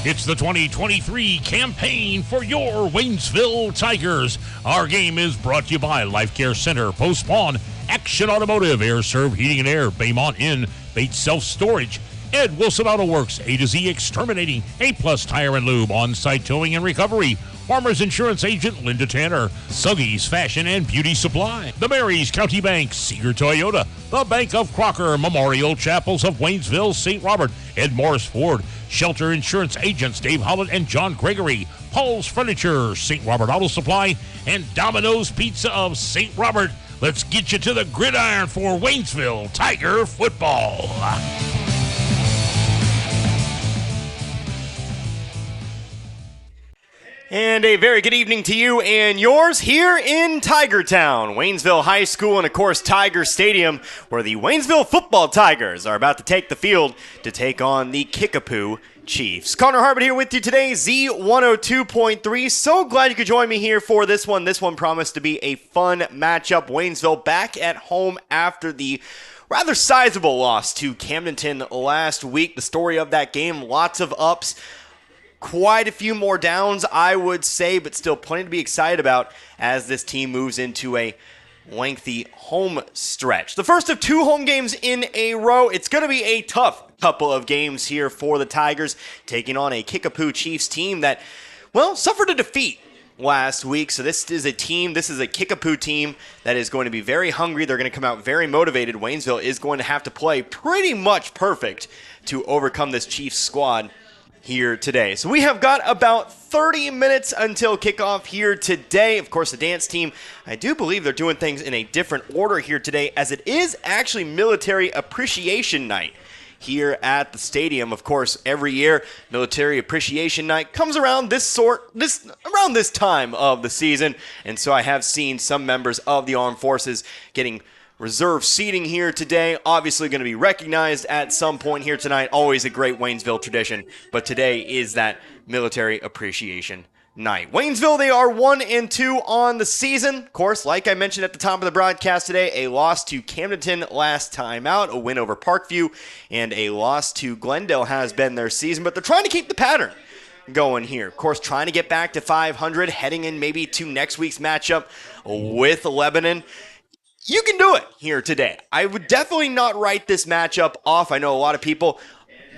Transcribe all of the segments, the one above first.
It's the 2023 campaign for your Waynesville Tigers. Our game is brought to you by Life Care Center, Post Spawn, Action Automotive, Air Serv Heating and Air, Baymont Inn, Bates Self Storage, Ed Wilson Auto Works, A to Z Exterminating, A-Plus Tire and Lube, On-Site Towing and Recovery, Farmers Insurance Agent Linda Tanner, Suggy's Fashion and Beauty Supply, the Marys County Bank, Seeger Toyota, the Bank of Crocker, Memorial Chapels of Waynesville, St. Robert, Ed Morris Ford, Shelter Insurance Agents Dave Hollett and John Gregory, Paul's Furniture, St. Robert Auto Supply, and Domino's Pizza of St. Robert. Let's get you to the gridiron for Waynesville Tiger football. And a very good evening to you and yours here in Tiger Town, Waynesville High School, and of course Tiger Stadium, where the Waynesville football Tigers are about to take the field to take on the Kickapoo Chiefs. Connor Harbert here with you today, Z102.3. So glad you could join me here for this one. This one promised to be a fun matchup. Waynesville back at home after the rather sizable loss to Camdenton last week. The story of that game, lots of ups, quite a few more downs, I would say, but still plenty to be excited about as this team moves into a lengthy home stretch. The first of two home games in a row. It's going to be a tough couple of games here for the Tigers, taking on a Kickapoo Chiefs team that, well, suffered a defeat last week. So this is a Kickapoo team that is going to be very hungry. They're going to come out very motivated. Waynesville is going to have to play pretty much perfect to overcome this Chiefs squad here today. So we have got about 30 minutes until kickoff here today. Of course, the dance team, I do believe they're doing things in a different order here today, as it is actually Military Appreciation Night here at the stadium. Of course, every year, Military Appreciation Night comes around around this time of the season, and so I have seen some members of the armed forces getting reserve seating here today. Obviously going to be recognized at some point here tonight. Always a great Waynesville tradition, but today is that Military Appreciation Night. Waynesville, they are 1-2 on the season. Of course, like I mentioned at the top of the broadcast today, a loss to Camdenton last time out, a win over Parkview, and a loss to Glendale has been their season, but they're trying to keep the pattern going here. Of course, trying to get back to 500, heading in maybe to next week's matchup with Lebanon. You can do it here today. I would definitely not write this matchup off. I know a lot of people,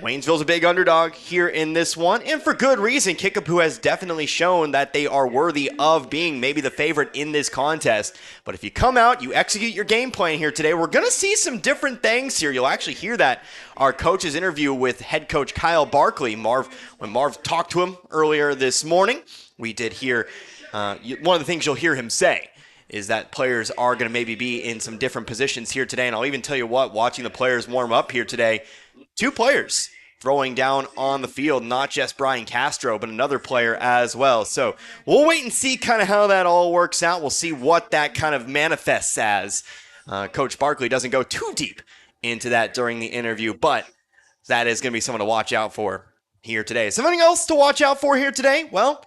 Waynesville's a big underdog here in this one, and for good reason. Kickapoo has definitely shown that they are worthy of being maybe the favorite in this contest. But if you come out, you execute your game plan here today, we're going to see some different things here. You'll actually hear that our coach's interview with head coach Kyle Barkley. When Marv talked to him earlier this morning, we did hear one of the things you'll hear him say is that players are going to maybe be in some different positions here today. And I'll even tell you what, watching the players warm up here today, two players throwing down on the field, not just Brian Castro, but another player as well. So we'll wait and see kind of how that all works out. We'll see what that kind of manifests as. Coach Barkley doesn't go too deep into that during the interview, but that is going to be someone to watch out for here today. Something else to watch out for here today? Well,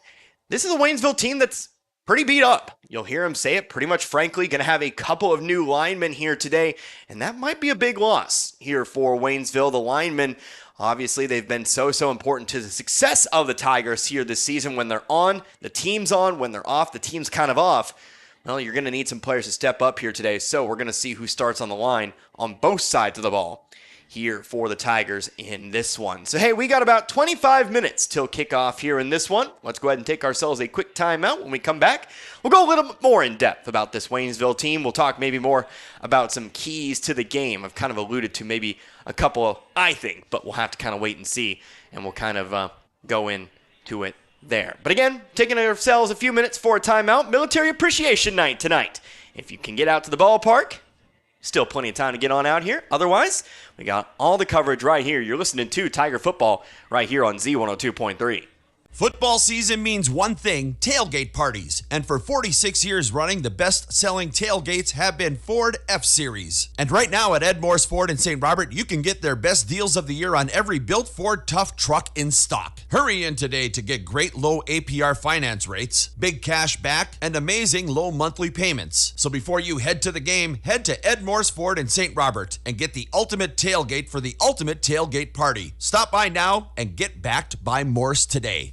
this is a Waynesville team that's pretty beat up. You'll hear him say it pretty much frankly. Going to have a couple of new linemen here today, and that might be a big loss here for Waynesville. The linemen, obviously, they've been so important to the success of the Tigers here this season. When they're on, the team's on. When they're off, the team's kind of off. Well, you're going to need some players to step up here today, so we're going to see who starts on the line on both sides of the ball here for the Tigers in this one. So, hey, we got about 25 minutes till kickoff here in this one. Let's go ahead and take ourselves a quick timeout. When we come back, we'll go a little bit more in depth about this Waynesville team. We'll talk maybe more about some keys to the game. I've kind of alluded to maybe a couple, I think, but we'll have to kind of wait and see, and we'll kind of go into it there. But again, taking ourselves a few minutes for a timeout. Military Appreciation Night tonight. If you can get out to the ballpark, still plenty of time to get on out here. Otherwise, we got all the coverage right here. You're listening to Tiger Football right here on Z102.3. Football season means one thing, tailgate parties. And for 46 years running, the best-selling tailgates have been Ford F-Series. And right now at Ed Moore's Ford in St. Robert, you can get their best deals of the year on every built Ford Tough truck in stock. Hurry in today to get great low APR finance rates, big cash back, and amazing low monthly payments. So before you head to the game, head to Ed Moore's Ford in St. Robert and get the ultimate tailgate for the ultimate tailgate party. Stop by now and get backed by Morse today.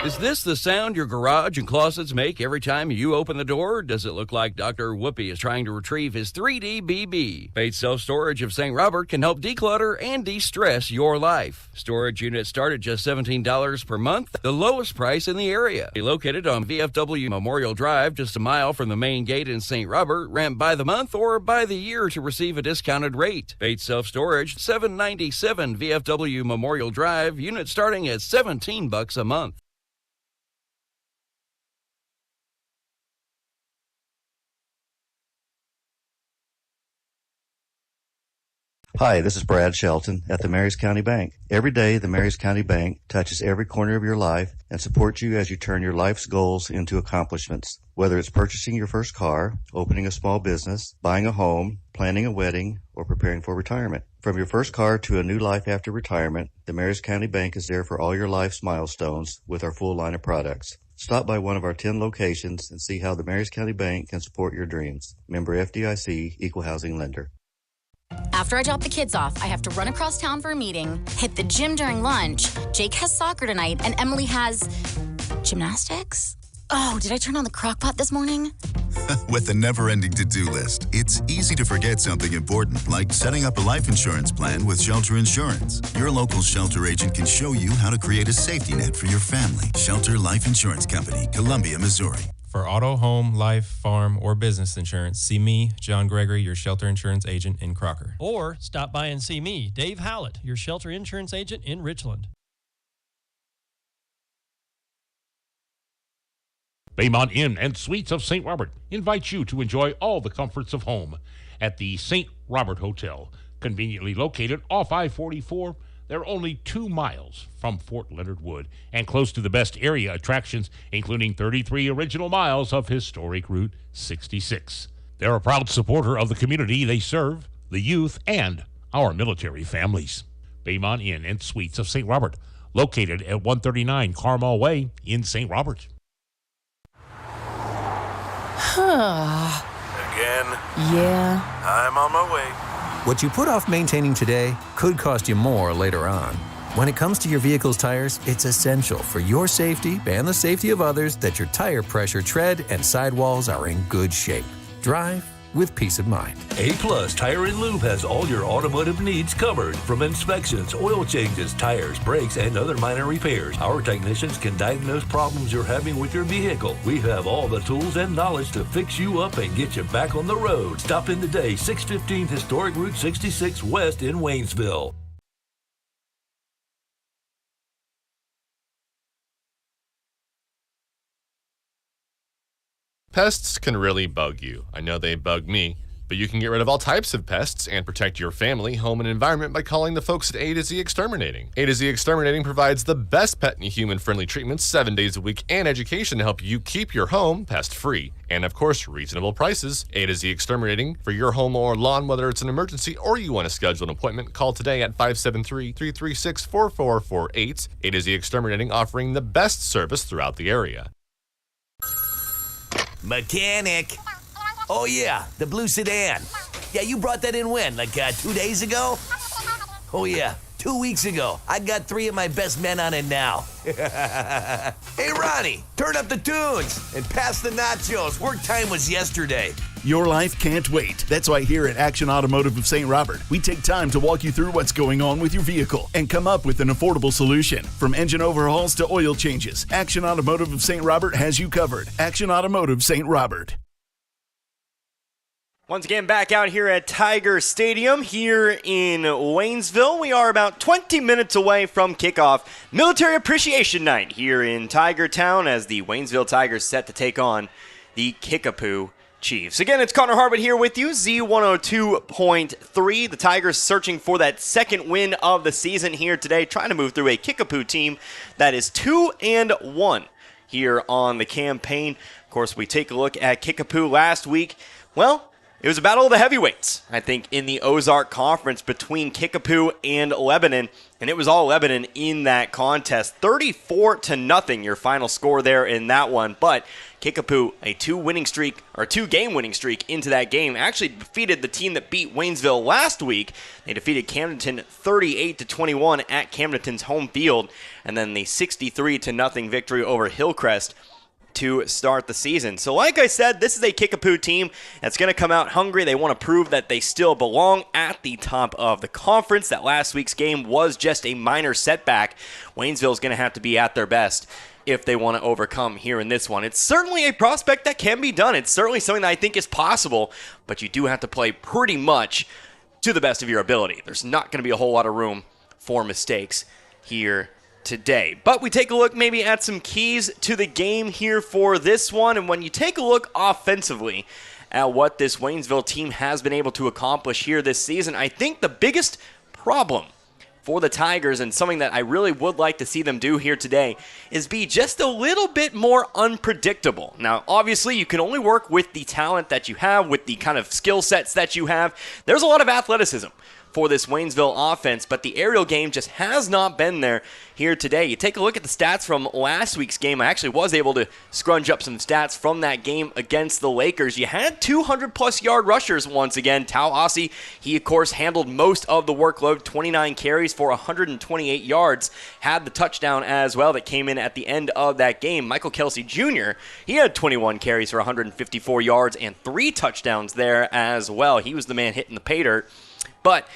Is this the sound your garage and closets make every time you open the door? Does it look like Dr. Whoopi is trying to retrieve his 3D BB? Bates Self-Storage of St. Robert can help declutter and de-stress your life. Storage units start at just $17 per month, the lowest price in the area. Located on VFW Memorial Drive, just a mile from the main gate in St. Robert. Rent by the month or by the year to receive a discounted rate. Bates Self-Storage, 797 VFW Memorial Drive, unit starting at $17 a month. Hi, this is Brad Shelton at the Marys County Bank. Every day, the Marys County Bank touches every corner of your life and supports you as you turn your life's goals into accomplishments. Whether it's purchasing your first car, opening a small business, buying a home, planning a wedding, or preparing for retirement. From your first car to a new life after retirement, the Marys County Bank is there for all your life's milestones with our full line of products. Stop by one of our 10 locations and see how the Marys County Bank can support your dreams. Member FDIC, Equal Housing Lender. After I drop the kids off, I have to run across town for a meeting, hit the gym during lunch. Jake has soccer tonight, and Emily has gymnastics? Oh, did I turn on the crock pot this morning? With a never-ending to-do list, it's easy to forget something important, like setting up a life insurance plan with Shelter Insurance. Your local Shelter agent can show you how to create a safety net for your family. Shelter Life Insurance Company, Columbia, Missouri. For auto, home, life, farm, or business insurance, see me, John Gregory, your Shelter Insurance agent in Crocker. Or stop by and see me, Dave Howlett, your Shelter Insurance agent in Richland. Baymont Inn and Suites of St. Robert invite you to enjoy all the comforts of home at the St. Robert Hotel. Conveniently located off I-44, they're only 2 miles from Fort Leonard Wood and close to the best area attractions, including 33 original miles of historic Route 66. They're a proud supporter of the community they serve, the youth, and our military families. Baymont Inn and Suites of St. Robert, located at 139 Carmel Way in St. Robert. Again? Yeah. I'm on my way. What you put off maintaining today could cost you more later on. When it comes to your vehicle's tires, it's essential for your safety and the safety of others that your tire pressure, tread, and sidewalls are in good shape. Drive with peace of mind. A-Plus Tire and Lube has all your automotive needs covered, from inspections, oil changes, tires, brakes, and other minor repairs. Our technicians can diagnose problems you're having with your vehicle. We have all the tools and knowledge to fix you up and get you back on the road. Stop in today, 615 Historic Route 66 West in Waynesville. Pests can really bug you. I know they bug me, but you can get rid of all types of pests and protect your family, home, and environment by calling the folks at A to Z Exterminating. A to Z Exterminating provides the best pet and human-friendly treatments 7 days a week and education to help you keep your home pest-free. And of course, reasonable prices. A to Z Exterminating for your home or lawn, whether it's an emergency or you want to schedule an appointment, call today at 573-336-4448. A to Z Exterminating, offering the best service throughout the area. Mechanic. Oh, yeah, the blue sedan. Yeah, you brought that in when? Like 2 days ago? Oh, yeah, 2 weeks ago. I got 3 of my best men on it now. Hey, Ronnie, turn up the tunes and pass the nachos. Work time was yesterday. Your life can't wait. That's why here at Action Automotive of St. Robert, we take time to walk you through what's going on with your vehicle and come up with an affordable solution. From engine overhauls to oil changes, Action Automotive of St. Robert has you covered. Action Automotive St. Robert. Once again, back out here at Tiger Stadium here in Waynesville. We are about 20 minutes away from kickoff. Military Appreciation Night here in Tiger Town as the Waynesville Tigers set to take on the Kickapoo Chiefs. Again, it's Connor Harwood here with you, Z102.3. The Tigers searching for that second win of the season here today, trying to move through a Kickapoo team that is 2-1 here on the campaign. Of course, we take a look at Kickapoo last week. Well, it was a battle of the heavyweights, I think, in the Ozark Conference between Kickapoo and Lebanon, and it was all Lebanon in that contest. 34-0, your final score there in that one, but Kickapoo, a two-game winning streak into that game, actually defeated the team that beat Waynesville last week. They defeated Camdenton 38-21 at Camdenton's home field, and then the 63-0 victory over Hillcrest to start the season. So like I said, this is a Kickapoo team that's going to come out hungry. They want to prove that they still belong at the top of the conference. That last week's game was just a minor setback. Waynesville is going to have to be at their best if they want to overcome here in this one. It's certainly a prospect that can be done. It's certainly something that I think is possible, but you do have to play pretty much to the best of your ability. There's not going to be a whole lot of room for mistakes here today. But we take a look maybe at some keys to the game here for this one, and when you take a look offensively at what this Waynesville team has been able to accomplish here this season, I think the biggest problem for the Tigers, and something that I really would like to see them do here today, is be just a little bit more unpredictable. Now, obviously, you can only work with the talent that you have, with the kind of skill sets that you have. There's a lot of athleticism for this Waynesville offense, but the aerial game just has not been there here today. You take a look at the stats from last week's game. I actually was able to scrunch up some stats from that game against the Lakers. You had 200-plus yard rushers once again. Tau Ossie, he of course handled most of the workload, 29 carries for 128 yards, had the touchdown as well that came in at the end of that game. Michael Kelsey Jr., he had 21 carries for 154 yards and 3 touchdowns there as well. He was the man hitting the pay dirt. But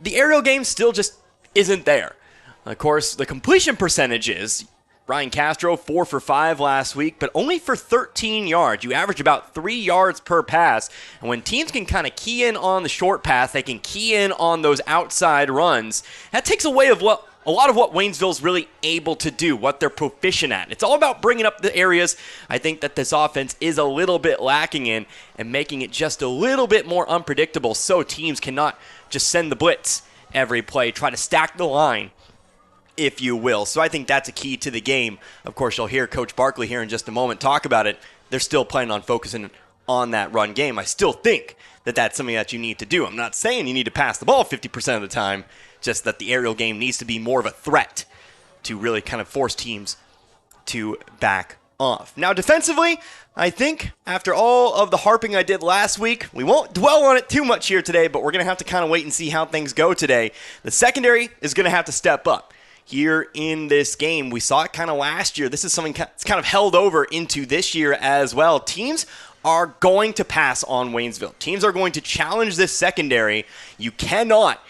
the aerial game still just isn't there. Of course, the completion percentages, Ryan Castro, 4 for 5 last week, but only for 13 yards. You average about 3 yards per pass. And when teams can kind of key in on the short pass, they can key in on those outside runs. That takes away a lot of what Waynesville's really able to do, what they're proficient at. It's all about bringing up the areas I think that this offense is a little bit lacking in, and making it just a little bit more unpredictable so teams cannot just send the blitz every play, try to stack the line, if you will. So I think that's a key to the game. Of course, you'll hear Coach Barkley here in just a moment talk about it. They're still planning on focusing on that run game. I still think that that's something that you need to do. I'm not saying you need to pass the ball 50% of the time, just that the aerial game needs to be more of a threat to really kind of force teams to back off. Now, defensively, I think after all of the harping I did last week, we won't dwell on it too much here today, but we're going to have to kind of wait and see how things go today. The secondary is going to have to step up here in this game. We saw it kind of last year. This is something that's kind of held over into this year as well. Teams are going to pass on Waynesville. Teams are going to challenge this secondary. You cannot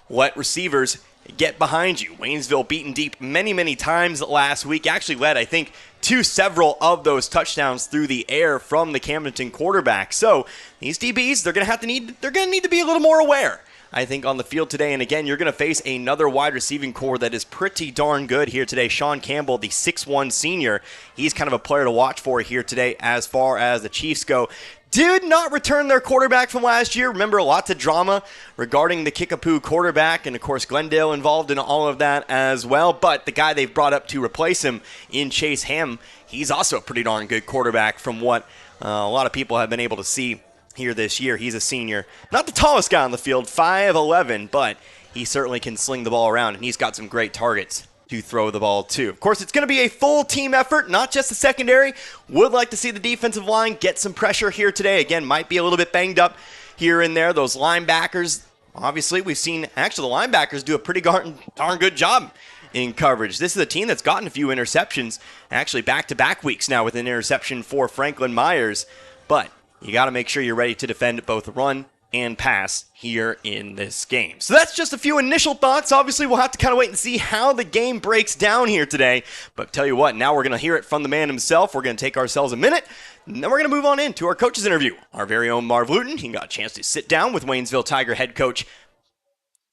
let receivers get behind you. Waynesville beaten deep many times last week. Actually led, I think, to several of those touchdowns through the air from the Camdenton quarterback. So these DBs, they're going to need to be a little more aware, I think, on the field today. And again, you're going to face another wide receiving core that is pretty darn good here today. Sean Campbell, the 6'1 senior, he's kind of a player to watch for here today as far as the Chiefs go. Did not return their quarterback from last year. Remember, lots of drama regarding the Kickapoo quarterback, and of course Glendale involved in all of that as well. But the guy they've brought up to replace him in Chase Ham, he's also a pretty darn good quarterback from what a lot of people have been able to see here this year. He's a senior. Not the tallest guy on the field, 5'11", but he certainly can sling the ball around, and he's got some great targets to throw the ball to. Of course, it's going to be a full team effort, not just the secondary. Would like to see the defensive line get some pressure here today. Again, might be a little bit banged up here and there. Those linebackers, obviously, we've seen actually the linebackers do a pretty darn good job in coverage. This is a team that's gotten a few interceptions, actually back-to-back weeks now with an interception for Franklin Myers. But you got to make sure you're ready to defend both run and pass here in this game. So that's just a few initial thoughts. Obviously, we'll have to kind of wait and see how the game breaks down here today. But tell you what, now we're going to hear it from the man himself. We're going to take ourselves a minute, and then we're going to move on into our coach's interview. Our very own Marv Luton, he got a chance to sit down with Waynesville Tiger head coach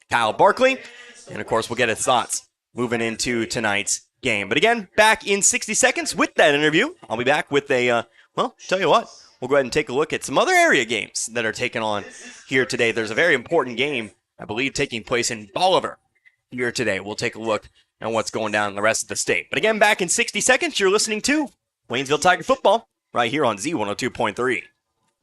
Kyle Barkley. And, of course, we'll get his thoughts moving into tonight's game. But again, back in 60 seconds with that interview. I'll be back with a Well, tell you what, we'll go ahead and take a look at some other area games that are taken on here today. There's a very important game, I believe, taking place in Bolivar here today. We'll take a look at what's going down in the rest of the state. But again, back in 60 seconds, you're listening to Waynesville Tiger Football right here on Z102.3.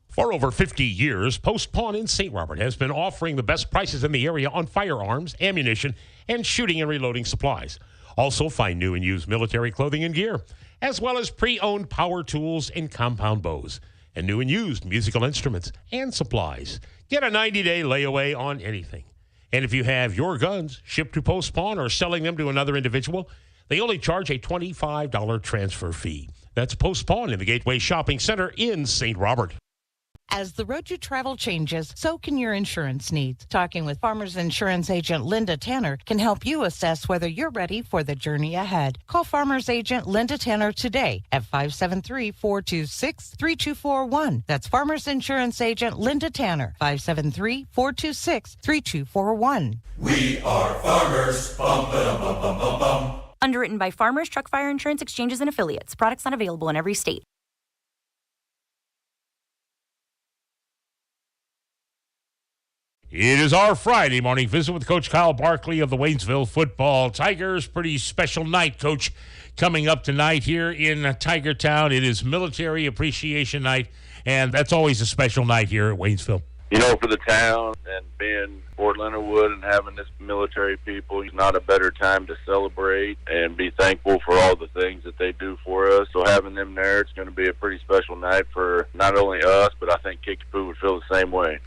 For over 50 years, Post Pawn in St. Robert has been offering the best prices in the area on firearms, ammunition, and shooting and reloading supplies. Also, find new and used military clothing and gear, as well as pre-owned power tools and compound bows, and new and used musical instruments and supplies. Get a 90-day layaway on anything. And if you have your guns shipped to Post Pawn or selling them to another individual, they only charge a $25 transfer fee. That's Post Pawn in the Gateway Shopping Center in St. Robert. As the road you travel changes, so can your insurance needs. Talking with Farmers Insurance Agent Linda Tanner can help you assess whether you're ready for the journey ahead. Call Farmers Agent Linda Tanner today at 573-426-3241. That's Farmers Insurance Agent Linda Tanner, 573-426-3241. We are farmers. Bum, ba-dum, bum, bum, bum, bum. Underwritten by Farmers Truck Fire Insurance Exchanges and Affiliates. Products not available in every state. It is our Friday morning visit with Coach Kyle Barkley of the Waynesville Football Tigers. Pretty special night, Coach, coming up tonight here in Tiger Town. It is Military Appreciation Night, and that's always a special night here at Waynesville. You know, for the town and being Fort Leonard Wood and having this military people, it's not a better time to celebrate and be thankful for all the things that they do for us. So having them there, it's going to be a pretty special night for not only us, but I think Kickapoo would feel the same way.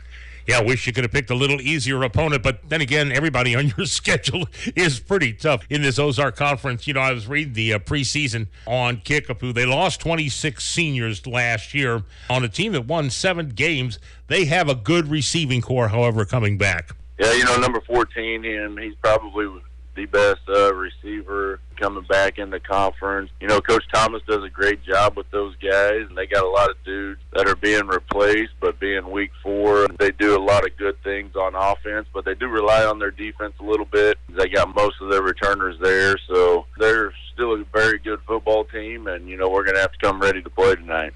Yeah, I wish you could have picked a little easier opponent, but then again, everybody on your schedule is pretty tough in this Ozark Conference. You know, I was reading the preseason on Kickapoo. They lost 26 seniors last year on a team that won 7 games. They have a good receiving core, however, coming back. Yeah, you know, number 14, he's probably the best receiver coming back in the conference. You know, Coach Thomas does a great job with those guys, and they got a lot of dudes that are being replaced, but being week 4, they do a lot of good things on offense, but they do rely on their defense a little bit. They got most of their returners there, so they're still a very good football team, and, you know, we're going to have to come ready to play tonight.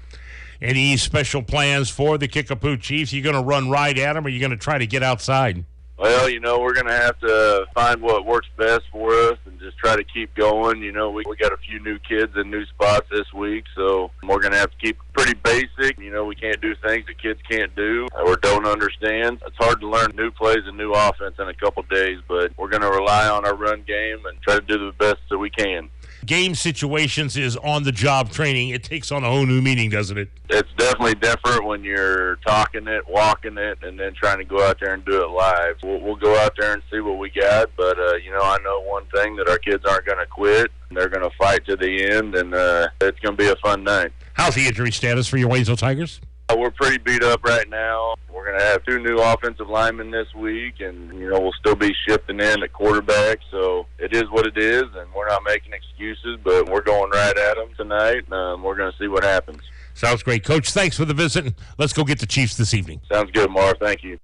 Any special plans for the Kickapoo Chiefs? Are you going to run right at them, or are you going to try to get outside? Well, you know, we're going to have to find what works best for us and just try to keep going. You know, we got a few new kids in new spots this week, so we're going to have to keep pretty basic. You know, we can't do things that kids can't do or don't understand. It's hard to learn new plays and new offense in a couple days, but we're going to rely on our run game and try to do the best that we can. Game situations is on-the-job training. It takes on a whole new meaning, doesn't it? It's definitely different when you're talking it, walking it, and then trying to go out there and do it live. We'll go out there and see what we got, but, you know, I know one thing, that our kids aren't going to quit. They're going to fight to the end, and it's going to be a fun night. How's the injury status for your Waynesville Tigers? We're pretty beat up right now. We're going to have 2 new offensive linemen this week, and, you know, we'll still be shifting in at quarterback. So it is what it is, and we're not making excuses, but we're going right at them tonight. We're going to see what happens. Sounds great. Coach, thanks for the visit. Let's go get the Chiefs this evening. Sounds good, Marv. Thank you.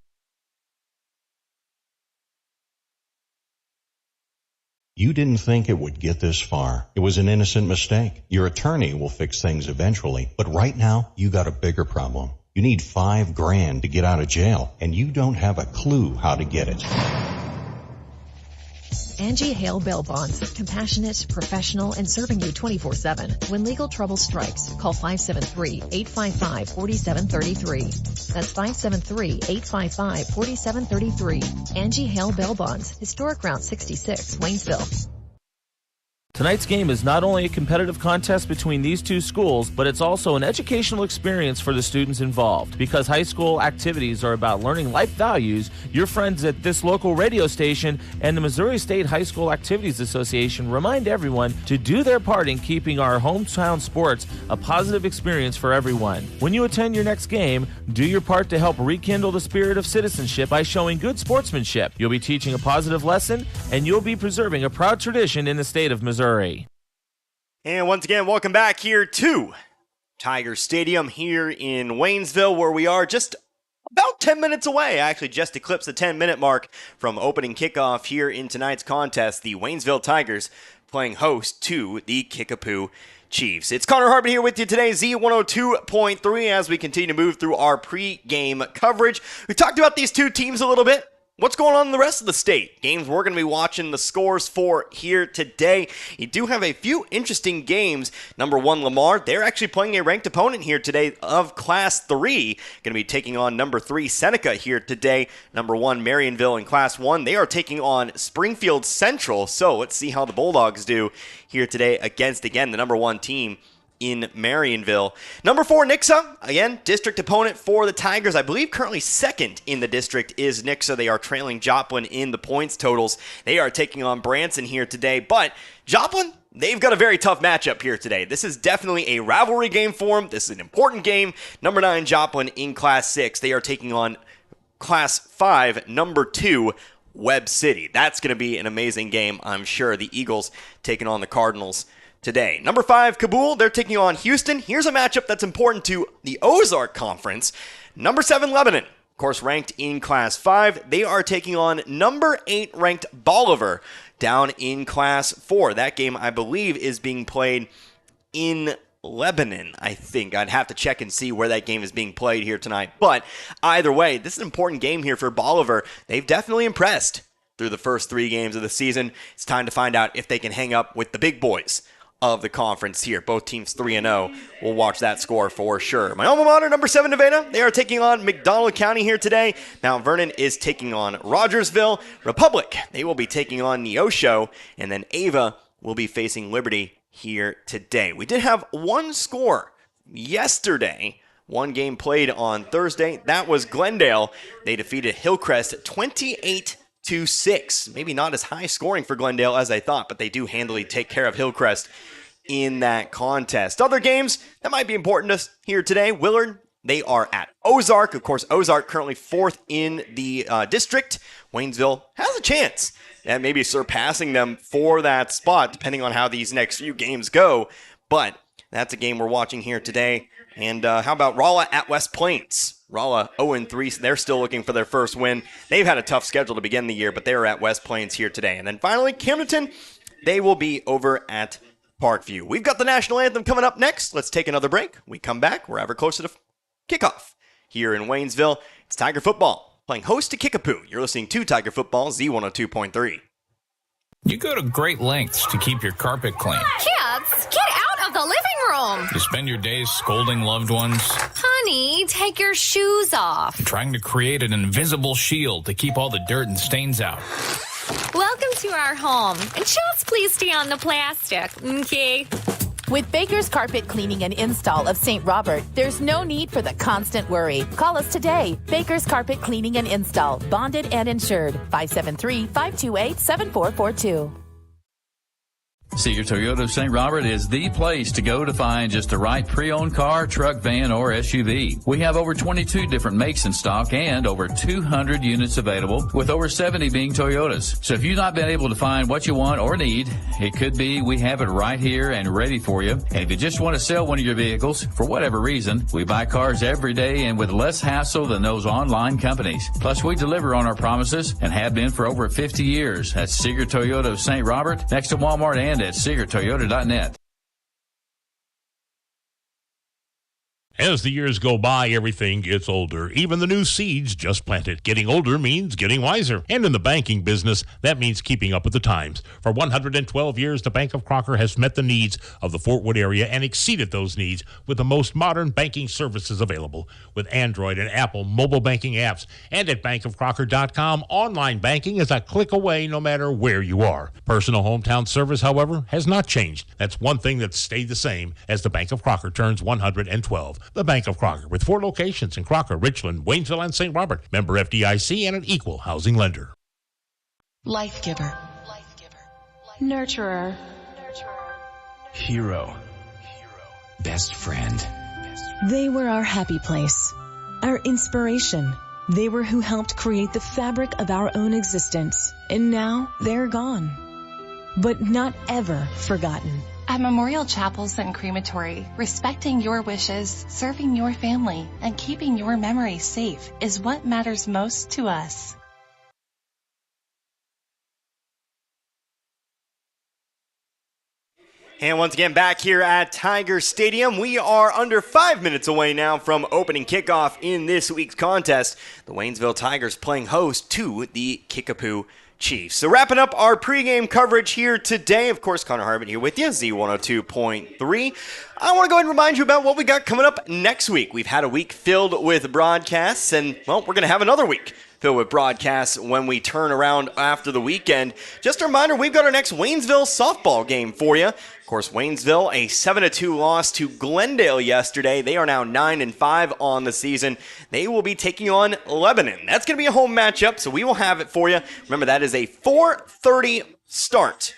You didn't think it would get this far. It was an innocent mistake. Your attorney will fix things eventually, but right now you got a bigger problem. You need $5,000 to get out of jail, and you don't have a clue how to get it. Angie Hale Bail Bonds. Compassionate, professional, and serving you 24/7. When legal trouble strikes, call 573-855-4733. That's 573-855-4733. Angie Hale Bail Bonds. Historic Route 66, Waynesville. Tonight's game is not only a competitive contest between these 2 schools, but it's also an educational experience for the students involved. Because high school activities are about learning life values, your friends at this local radio station and the Missouri State High School Activities Association remind everyone to do their part in keeping our hometown sports a positive experience for everyone. When you attend your next game, do your part to help rekindle the spirit of citizenship by showing good sportsmanship. You'll be teaching a positive lesson, and you'll be preserving a proud tradition in the state of Missouri. And once again, welcome back here to Tiger Stadium here in Waynesville, where we are just about 10 minutes away, actually just eclipsed the 10-minute mark from opening kickoff here in tonight's contest. The Waynesville Tigers playing host to the Kickapoo Chiefs. It's Connor Harbin here with you today, Z102.3, as we continue to move through our pre-game coverage. We talked about these two teams a little bit. What's going on in the rest of the state? Games we're going to be watching the scores for here today. You do have a few interesting games. Number 1, Lamar. They're actually playing a ranked opponent here today of Class 3. Going to be taking on number 3, Seneca here today. Number 1, Marionville in Class 1. They are taking on Springfield Central. So let's see how the Bulldogs do here today against, again, the number 1 team in Marionville. Number 4, Nixa. Again, district opponent for the Tigers. I believe currently second in the district is Nixa. They are trailing Joplin in the points totals. They are taking on Branson here today. But Joplin, they've got a very tough matchup here today. This is definitely a rivalry game for them. This is an important game. Number 9, Joplin in Class 6. They are taking on Class 5, number 2, Webb City. That's going to be an amazing game, I'm sure. The Eagles taking on the Cardinals today. Number 5, Kabul, they're taking on Houston. Here's a matchup that's important to the Ozark Conference. Number 7, Lebanon, of course, ranked in Class 5. They are taking on number 8 ranked Bolivar down in Class 4. That game, I believe, is being played in Lebanon, I think. I'd have to check and see where that game is being played here tonight. But either way, this is an important game here for Bolivar. They've definitely impressed through the first 3 games of the season. It's time to find out if they can hang up with the big boys of the conference here. Both teams 3-0. We'll watch that score for sure. My alma mater, number 7, Nevada. They are taking on McDonald County here today. Mount Vernon is taking on Rogersville. Republic, they will be taking on Neosho. And then Ava will be facing Liberty here today. We did have one score yesterday. One game played on Thursday. That was Glendale. They defeated Hillcrest 28-6. Maybe not as high scoring for Glendale as I thought, but they do handily take care of Hillcrest in that contest. Other games that might be important to us here today. Willard, they are at Ozark. Of course, Ozark currently 4th in the district. Waynesville has a chance at maybe surpassing them for that spot, depending on how these next few games go. But that's a game we're watching here today. And how about Rolla at West Plains? Rolla 0-3, so they're still looking for their first win. They've had a tough schedule to begin the year, but they're at West Plains here today. And then finally, Camdenton, they will be over at Parkview. We've got the national anthem coming up next. Let's take another break. We come back. We're ever closer to kickoff here in Waynesville. It's Tiger Football playing host to Kickapoo. You're listening to Tiger Football, Z102.3. You go to great lengths to keep your carpet clean. Kids, get out of the living room. You spend your days scolding loved ones. Honey, take your shoes off. Trying to create an invisible shield to keep all the dirt and stains out. Welcome to our home. And just please stay on the plastic, okay? With Baker's Carpet Cleaning and Install of St. Robert, there's no need for the constant worry. Call us today. Baker's Carpet Cleaning and Install, bonded and insured. 573-528-7442. Seeger Toyota of St. Robert is the place to go to find just the right pre-owned car, truck, van, or SUV. We have over 22 different makes in stock and over 200 units available, with over 70 being Toyotas. So if you've not been able to find what you want or need, it could be we have it right here and ready for you. And if you just want to sell one of your vehicles, for whatever reason, we buy cars every day and with less hassle than those online companies. Plus, we deliver on our promises and have been for over 50 years. That's Seeger Toyota of St. Robert, next to Walmart and at SeegerToyota.net. As the years go by, everything gets older. Even the new seeds just planted. Getting older means getting wiser. And in the banking business, that means keeping up with the times. For 112 years, the Bank of Crocker has met the needs of the Fort Wood area and exceeded those needs with the most modern banking services available. With Android and Apple mobile banking apps. And at bankofcrocker.com, online banking is a click away no matter where you are. Personal hometown service, however, has not changed. That's one thing that's stayed the same as the Bank of Crocker turns 112. The Bank of Crocker, with 4 locations in Crocker, Richland, Waynesville, and St. Robert. Member FDIC and an equal housing lender. Life giver. Nurturer. Hero. Best friend. They were our happy place, our inspiration. They were who helped create the fabric of our own existence. And now they're gone, but not ever forgotten. At Memorial Chapels and Crematory, respecting your wishes, serving your family, and keeping your memories safe is what matters most to us. And once again, back here at Tiger Stadium, we are under 5 minutes away now from opening kickoff in this week's contest. The Waynesville Tigers playing host to the Kickapoo Chiefs. So wrapping up our pregame coverage here today, of course, Connor Harbin here with you, Z102.3. I want to go ahead and remind you about what we got coming up next week. We've had a week filled with broadcasts, and, well, we're going to have another week filled with broadcasts when we turn around after the weekend. Just a reminder, we've got our next Waynesville softball game for you. Of course, Waynesville, a 7-2 loss to Glendale yesterday. They are now 9-5 on the season. They will be taking on Lebanon. That's going to be a home matchup, so we will have it for you. Remember, that is a 4:30 start.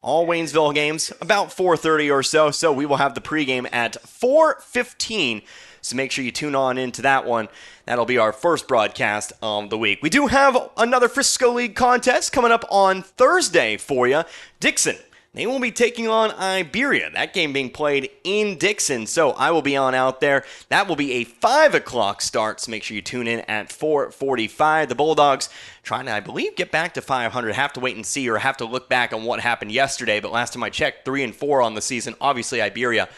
All Waynesville games, about 4:30 or so. So we will have the pregame at 4:15. So make sure you tune on into that one. That'll be our first broadcast of the week. We do have another Frisco League contest coming up on Thursday for you. Dixon, they will be taking on Iberia. That game being played in Dixon, so I will be on out there. That will be a 5 o'clock start, so make sure you tune in at 4:45. The Bulldogs trying to, I believe, get back to 500. Have to wait and see, or have to look back on what happened yesterday, but last time I checked, 3-4 on the season. Obviously, Iberia,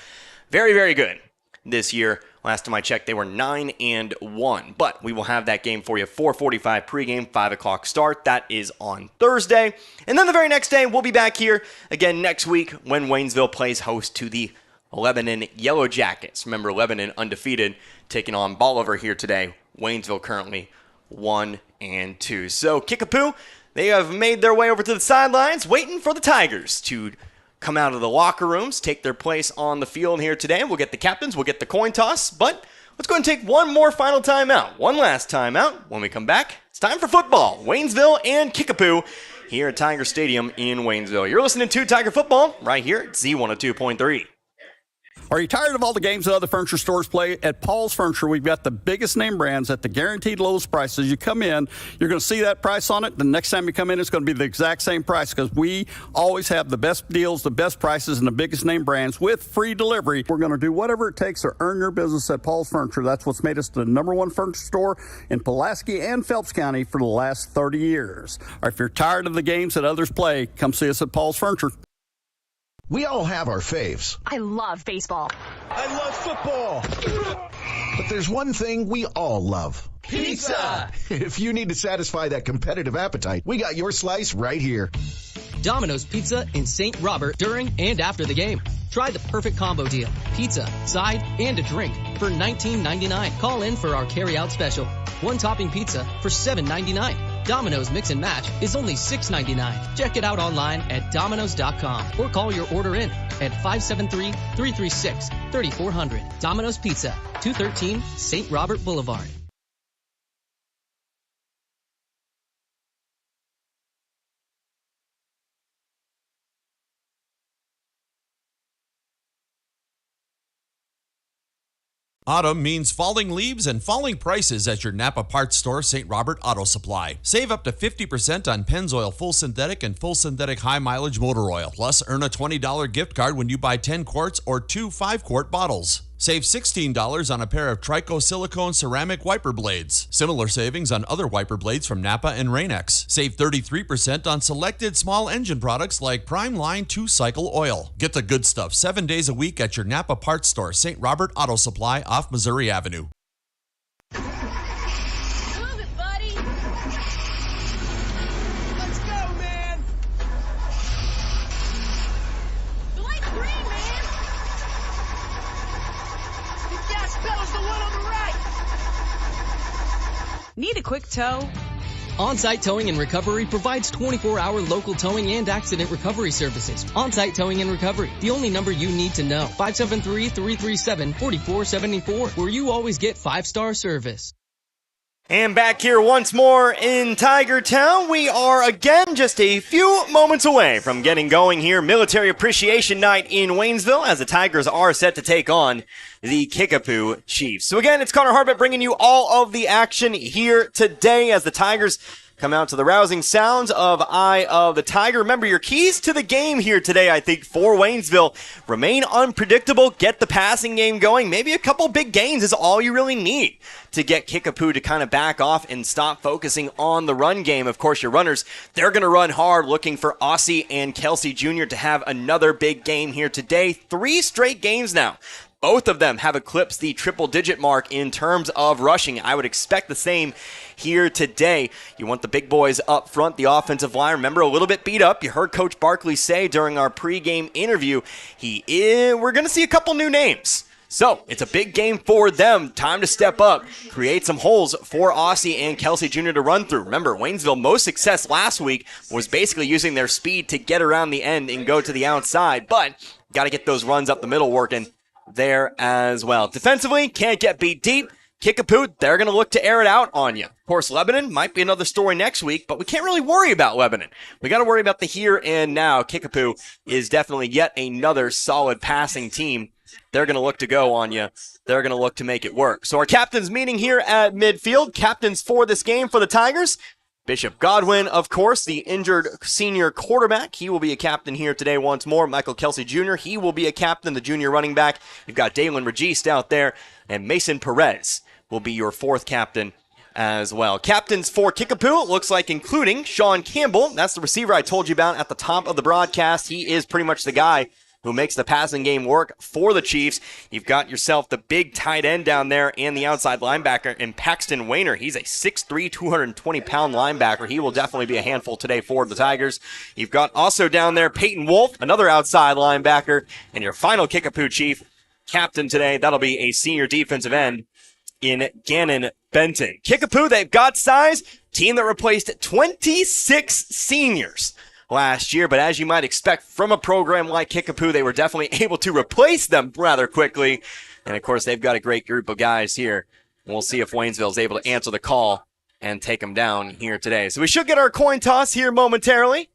very, very good this year. Last time I checked, they were 9-1. But we will have that game for you, 4:45 pregame, 5 o'clock start. That is on Thursday. And then the very next day, we'll be back here again next week when Waynesville plays host to the Lebanon Yellow Jackets. Remember, Lebanon undefeated, taking on Bolivar here today. Waynesville currently 1-2. So Kickapoo, they have made their way over to the sidelines, waiting for the Tigers to come out of the locker rooms, take their place on the field here today. We'll get the captains, we'll get the coin toss, but let's go and take one more final timeout. One last timeout. When we come back, it's time for football. Waynesville and Kickapoo here at Tiger Stadium in Waynesville. You're listening to Tiger Football right here at Z102.3. Are you tired of all the games that other furniture stores play? At Paul's Furniture, we've got the biggest name brands at the guaranteed lowest prices. You come in, you're going to see that price on it. The next time you come in, it's going to be the exact same price because we always have the best deals, the best prices, and the biggest name brands with free delivery. We're going to do whatever it takes to earn your business at Paul's Furniture. That's what's made us the #1 furniture store in Pulaski and Phelps County for the last 30 years. Or if you're tired of the games that others play, come see us at Paul's Furniture. We all have our faves. I love baseball. I love football. But there's one thing we all love. Pizza! If you need to satisfy that competitive appetite, we got your slice right here. Domino's Pizza in St. Robert during and after the game. Try the perfect combo deal. Pizza, side, and a drink for $19.99. Call in for our carry-out special. One topping pizza for $7.99. Domino's Mix and Match is only $6.99. Check it out online at Domino's.com or call your order in at 573-336-3400. Domino's Pizza, 213 St. Robert Boulevard. Autumn means falling leaves and falling prices at your Napa parts store, St. Robert Auto Supply. Save up to 50% on Pennzoil Full Synthetic and Full Synthetic High Mileage Motor Oil. Plus, earn a $20 gift card when you buy 10 quarts or 2 5-quart bottles. Save $16 on a pair of Trico silicone ceramic wiper blades. Similar savings on other wiper blades from Napa and Rain-X. Save 33% on selected small engine products like Prime Line 2-cycle oil. Get the good stuff 7 days a week at your Napa parts store, St. Robert Auto Supply off Missouri Avenue. Move it, buddy! Let's go, man! The light's green, man! The gas pedal's the one on the right! Need a quick tow? On-Site Towing and Recovery provides 24-hour local towing and accident recovery services. On-Site Towing and Recovery, the only number you need to know. 573-337-4474, where you always get 5-star service. And back here once more in Tiger Town, we are again just a few moments away from getting going here. Military Appreciation Night in Waynesville as the Tigers are set to take on the Kickapoo Chiefs. So again, it's Connor Harbit bringing you all of the action here today as the Tigers come out to the rousing sounds of Eye of the Tiger. Remember, your keys to the game here today, I think, for Waynesville, remain unpredictable, get the passing game going. Maybe a couple big gains is all you really need to get Kickapoo to kind of back off and stop focusing on the run game. Of course, your runners, they're going to run hard, looking for Aussie and Kelsey Jr. to have another big game here today. 3 straight games now. Both of them have eclipsed the triple-digit mark in terms of rushing. I would expect the same here today. You want the big boys up front, the offensive line. Remember, a little bit beat up. You heard Coach Barkley say during our pregame interview, we're going to see a couple new names. So, it's a big game for them. Time to step up, create some holes for Aussie and Kelsey Jr. to run through. Remember, Waynesville, most success last week was basically using their speed to get around the end and go to the outside. But, got to get those runs up the middle working there as well. Defensively, can't get beat deep. Kickapoo, they're going to look to air it out on you. Of course, Lebanon might be another story next week, but we can't really worry about Lebanon. We got to worry about the here and now. Kickapoo is definitely yet another solid passing team. They're going to look to go on you. They're going to look to make it work. So our captains meeting here at midfield. Captains for this game for the Tigers. Bishop Godwin, of course, the injured senior quarterback. He will be a captain here today once more. Michael Kelsey Jr., he will be a captain, the junior running back. You've got Dalen Registe out there, and Mason Perez will be your 4th captain as well. Captains for Kickapoo, it looks like including Sean Campbell. That's the receiver I told you about at the top of the broadcast. He is pretty much the guy who makes the passing game work for the Chiefs. You've got yourself the big tight end down there and the outside linebacker in Paxton Wayner. He's a 6'3", 220-pound linebacker. He will definitely be a handful today for the Tigers. You've got also down there Peyton Wolf, another outside linebacker, and your final Kickapoo Chief captain today, that'll be a senior defensive end in Gannon Benton. Kickapoo, they've got size. Team that replaced 26 seniors last year, but as you might expect from a program like Kickapoo, they were definitely able to replace them rather quickly. And of course, they've got a great group of guys here. We'll see if Waynesville is able to answer the call and take them down here today. So we should get our coin toss here momentarily.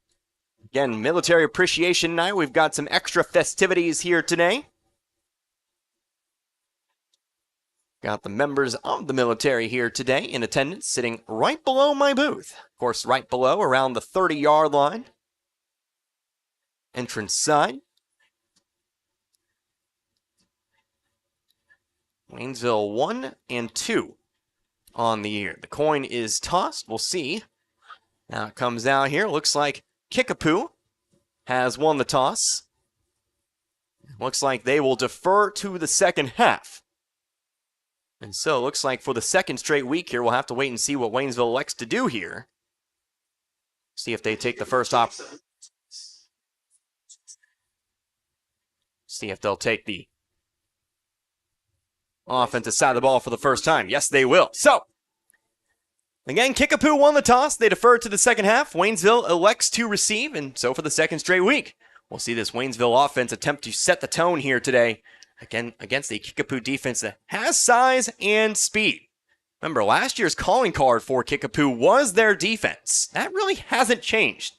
Again, Military Appreciation Night. We've got some extra festivities here today. Got the members of the military here today in attendance, sitting right below my booth. Of course, right below, around the 30-yard line. Entrance side. Waynesville 1 and 2 on the year. The coin is tossed. We'll see. Now it comes out here. Looks like Kickapoo has won the toss. Looks like they will defer to the second half. And so it looks like for the second straight week here, we'll have to wait and see what Waynesville elects to do here. See if they take the first See if they'll take the offensive side of the ball for the first time. Yes, they will. So, again, Kickapoo won the toss. They defer to the second half. Waynesville elects to receive, and so for the second straight week, we'll see this Waynesville offense attempt to set the tone here today, again, against a Kickapoo defense that has size and speed. Remember, last year's calling card for Kickapoo was their defense. That really hasn't changed.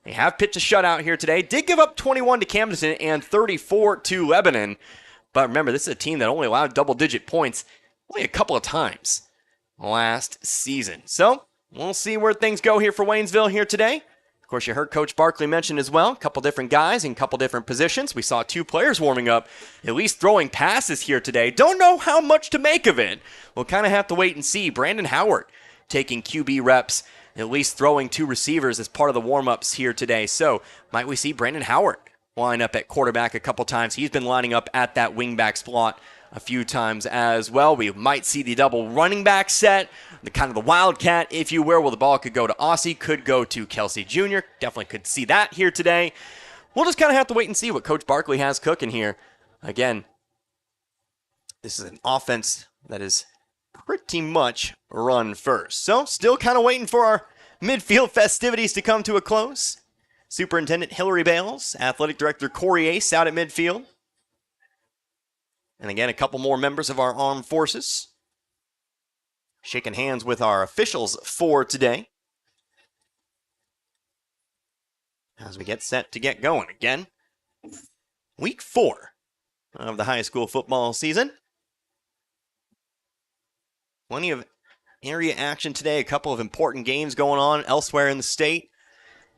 They have pitched a shutout here today. Did give up 21 to Camden and 34 to Lebanon. But remember, this is a team that only allowed double-digit points only a couple of times last season. So, we'll see where things go here for Waynesville here today. Of course, you heard Coach Barkley mention as well, a couple different guys in a couple different positions. We saw 2 players warming up, at least throwing passes here today. Don't know how much to make of it. We'll kind of have to wait and see. Brandon Howard taking QB reps, at least throwing 2 receivers as part of the warm-ups here today. So, might we see Brandon Howard line up at quarterback a couple times? He's been lining up at that wingback slot a few times as well. We might see the double running back set, the kind of the wildcat, if you will. Well, the ball could go to Aussie, could go to Kelsey Jr. Definitely could see that here today. We'll just kind of have to wait and see what Coach Barkley has cooking here. Again, this is an offense that is pretty much run first. So, still kind of waiting for our midfield festivities to come to a close. Superintendent Hillary Bales, Athletic Director Corey Ace out at midfield. And again, a couple more members of our armed forces shaking hands with our officials for today as we get set to get going. Again, week 4 of the high school football season. Plenty of area action today. A couple of important games going on elsewhere in the state.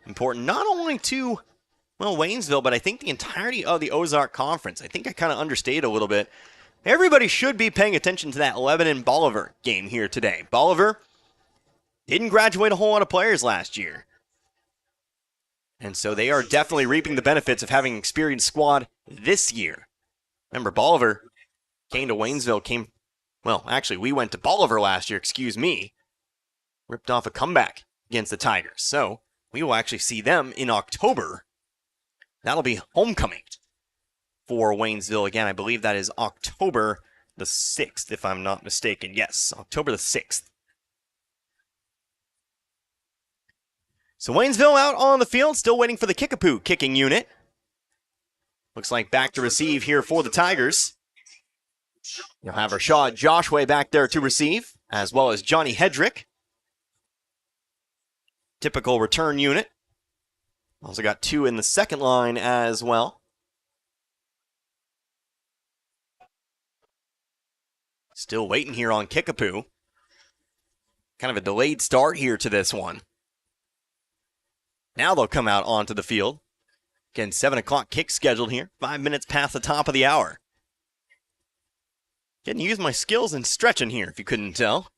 Important not only to, Waynesville, but I think the entirety of the Ozark Conference. I think I kind of understated a little bit. Everybody should be paying attention to that Lebanon-Bolivar game here today. Bolivar didn't graduate a whole lot of players last year. And so they are definitely reaping the benefits of having an experienced squad this year. Remember, Bolivar came to Waynesville, we went to Bolivar last year, ripped off a comeback against the Tigers. So we will actually see them in October. That'll be homecoming for Waynesville again. I believe that is October the 6th, if I'm not mistaken. Yes, October the 6th. So Waynesville out on the field, still waiting for the Kickapoo kicking unit. Looks like back to receive here for the Tigers. You'll have Rashad Joshua back there to receive, as well as Johnny Hedrick. Typical return unit. Also got 2 in the second line as well. Still waiting here on Kickapoo. Kind of a delayed start here to this one. Now they'll come out onto the field. Again, 7 o'clock kick scheduled here. 5 minutes past the top of the hour. Getting to use my skills in stretching here, if you couldn't tell.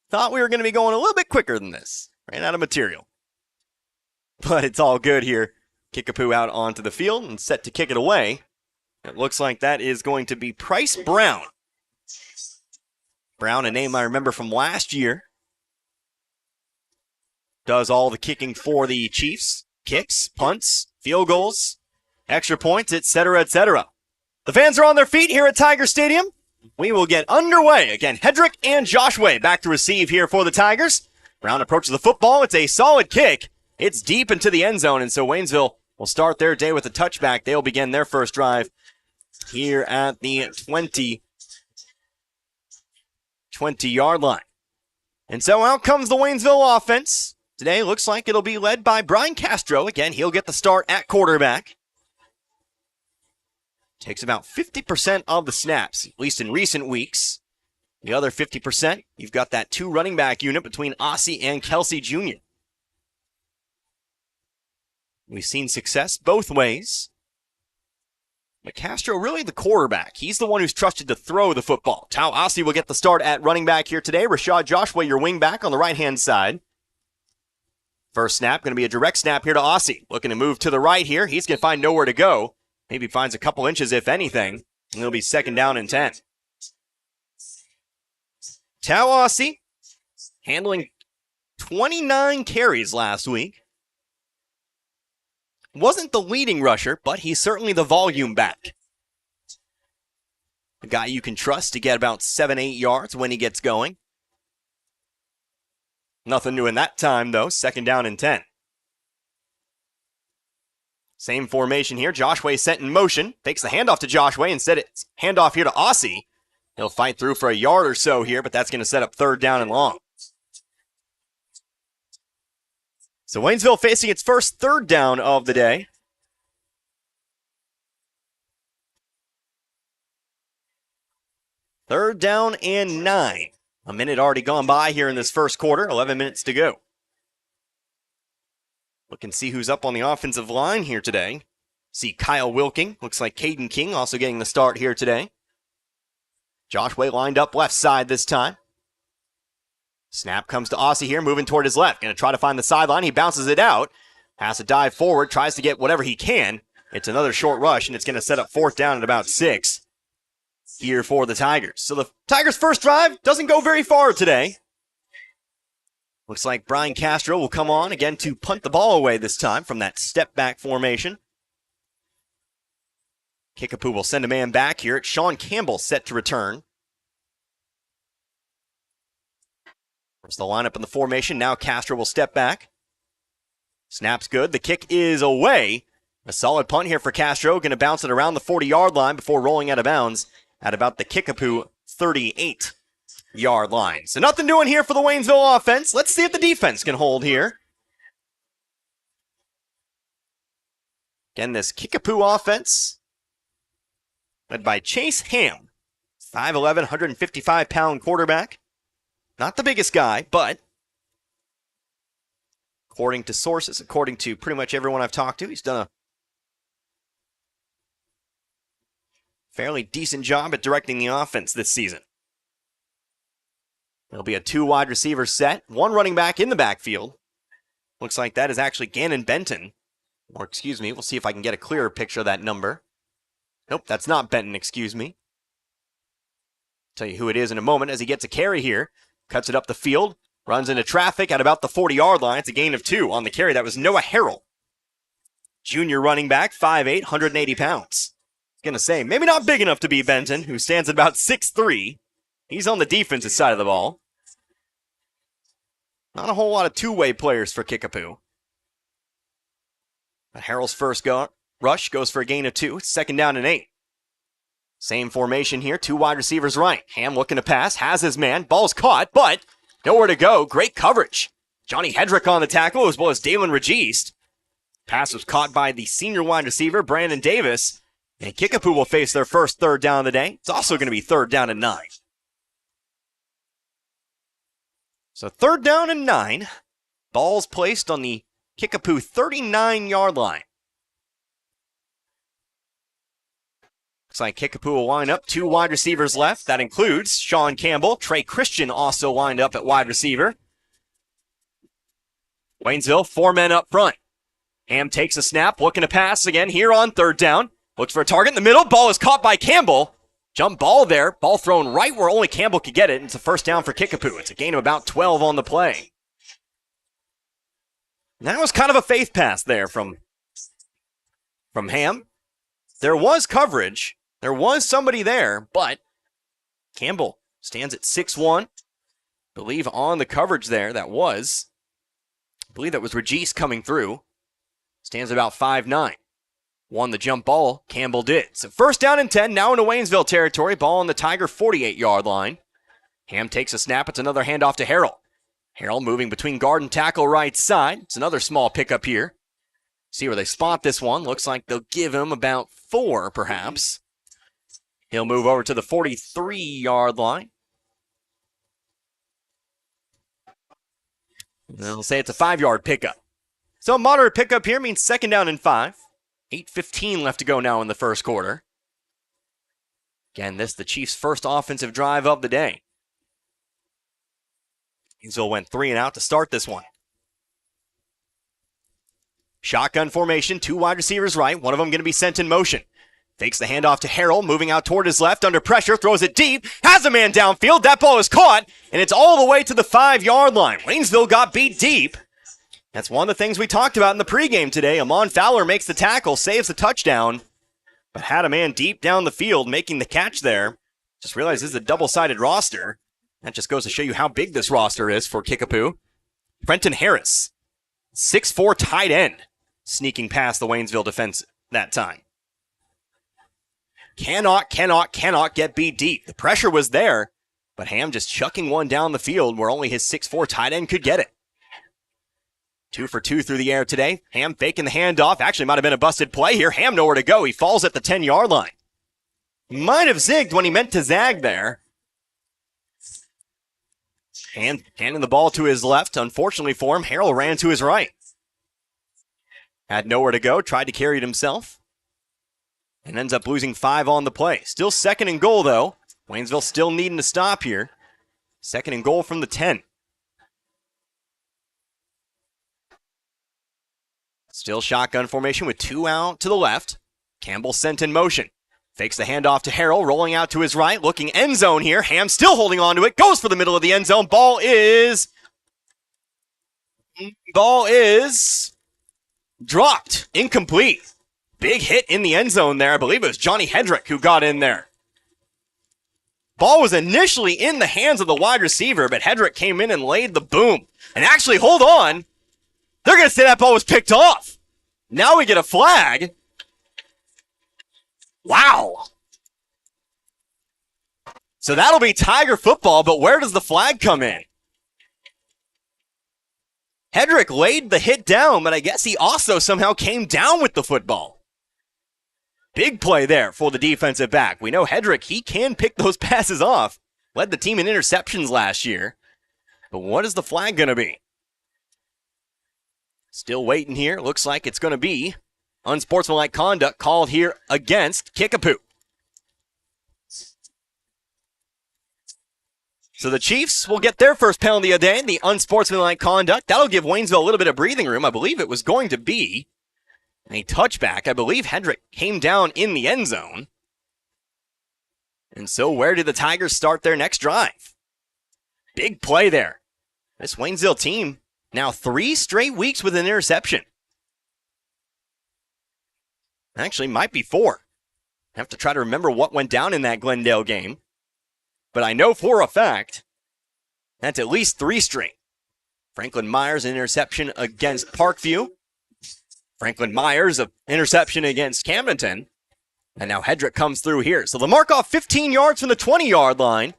Thought we were going to be going a little bit quicker than this. Ran out of material. But it's all good here. Kickapoo out onto the field and set to kick it away. It looks like that is going to be Price Brown. Brown, a name I remember from last year. Does all the kicking for the Chiefs. Kicks, punts, field goals, extra points, etc., etc. The fans are on their feet here at Tiger Stadium. We will get underway. Again, Hedrick and Joshua back to receive here for the Tigers. Brown approaches the football. It's a solid kick. It's deep into the end zone, and so Waynesville will start their day with a touchback. They'll begin their first drive here at the 20-yard line. And so out comes the Waynesville offense. Today looks like it'll be led by Brian Castro. Again, he'll get the start at quarterback. Takes about 50% of the snaps, at least in recent weeks. The other 50%, you've got that 2 running back unit between Ossie and Kelsey Jr. We've seen success both ways. But Castro really the quarterback. He's the one who's trusted to throw the football. Tao Ossie will get the start at running back here today. Rashad Joshua, your wing back on the right-hand side. First snap, going to be a direct snap here to Ossie. Looking to move to the right here. He's going to find nowhere to go. Maybe finds a couple inches, if anything. And it'll be 2nd down and 10. Tao Ossie handling 29 carries last week. Wasn't the leading rusher, but he's certainly the volume back. A guy you can trust to get about 7-8 yards when he gets going. Nothing new in that time, though. 2nd down and 10. Same formation here. Joshua sent in motion. Takes the handoff to Joshua. Instead, it's handoff here to Ossie. He'll fight through for a yard or so here, but that's going to set up 3rd down and long. So Waynesville facing its first 3rd down of the day. Third down and 9. A minute already gone by here in this first quarter. 11 minutes to go. Look and see who's up on the offensive line here today. See Kyle Wilking. Looks like Caden King also getting the start here today. Joshua lined up left side this time. Snap comes to Ossie here, moving toward his left. Going to try to find the sideline. He bounces it out. Has to dive forward. Tries to get whatever he can. It's another short rush, and it's going to set up 4th down at about 6 here for the Tigers. So the Tigers' first drive doesn't go very far today. Looks like Brian Castro will come on again to punt the ball away this time from that step-back formation. Kickapoo will send a man back here. It's Sean Campbell set to return. There's the lineup in the formation. Now Castro will step back. Snap's good. The kick is away. A solid punt here for Castro. Going to bounce it around the 40-yard line before rolling out of bounds at about the Kickapoo 38-yard line. So nothing doing here for the Waynesville offense. Let's see if the defense can hold here. Again, this Kickapoo offense led by Chase Ham, 5'11", 155-pound quarterback. Not the biggest guy, but according to sources, according to pretty much everyone I've talked to, he's done a fairly decent job at directing the offense this season. It'll be a 2 wide receiver set, 1 running back in the backfield. Looks like that is actually Gannon Benton. Or excuse me, we'll see if I can get a clearer picture of that number. Nope, that's not Benton, excuse me. Tell you who it is in a moment as he gets a carry here. Cuts it up the field, runs into traffic at about the 40-yard line. It's a gain of 2 on the carry. That was Noah Harrell. Junior running back, 5'8", 180 pounds. Gonna say, maybe not big enough to be Benton, who stands at about 6'3". He's on the defensive side of the ball. Not a whole lot of two-way players for Kickapoo. But Harrell's first rush goes for a gain of 2. It's 2nd down and 8. Same formation here, 2 wide receivers right. Ham looking to pass, has his man, ball's caught, but nowhere to go. Great coverage. Johnny Hedrick on the tackle, as well as Dalen Registe. Pass was caught by the senior wide receiver, Brandon Davis. And Kickapoo will face their first 3rd down of the day. It's also going to be 3rd down and 9. So 3rd down and 9. Ball's placed on the Kickapoo 39-yard line. Looks like Kickapoo will line up 2 wide receivers left. That includes Sean Campbell. Trey Christian also lined up at wide receiver. Waynesville, 4 men up front. Ham takes a snap, looking to pass again here on 3rd down. Looks for a target in the middle. Ball is caught by Campbell. Jump ball there. Ball thrown right where only Campbell could get it. It's a 1st down for Kickapoo. It's a gain of about 12 on the play. That was kind of a faith pass there from Ham. There was coverage. There was somebody there, but Campbell stands at 6'1". I believe on the coverage there, I believe that was Registe coming through. Stands about 5'9". Won the jump ball, Campbell did. So 1st down and 10, now into Waynesville territory. Ball on the Tiger 48-yard line. Ham takes a snap. It's another handoff to Harrell. Harrell moving between guard and tackle right side. It's another small pickup here. See where they spot this one. Looks like they'll give him about 4, perhaps. He'll move over to the 43-yard line. They'll say it's a 5-yard pickup. So a moderate pickup here means 2nd down and 5. 8:15 left to go now in the first quarter. Again, this the Chiefs' first offensive drive of the day. Waynesville went 3 and out to start this one. Shotgun formation, 2 wide receivers right, one of them going to be sent in motion. Fakes the handoff to Harrell, moving out toward his left, under pressure, throws it deep, has a man downfield, that ball is caught, and it's all the way to the 5-yard line. Waynesville got beat deep. That's one of the things we talked about in the pregame today. Amon Fowler makes the tackle, saves the touchdown, but had a man deep down the field making the catch there. Just realized this is a double-sided roster. That just goes to show you how big this roster is for Kickapoo. Brenton Harris, 6'4" tight end, sneaking past the Waynesville defense that time. Cannot get beat deep. The pressure was there, but Ham just chucking one down the field where only his 6'4" tight end could get it. 2 for 2 through the air today. Ham faking the handoff. Actually might have been a busted play here. Ham nowhere to go. He falls at the 10-yard line. Might have zigged when he meant to zag there. Handing the ball to his left. Unfortunately for him, Harrell ran to his right. Had nowhere to go. Tried to carry it himself. And ends up losing 5 on the play. Still 2nd and goal, though. Waynesville still needing to stop here. 2nd and goal from the 10. Still shotgun formation with 2 out to the left. Campbell sent in motion. Fakes the handoff to Harrell, rolling out to his right, looking end zone here. Ham still holding on to it, goes for the middle of the end zone. Ball is dropped, incomplete. Big hit in the end zone there. I believe it was Johnny Hedrick who got in there. Ball was initially in the hands of the wide receiver, but Hedrick came in and laid the boom. And actually, hold on. They're going to say that ball was picked off. Now we get a flag. Wow. So that'll be Tiger football, but where does the flag come in? Hedrick laid the hit down, but I guess he also somehow came down with the football. Big play there for the defensive back. We know Hedrick, he can pick those passes off. Led the team in interceptions last year. But what is the flag going to be? Still waiting here. Looks like it's going to be unsportsmanlike conduct called here against Kickapoo. So the Chiefs will get their first penalty of the day, the unsportsmanlike conduct. That'll give Waynesville a little bit of breathing room. I believe it was going to be a touchback. I believe Hedrick came down in the end zone. And so where did the Tigers start their next drive? Big play there. This Waynesville team now 3 straight weeks with an interception. Actually, might be 4. I have to try to remember what went down in that Glendale game. But I know for a fact that's at least 3 straight. Franklin Myers, an interception against Parkview. Franklin Myers, an interception against Camdenton. And now Hedrick comes through here. So the mark off 15 yards from the 20-yard line.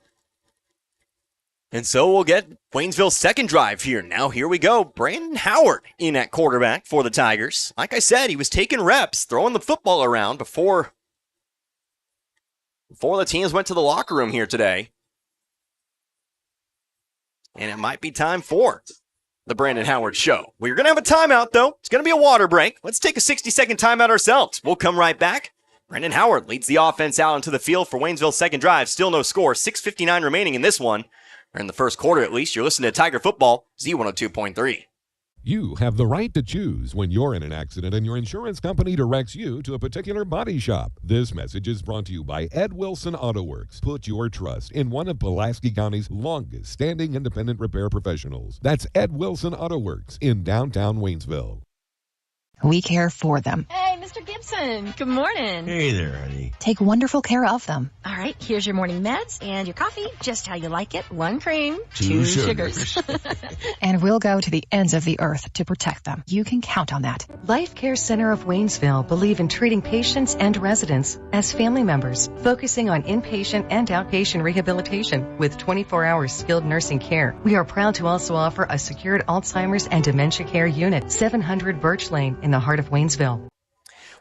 And so we'll get Waynesville's second drive here. Now here we go. Brandon Howard in at quarterback for the Tigers. Like I said, he was taking reps, throwing the football around before the teams went to the locker room here today. And it might be time for the Brandon Howard show. We're going to have a timeout, though. It's going to be a water break. Let's take a 60-second timeout ourselves. We'll come right back. Brandon Howard leads the offense out into the field for Waynesville's second drive. Still no score. 6:59 remaining in this one. Or in the first quarter, at least. You're listening to Tiger Football, Z102.3. You have the right to choose when you're in an accident and your insurance company directs you to a particular body shop. This message is brought to you by Ed Wilson Auto Works. Put your trust in one of Pulaski County's longest standing independent repair professionals. That's Ed Wilson Auto Works in downtown Waynesville. We care for them. Hey, Mr. Gibson. Good morning. Hey there, honey. Take wonderful care of them. All right, here's your morning meds and your coffee, just how you like it. 1 cream, 2 sugars. And we'll go to the ends of the earth to protect them. You can count on that. Life Care Center of Waynesville believe in treating patients and residents as family members, focusing on inpatient and outpatient rehabilitation with 24-hour skilled nursing care. We are proud to also offer a secured Alzheimer's and dementia care unit, 700 Birch Lane in the heart of Waynesville.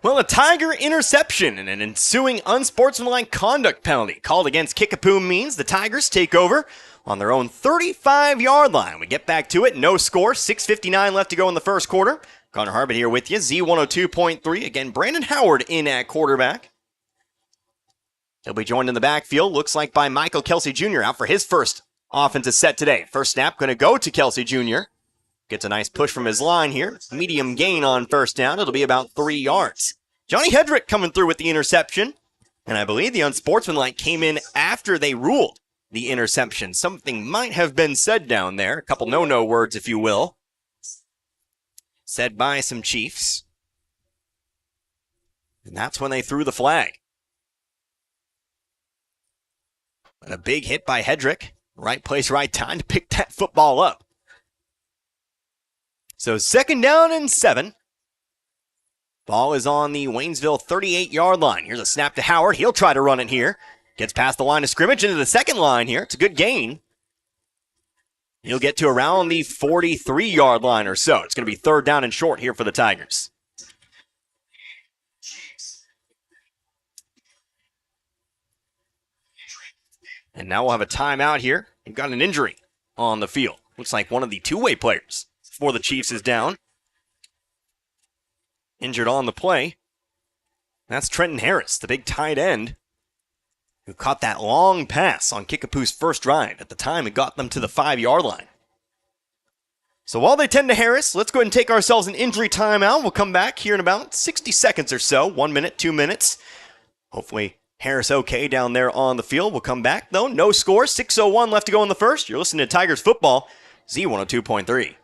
Well, a Tiger interception and an ensuing unsportsmanlike conduct penalty called against Kickapoo means the Tigers take over on their own 35-yard line. We get back to it. No score. 6:59 left to go in the first quarter. Connor Harbert here with you. Z102.3. Again, Brandon Howard in at quarterback. He'll be joined in the backfield, looks like by Michael Kelsey Jr. out for his first offensive set today. First snap going to go to Kelsey Jr. Gets a nice push from his line here. Medium gain on first down. It'll be about 3 yards. Johnny Hedrick coming through with the interception. And I believe the unsportsmanlike came in after they ruled the interception. Something might have been said down there. A couple no-no words, if you will. Said by some Chiefs. And that's when they threw the flag. And a big hit by Hedrick. Right place, right time to pick that football up. So 2nd down and 7. Ball is on the Waynesville 38-yard line. Here's a snap to Howard. He'll try to run it here. Gets past the line of scrimmage into the second line here. It's a good gain. He'll get to around the 43-yard line or so. It's going to be 3rd down and short here for the Tigers. And now we'll have a timeout here. We've got an injury on the field. Looks like one of the two-way players for the Chiefs is down. Injured on the play. That's Trenton Harris, the big tight end, who caught that long pass on Kickapoo's first drive. At the time, it got them to the 5-yard line. So while they tend to Harris, let's go ahead and take ourselves an injury timeout. We'll come back here in about 60 seconds or so. 1 minute, 2 minutes. Hopefully Harris okay down there on the field. We'll come back, though. No score. 6:01 left to go in the first. You're listening to Tigers Football, Z102.3.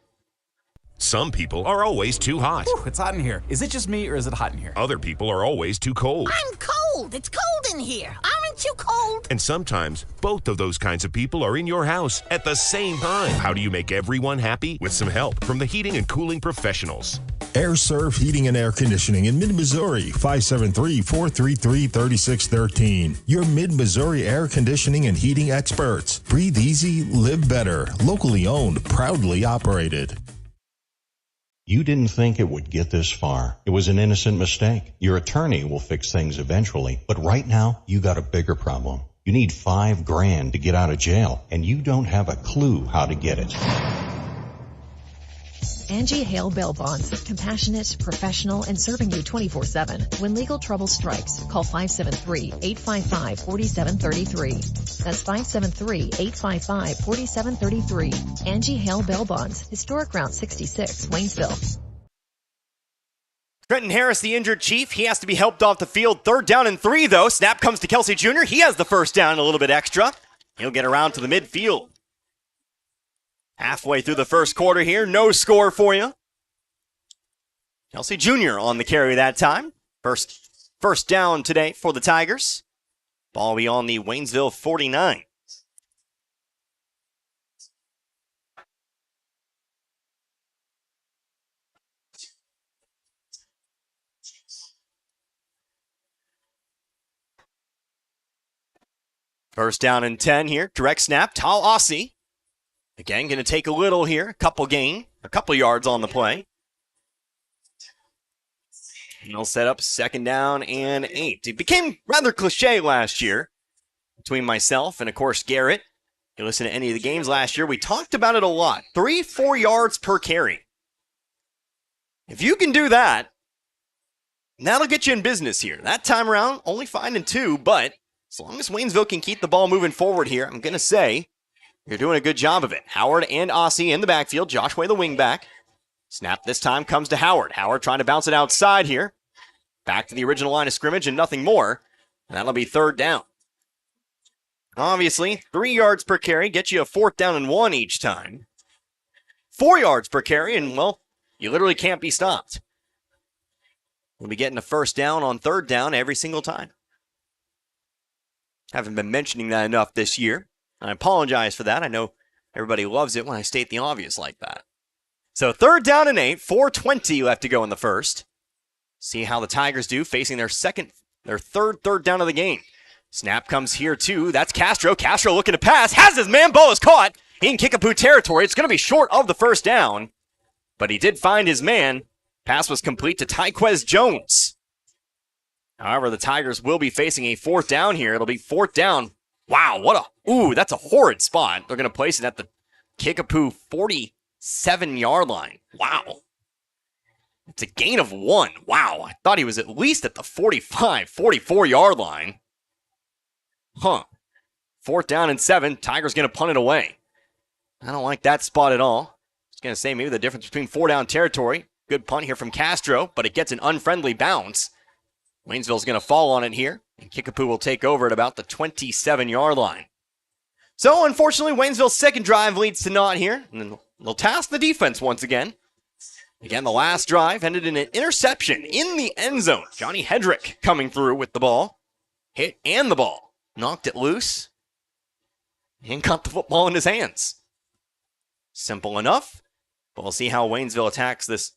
Some people are always too hot. Whew, it's hot in here. Is it just me or is it hot in here? Other people are always too cold. I'm cold. It's cold in here. Aren't you cold? And sometimes both of those kinds of people are in your house at the same time. How do you make everyone happy? With some help from the heating and cooling professionals. Air Serve Heating and Air Conditioning in Mid-Missouri, 573-433-3613. Your Mid-Missouri air conditioning and heating experts. Breathe easy, live better. Locally owned, proudly operated. You didn't think it would get this far. It was an innocent mistake. Your attorney will fix things eventually, but right now, you got a bigger problem. You need $5,000 to get out of jail, and you don't have a clue how to get it. Angie Hale Bail Bonds. Compassionate, professional, and serving you 24/7. When legal trouble strikes, call 573-855-4733. That's 573-855-4733. Angie Hale Bail Bonds. Historic Route 66, Waynesville. Trenton Harris, the injured Chief, he has to be helped off the field. 3rd down and 3, though. Snap comes to Kelsey Jr. He has the first down, a little bit extra. He'll get around to the midfield. Halfway through the first quarter here, no score for you. Kelsey Jr. on the carry that time. First down today for the Tigers. Ball will be on the Waynesville 49. First down and 10 here. Direct snap. Tal Ossie. Again, going to take a little here. A couple yards on the play. And they'll set up 2nd down and 8. It became rather cliche last year between myself and, of course, Garrett. You listen to any of the games last year, we talked about it a lot. 3-4 yards per carry. If you can do that, that'll get you in business here. That time around, only finding 2, but as long as Waynesville can keep the ball moving forward here, I'm going to say you're doing a good job of it. Howard and Ossie in the backfield. Joshua the wingback. Snap this time comes to Howard. Howard trying to bounce it outside here. Back to the original line of scrimmage and nothing more. And that'll be 3rd down. Obviously, 3 yards per carry gets you a 4th down and 1 each time. 4 yards per carry, and, well, you literally can't be stopped. We'll be getting a 1st down on 3rd down every single time. Haven't been mentioning that enough this year. I apologize for that. I know everybody loves it when I state the obvious like that. So 3rd down and 8, 4:20 left to go in the first. See how the Tigers do facing their third down of the game. Snap comes here too. That's Castro. Castro looking to pass. Has his man. Ball is caught in Kickapoo territory. It's going to be short of the 1st down. But he did find his man. Pass was complete to Tyquez Jones. However, the Tigers will be facing a 4th down here. It'll be 4th down. Wow, that's a horrid spot. They're going to place it at the Kickapoo 47-yard line. Wow. It's a gain of 1. Wow, I thought he was at least at the 45, 44-yard line. 4th down and 7. Tigers going to punt it away. I don't like that spot at all. I was going to say maybe the difference between 4-down territory. Good punt here from Castro, but it gets an unfriendly bounce. Waynesville's going to fall on it here, and Kickapoo will take over at about the 27-yard line. So, unfortunately, Waynesville's 2nd drive leads to naught here, and then they'll task the defense once again. Again, the last drive ended in an interception in the end zone. Johnny Hedrick coming through with the ball. Hit and the ball. Knocked it loose. And got the football in his hands. Simple enough. But we'll see how Waynesville attacks this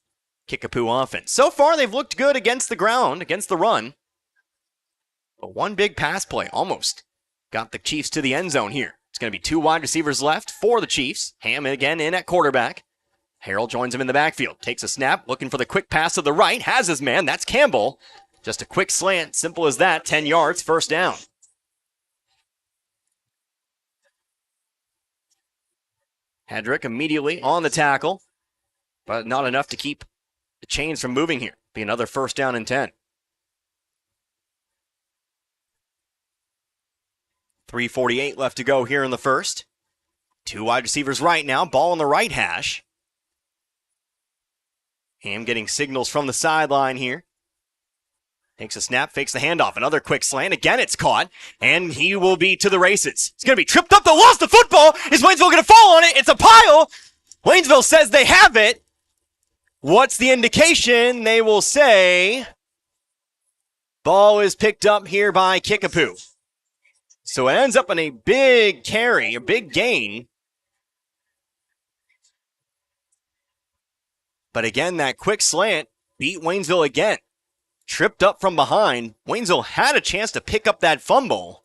Kickapoo offense. So far, they've looked good against the ground, against the run. But one big pass play almost got the Chiefs to the end zone here. It's going to be 2 wide receivers left for the Chiefs. Ham again in at quarterback. Harrell joins him in the backfield. Takes a snap, looking for the quick pass to the right. Has his man. That's Campbell. Just a quick slant. Simple as that. 10 yards. 1st down. Hedrick immediately on the tackle. But not enough to keep the chains from moving here. Be another 1st down and 10. 3:48 left to go here in the first. 2 wide receivers right now. Ball on the right hash. Ham getting signals from the sideline here. Takes a snap, fakes the handoff. Another quick slant. Again, it's caught. And he will be to the races. He's going to be tripped up. They lost the football. Is Waynesville going to fall on it? It's a pile. Waynesville says they have it. What's the indication? They will say ball is picked up here by Kickapoo. So it ends up in a big carry, a big gain. But again, that quick slant beat Waynesville again. Tripped up from behind. Waynesville had a chance to pick up that fumble.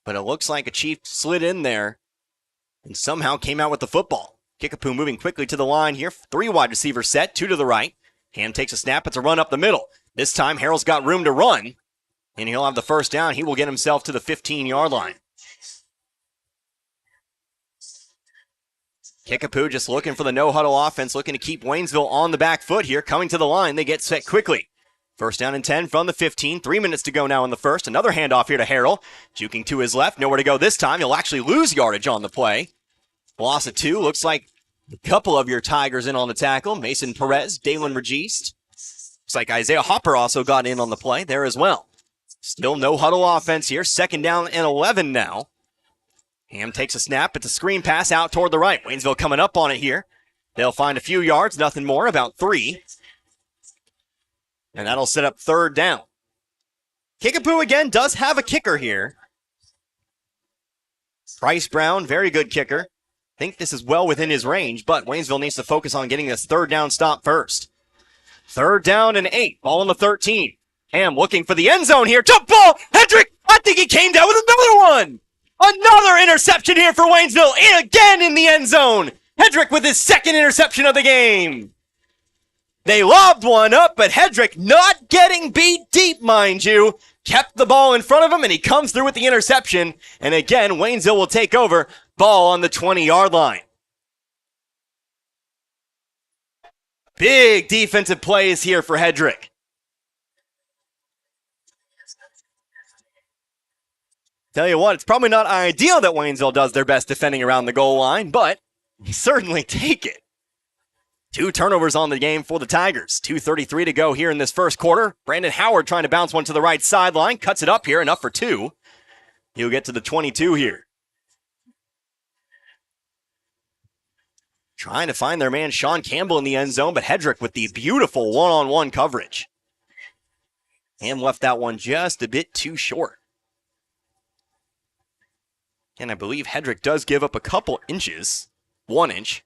But it looks like a Chief slid in there and somehow came out with the football. Kickapoo moving quickly to the line here. 3 wide receivers set, 2 to the right. Ham takes a snap. It's a run up the middle. This time, Harrell's got room to run. And he'll have the first down. He will get himself to the 15-yard line. Kickapoo just looking for the no-huddle offense, looking to keep Waynesville on the back foot here. Coming to the line, they get set quickly. First down and 10 from the 15. 3 minutes to go now in the first. Another handoff here to Harrell. Juking to his left. Nowhere to go this time. He'll actually lose yardage on the play. Loss of 2. Looks like a couple of your Tigers in on the tackle. Mason Perez, Dalen Registe. Looks like Isaiah Hopper also got in on the play there as well. Still no huddle offense here. Second down and 11 now. Ham takes a snap. It's a screen pass out toward the right. Waynesville coming up on it here. They'll find a few yards, nothing more, about 3. And that'll set up third down. Kickapoo again does have a kicker here. Bryce Brown, very good kicker. Think this is well within his range, but Waynesville needs to focus on getting this third down stop first. Third down and 8. Ball on the 13. Ham looking for the end zone here. Jump ball! Hendrick! I think he came down with another one! Another interception here for Waynesville, and again in the end zone. Hedrick with his second interception of the game. They lobbed one up, but Hedrick not getting beat deep, mind you. Kept the ball in front of him, and he comes through with the interception. And again, Waynesville will take over. Ball on the 20-yard line. Big defensive plays here for Hedrick. Tell you what, it's probably not ideal that Waynesville does their best defending around the goal line, but you certainly take it. 2 turnovers on the game for the Tigers. 2:33 to go here in this first quarter. Brandon Howard trying to bounce one to the right sideline. Cuts it up here, enough for 2. He'll get to the 22 here. Trying to find their man Sean Campbell in the end zone, but Hedrick with the beautiful one-on-one coverage. And left that one just a bit too short. And I believe Hedrick does give up a couple inches. 1 inch.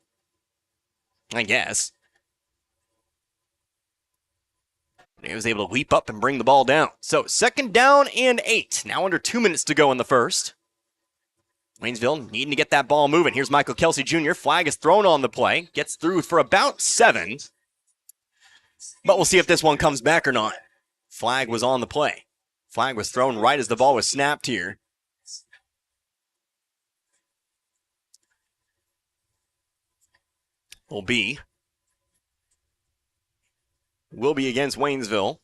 I guess. He was able to leap up and bring the ball down. So, second down and 8. Now under 2 minutes to go in the first. Waynesville needing to get that ball moving. Here's Michael Kelsey Jr. Flag is thrown on the play. Gets through for about 7. But we'll see if this one comes back or not. Flag was on the play. Flag was thrown right as the ball was snapped here. Will be against Waynesville.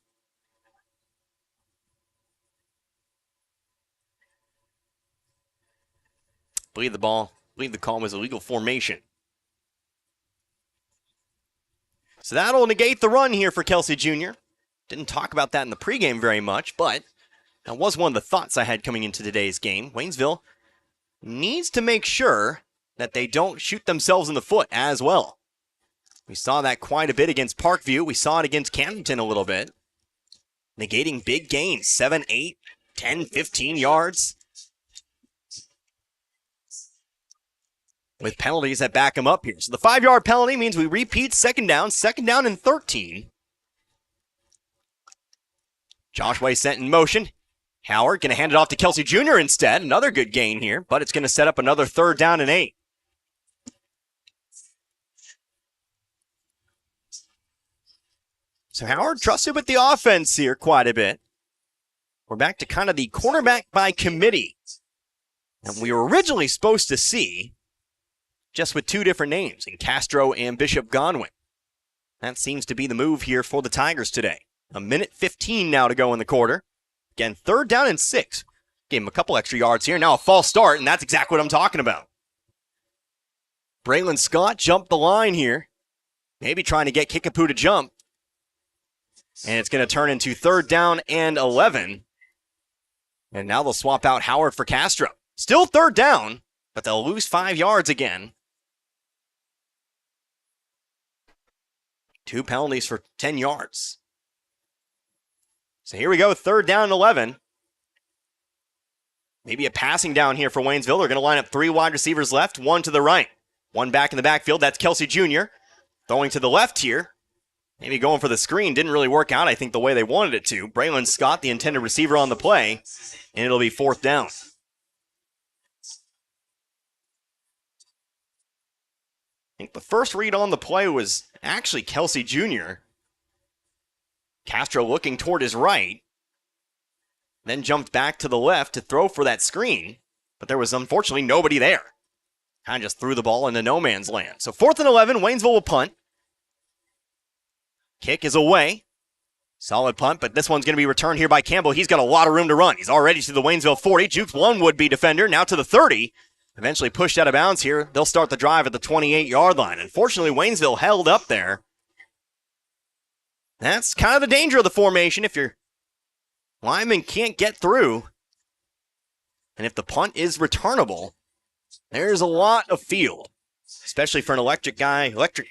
Believe the call was illegal formation. So that'll negate the run here for Kelsey Jr. Didn't talk about that in the pregame very much, but that was one of the thoughts I had coming into today's game. Waynesville needs to make sure that they don't shoot themselves in the foot as well. We saw that quite a bit against Parkview. We saw it against Camdenton a little bit. Negating big gains, 7, 8, 10, 15 yards. With penalties that back them up here. So the 5-yard penalty means we repeat second down and 13. Josh Way sent in motion. Howard going to hand it off to Kelsey Jr. instead. Another good gain here, but it's going to set up another third down and 8. So Howard trusted with the offense here quite a bit. We're back to kind of the quarterback by committee that we were originally supposed to see, just with 2 different names, in Castro and Bishop Godwin. That seems to be the move here for the Tigers today. 1:15 now to go in the quarter. Again, third down and 6. Gave him a couple extra yards here. Now a false start, and that's exactly what I'm talking about. Braylon Scott jumped the line here. Maybe trying to get Kickapoo to jump. And it's going to turn into third down and 11. And now they'll swap out Howard for Castro. Still third down, but they'll lose 5 yards again. 2 penalties for 10 yards. So here we go, third down and 11. Maybe a passing down here for Waynesville. They're going to line up 3 wide receivers left, 1 to the right. 1 back in the backfield, that's Kelsey Jr. Throwing to the left here. Maybe going for the screen. Didn't really work out, I think, the way they wanted it to. Braylon Scott, the intended receiver on the play, and it'll be fourth down. I think the first read on the play was actually Kelsey Jr. Castro looking toward his right. then jumped back to the left to throw for that screen, but there was unfortunately nobody there. Kind of just threw the ball into no man's land. So 4th and 11, Waynesville will punt. Kick is away. Solid punt, but this one's going to be returned here by Campbell. He's got a lot of room to run. He's already to the Waynesville 40. Jukes one would-be defender, now to the 30. Eventually pushed out of bounds here. They'll start the drive at the 28-yard line. Unfortunately, Waynesville held up there. That's kind of the danger of the formation if your lineman can't get through. And if the punt is returnable, there's a lot of field, especially for an electric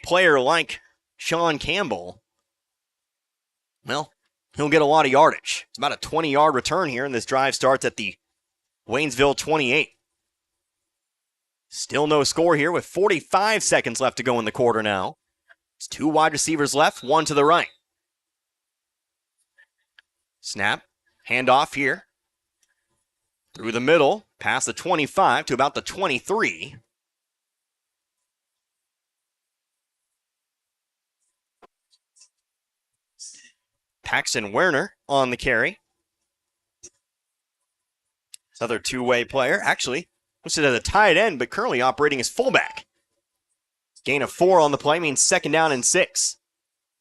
player like Sean Campbell. Well, he'll get a lot of yardage. It's about a 20-yard return here, and this drive starts at the Waynesville 28. Still no score here with 45 seconds left to go in the quarter now. It's 2 wide receivers left, 1 to the right. Snap, handoff here. Through the middle, past the 25 to about the 23. Paxton Werner on the carry. Another two-way player. Actually, listed as a tight end, but currently operating as fullback. Gain of 4 on the play means 2nd down and 6.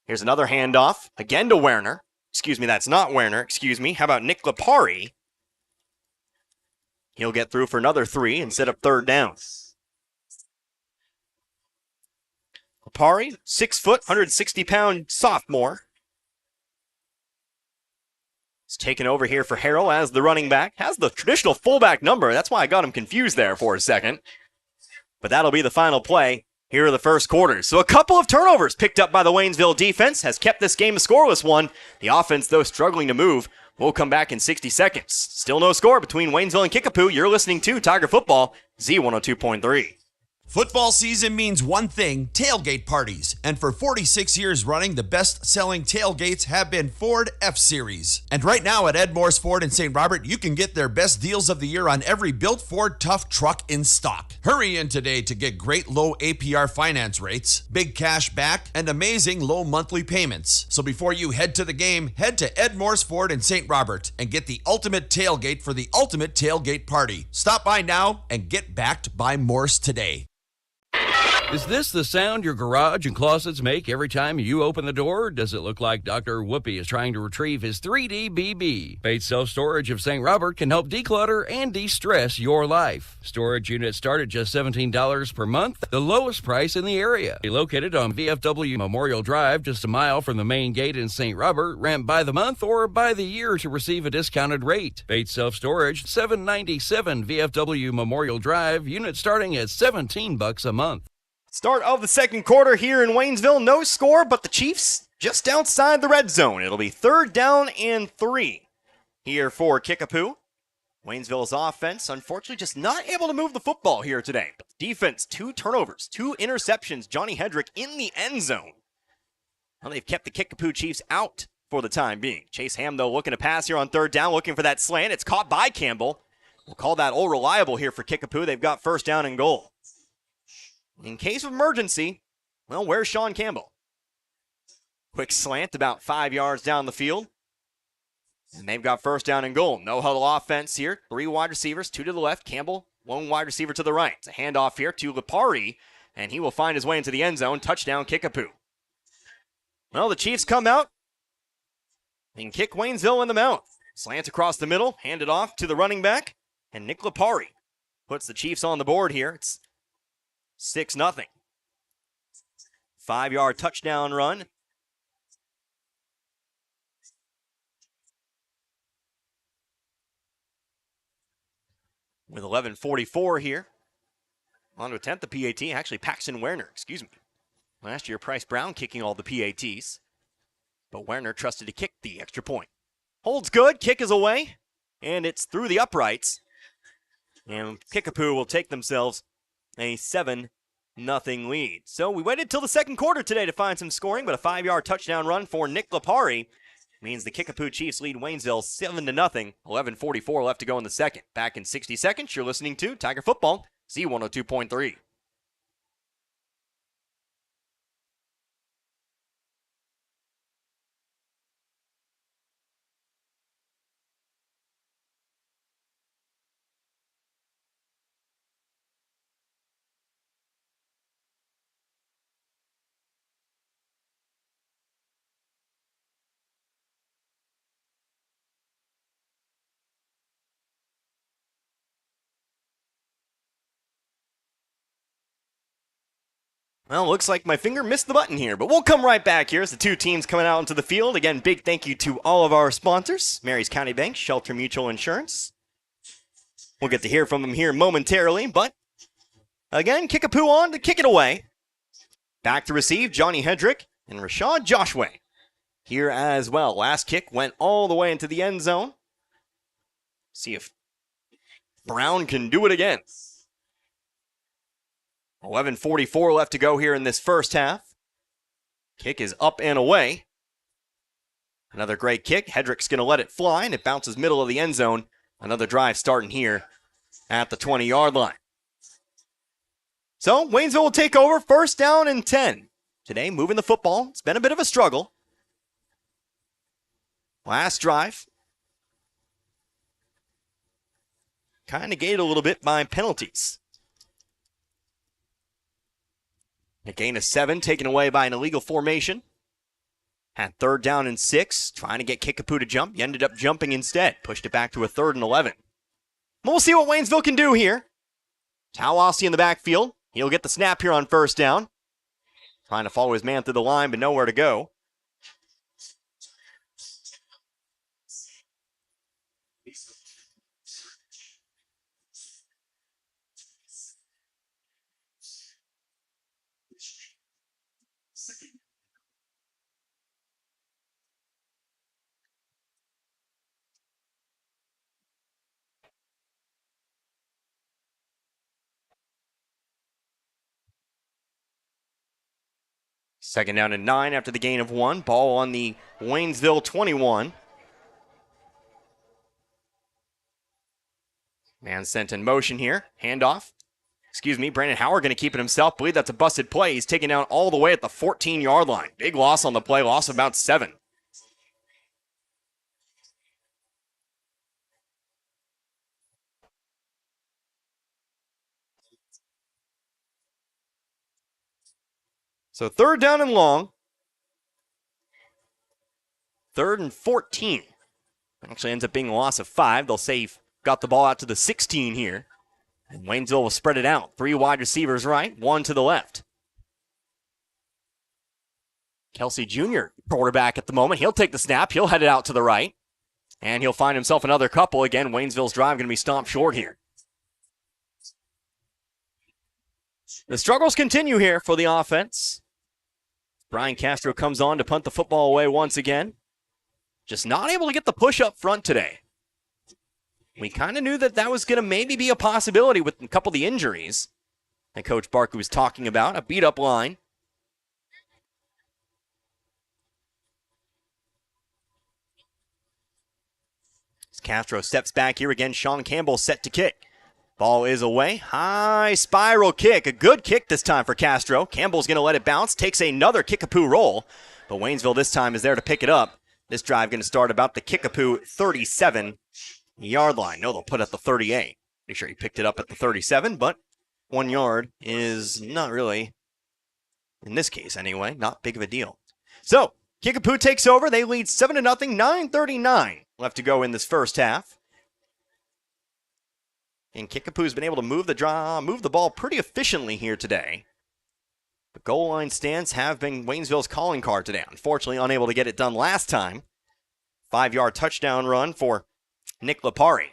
Here's another handoff, again to Werner. Excuse me, that's not Werner. Excuse me. How about Nick Lipari? He'll get through for another 3 and set up 3rd down. Lipari, 6 foot, 160-pound sophomore. He's taken over here for Harrell as the running back. Has the traditional fullback number. That's why I got him confused there for a second. But that'll be the final play here in the first quarter. So a couple of turnovers picked up by the Waynesville defense has kept this game a scoreless one. The offense, though, struggling to move. We'll come back in 60 seconds. Still no score between Waynesville and Kickapoo. You're listening to Tiger Football, Z102.3. Football season means one thing, tailgate parties. And for 46 years running, the best-selling tailgates have been Ford F-Series. And right now at Ed Morse Ford in St. Robert, you can get their best deals of the year on every built Ford Tough truck in stock. Hurry in today to get great low APR finance rates, big cash back, and amazing low monthly payments. So before you head to the game, head to Ed Morse Ford in St. Robert and get the ultimate tailgate for the ultimate tailgate party. Stop by now and get backed by Morse today. Is this the sound your garage and closets make every time you open the door? Does it look like Dr. Whoopi is trying to retrieve his 3D BB? Bates Self-Storage of St. Robert can help declutter and de-stress your life. Storage units start at just $17 per month, the lowest price in the area. Located on VFW Memorial Drive, just a mile from the main gate in St. Robert. Rent by the month or by the year to receive a discounted rate. Bates Self-Storage, 797 VFW Memorial Drive, unit starting at $17 a month. Start of the second quarter here in Waynesville. No score, but the Chiefs just outside the red zone. It'll be 3rd down and 3 here for Kickapoo. Waynesville's offense, unfortunately, just not able to move the football here today. But the defense, 2 turnovers, 2 interceptions. Johnny Hedrick in the end zone. Well, they've kept the Kickapoo Chiefs out for the time being. Chase Ham, though, looking to pass here on 3rd down, looking for that slant. It's caught by Campbell. We'll call that all reliable here for Kickapoo. They've got 1st down and goal. In case of emergency, well, where's Sean Campbell? Quick slant about 5 yards down the field. And they've got 1st down and goal. No huddle offense here. 3 wide receivers, 2 to the left. Campbell, 1 wide receiver to the right. It's a handoff here to Lipari, and he will find his way into the end zone. Touchdown, Kickapoo. Well, the Chiefs come out and kick Waynesville in the mouth. Slant across the middle, hand it off to the running back, and Nick Lipari puts the Chiefs on the board here. It's 6-0. 5-yard touchdown run. With 11:44 here. On to attempt the PAT. Actually, Paxton Werner, excuse me. Last year, Price Brown kicking all the PATs. But Werner trusted to kick the extra point. Holds good. Kick is away. And it's through the uprights. And Kickapoo will take themselves a 7-0 lead. So we waited till the second quarter today to find some scoring, but a 5-yard touchdown run for Nick Lipari means the Kickapoo Chiefs lead Waynesville 7-0. 11:44 left to go in the second. Back in 60 seconds, you're listening to Tiger Football, Z102.3. Well, looks like my finger missed the button here, but we'll come right back here as the two teams coming out into the field. Again, big thank you to all of our sponsors, Mary's County Bank, Shelter Mutual Insurance. We'll get to hear from them here momentarily, but again, Kickapoo on to kick it away. Back to receive, Johnny Hedrick and Rashad Joshua here as well. Last kick went all the way into the end zone. See if Brown can do it again. 11:44 left to go here in this first half. Kick is up and away. Another great kick. Hedrick's going to let it fly, and it bounces middle of the end zone. Another drive starting here at the 20-yard line. So, Waynesville will take over, first down and 10. Today, moving the football. It's been a bit of a struggle. Last drive. Kind of gated a little bit by penalties. A gain of 7 taken away by an illegal formation. Had third down and 6, trying to get Kickapoo to jump. You ended up jumping instead. Pushed it back to a 3rd and 11. We'll see what Waynesville can do here. Tawasi in the backfield. He'll get the snap here on first down. Trying to follow his man through the line, but nowhere to go. Second down and 9 after the gain of 1. Ball on the Waynesville 21. Man sent in motion here. Handoff. Brandon Howard going to keep it himself. Believe that's a busted play. He's taken down all the way at the 14-yard line. Big loss on the play. Loss of about 7. So third down and long. 3rd and 14. Actually ends up being a loss of 5. They'll say got the ball out to the 16 here. And Waynesville will spread it out. 3 wide receivers right, 1 to the left. Kelsey Jr., quarterback at the moment. He'll take the snap. He'll head it out to the right. And he'll find himself another couple. Again, Waynesville's drive going to be stomped short here. The struggles continue here for the offense. Brian Castro comes on to punt the football away once again. Just not able to get the push up front today. We kind of knew that was going to maybe be a possibility with a couple of the injuries that Coach Barkley was talking about. A beat-up line. As Castro steps back here again, Sean Campbell set to kick. Ball is away. High spiral kick. A good kick this time for Castro. Campbell's going to let it bounce. Takes another Kickapoo roll. But Waynesville this time is there to pick it up. This drive going to start about the Kickapoo 37-yard line. No, they'll put it at the 38. Pretty sure he picked it up at the 37, but 1 yard is not really, in this case anyway, not big of a deal. So, Kickapoo takes over. They lead 7-0, 9:39 left to go in this first half. And Kickapoo's been able to move the ball pretty efficiently here today. The goal line stands have been Waynesville's calling card today. Unfortunately, unable to get it done last time. 5-yard touchdown run for Nick Lipari.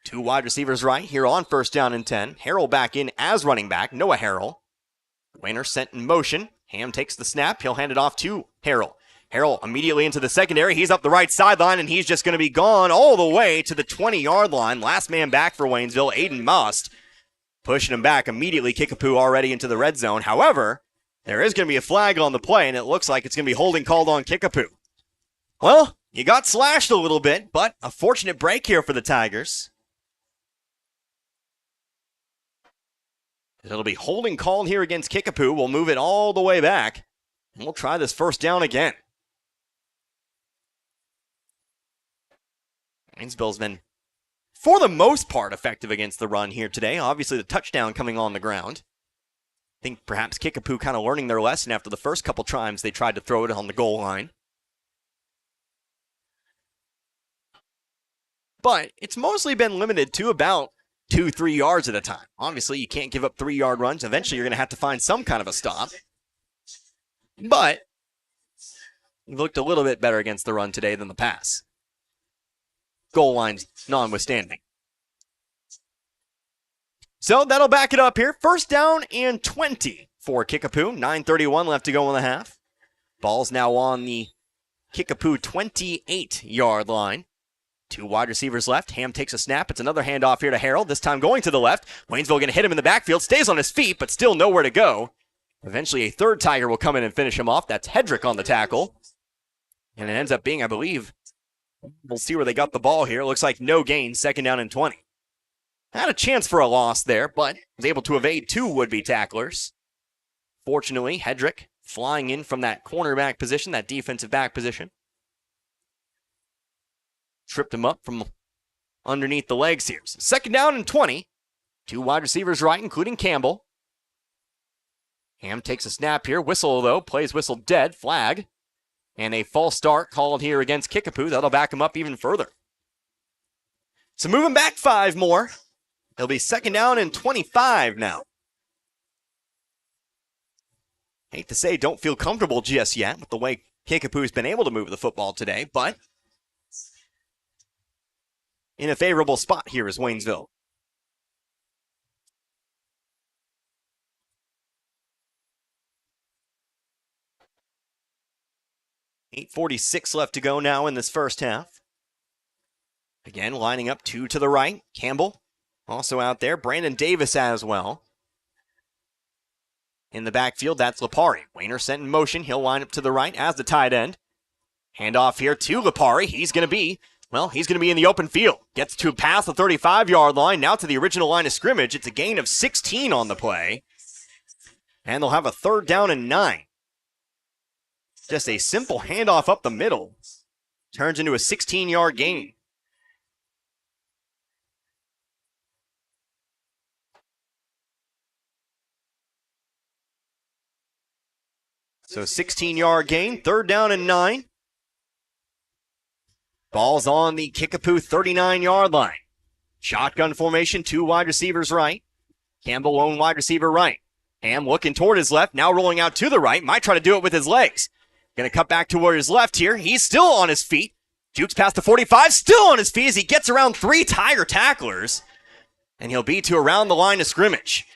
2 wide receivers right here on first down and 10. Harrell back in as running back. Noah Harrell. Wayner sent in motion. Ham takes the snap. He'll hand it off to Harrell. Harrell immediately into the secondary. He's up the right sideline, and he's just going to be gone all the way to the 20-yard line. Last man back for Waynesville, Aiden Must. Pushing him back immediately. Kickapoo already into the red zone. However, there is going to be a flag on the play, and it looks like it's going to be holding called on Kickapoo. Well, you got slashed a little bit, but a fortunate break here for the Tigers. It'll be holding called here against Kickapoo. We'll move it all the way back, and we'll try this first down again. Waynesville's been, for the most part, effective against the run here today. Obviously, the touchdown coming on the ground. I think perhaps Kickapoo kind of learning their lesson after the first couple times they tried to throw it on the goal line. But it's mostly been limited to about 2-3 yards at a time. Obviously, you can't give up 3-yard runs. Eventually, you're going to have to find some kind of a stop. But you've looked a little bit better against the run today than the pass. Goal lines notwithstanding. So that'll back it up here. First down and 20 for Kickapoo. 9:31 left to go in the half. Ball's now on the Kickapoo 28-yard line. 2 wide receivers left. Ham takes a snap. It's another handoff here to Harrell. This time going to the left. Waynesville going to hit him in the backfield. Stays on his feet, but still nowhere to go. Eventually a third Tiger will come in and finish him off. That's Hedrick on the tackle. And it ends up being, I believe, we'll see where they got the ball here. Looks like no gain. Second down and 20. Had a chance for a loss there, but was able to evade 2 would-be tacklers. Fortunately, Hedrick flying in from that cornerback position, that defensive back position. Tripped him up from underneath the legs here. So second down and 20. 2 wide receivers right, including Campbell. Ham takes a snap here. Whistle, though. Plays whistle dead. Flag. And a false start called here against Kickapoo. That'll back him up even further. So moving back 5 more. It'll be second down and 25 now. Hate to say, don't feel comfortable just yet with the way Kickapoo's been able to move the football today, but in a favorable spot here is Waynesville. .846 left to go now in this first half. Again, lining up 2 to the right. Campbell also out there. Brandon Davis as well. In the backfield, that's Lipari. Wayner sent in motion. He'll line up to the right as the tight end. Handoff here to Lipari. He's going to be in the open field. Gets to past the 35-yard line, now to the original line of scrimmage. It's a gain of 16 on the play. And they'll have a third down and 9. Just a simple handoff up the middle. Turns into a 16-yard gain. So 16-yard gain, third down and 9. Ball's on the Kickapoo 39-yard line. Shotgun formation, 2 wide receivers right. Campbell, lone wide receiver right. Ham looking toward his left, now rolling out to the right. Might try to do it with his legs. Going to cut back toward his left here. He's still on his feet. Jukes past the 45, still on his feet as he gets around 3 Tiger tacklers. And he'll be to around the line of scrimmage.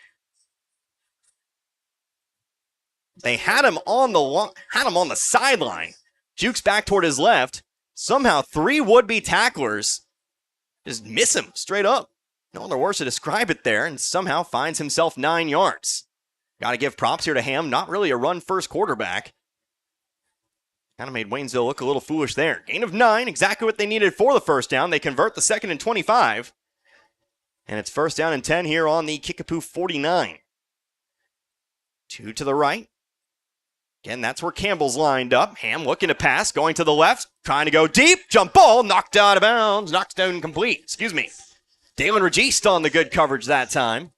They had him on the sideline. Jukes back toward his left. Somehow 3 would-be tacklers just miss him straight up. No other words to describe it there, and somehow finds himself 9 yards. Got to give props here to Ham. Not really a run-first quarterback. Kind of made Waynesville look a little foolish there. Gain of 9, exactly what they needed for the first down. They convert the second and 25. And it's first down and 10 here on the Kickapoo 49. 2 to the right. Again, that's where Campbell's lined up. Ham looking to pass, going to the left, trying to go deep. Jump ball, knocked out of bounds, knocked down complete. Excuse me. Dalen Registe on the good coverage that time.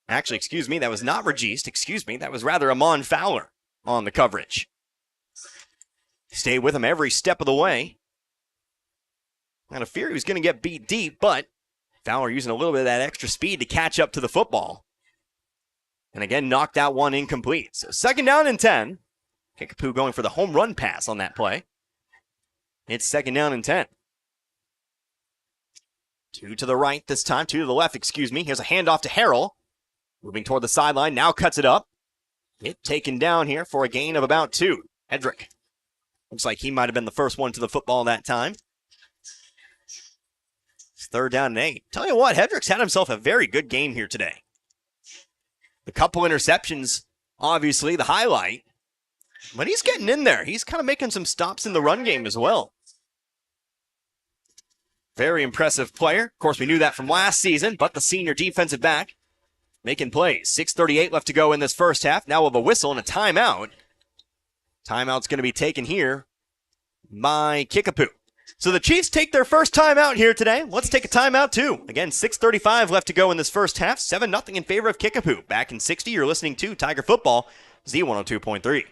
Actually, excuse me, that was not Registe. Excuse me, that was rather Amon Fowler on the coverage. Stayed with him every step of the way. I had a fear he was going to get beat deep, but Fowler using a little bit of that extra speed to catch up to the football. And again, knocked out one incomplete. So second down and 10. Kickapoo going for the home run pass on that play. It's second down and 10. 2 to the right this time, 2 to the left, excuse me. Here's a handoff to Harrell. Moving toward the sideline, now cuts it up. It taken down here for a gain of about 2. Hedrick. Looks like he might have been the first one to the football that time. It's third down and 8. Tell you what, Hedrick's had himself a very good game here today. A couple interceptions, obviously, the highlight. But he's getting in there. He's kind of making some stops in the run game as well. Very impressive player. Of course, we knew that from last season, but the senior defensive back making plays. 6:38 left to go in this first half. Now with a whistle and a timeout. Timeout's going to be taken here by Kickapoo. So the Chiefs take their first timeout here today. Let's take a timeout too. Again, 6:35 left to go in this first half. 7-0 in favor of Kickapoo. Back in 60, you're listening to Tiger Football, Z102.3.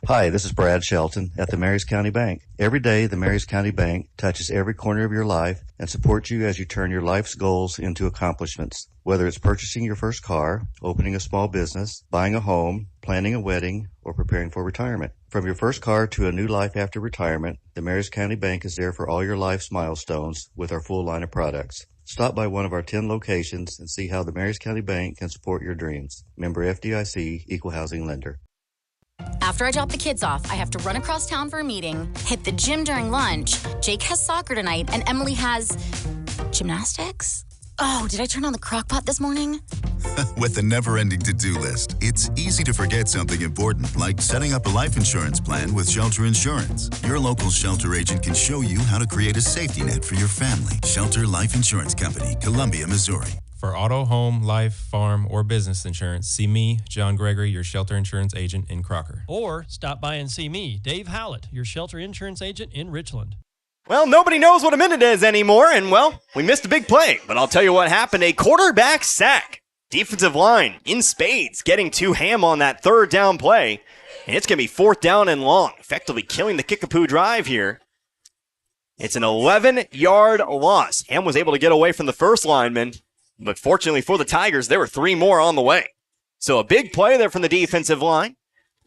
Hi, this is Brad Shelton at the Marys County Bank. Every day, the Marys County Bank touches every corner of your life and supports you as you turn your life's goals into accomplishments. Whether it's purchasing your first car, opening a small business, buying a home, planning a wedding, or preparing for retirement. From your first car to a new life after retirement, the Marys County Bank is there for all your life's milestones with our full line of products. Stop by one of our 10 locations and see how the Marys County Bank can support your dreams. Member FDIC, Equal Housing Lender. After I drop the kids off, I have to run across town for a meeting, hit the gym during lunch. Jake has soccer tonight, and Emily has gymnastics? Oh, did I turn on the crock pot this morning? With a never-ending to-do list, it's easy to forget something important, like setting up a life insurance plan with Shelter Insurance. Your local Shelter agent can show you how to create a safety net for your family. Shelter Life Insurance Company, Columbia, Missouri. For auto, home, life, farm, or business insurance, see me, John Gregory, your Shelter Insurance agent in Crocker. Or stop by and see me, Dave Howlett, your Shelter Insurance agent in Richland. Well, nobody knows what a minute is anymore, and, well, we missed a big play. But I'll tell you what happened. A quarterback sack. Defensive line in spades getting to Ham on that third down play. And it's going to be 4th down and long, effectively killing the Kickapoo drive here. It's an 11-yard loss. Ham was able to get away from the first lineman, but fortunately for the Tigers, there were 3 more on the way. So a big play there from the defensive line.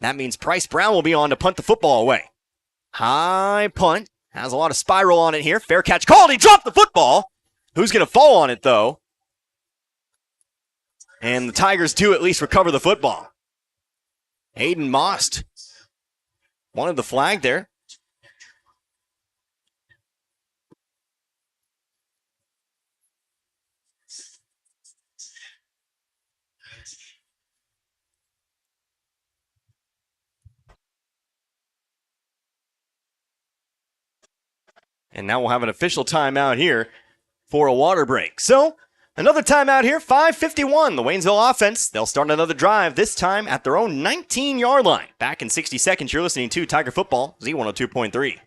That means Price Brown will be on to punt the football away. High punt. Has a lot of spiral on it here. Fair catch called. He dropped the football. Who's going to fall on it, though? And the Tigers do at least recover the football. Hayden Most wanted the flag there. And now we'll have an official timeout here for a water break. So, another timeout here, 5:51. The Waynesville offense, they'll start another drive, this time at their own 19-yard line. Back in 60 seconds, you're listening to Tiger Football, Z102.3.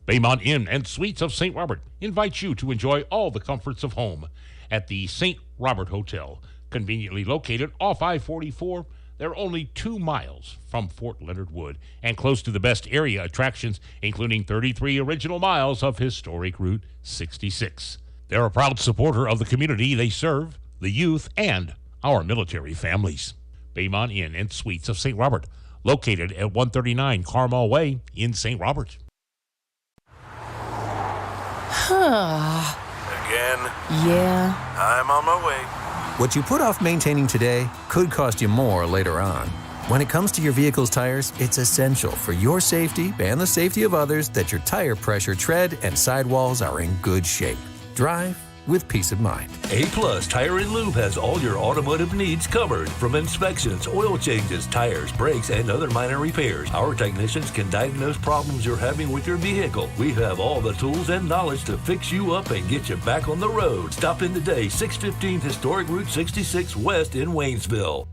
Baymont Inn and Suites of St. Robert invite you to enjoy all the comforts of home at the St. Robert Hotel. Conveniently located off I-44, they're only 2 miles from Fort Leonard Wood and close to the best area attractions, including 33 original miles of historic Route 66. They're a proud supporter of the community they serve, the youth, and our military families. Baymont Inn and Suites of St. Robert, located at 139 Carmel Way in St. Robert. Again? Yeah. I'm on my way. What you put off maintaining today could cost you more later on. When it comes to your vehicle's tires, it's essential for your safety and the safety of others that your tire pressure, tread, and sidewalls are in good shape. Drive with peace of mind. A-Plus Tire and Lube has all your automotive needs covered, from inspections, oil changes, tires, brakes, and other minor repairs. Our technicians can diagnose problems you're having with your vehicle. We have all the tools and knowledge to fix you up and get you back on the road. Stop in today, 615 Historic Route 66 West in Waynesville.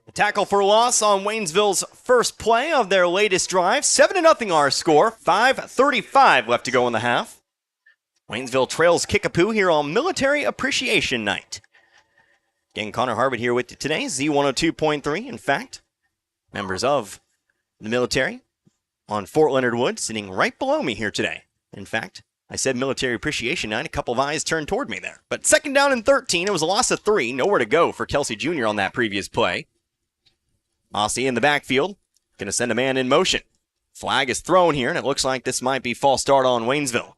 A tackle for loss on Waynesville's first play of their latest drive. 7-0 our score. 5:35 left to go in the half. Waynesville trails Kickapoo here on Military Appreciation Night. Again, Connor Harvard here with you today, Z102.3. In fact, members of the military on Fort Leonard Wood sitting right below me here today. In fact, I said Military Appreciation Night, a couple of eyes turned toward me there. But 2nd down and 13, it was a loss of 3. Nowhere to go for Kelsey Jr. on that previous play. Aussie in the backfield, going to send a man in motion. Flag is thrown here, and it looks like this might be false start on Waynesville.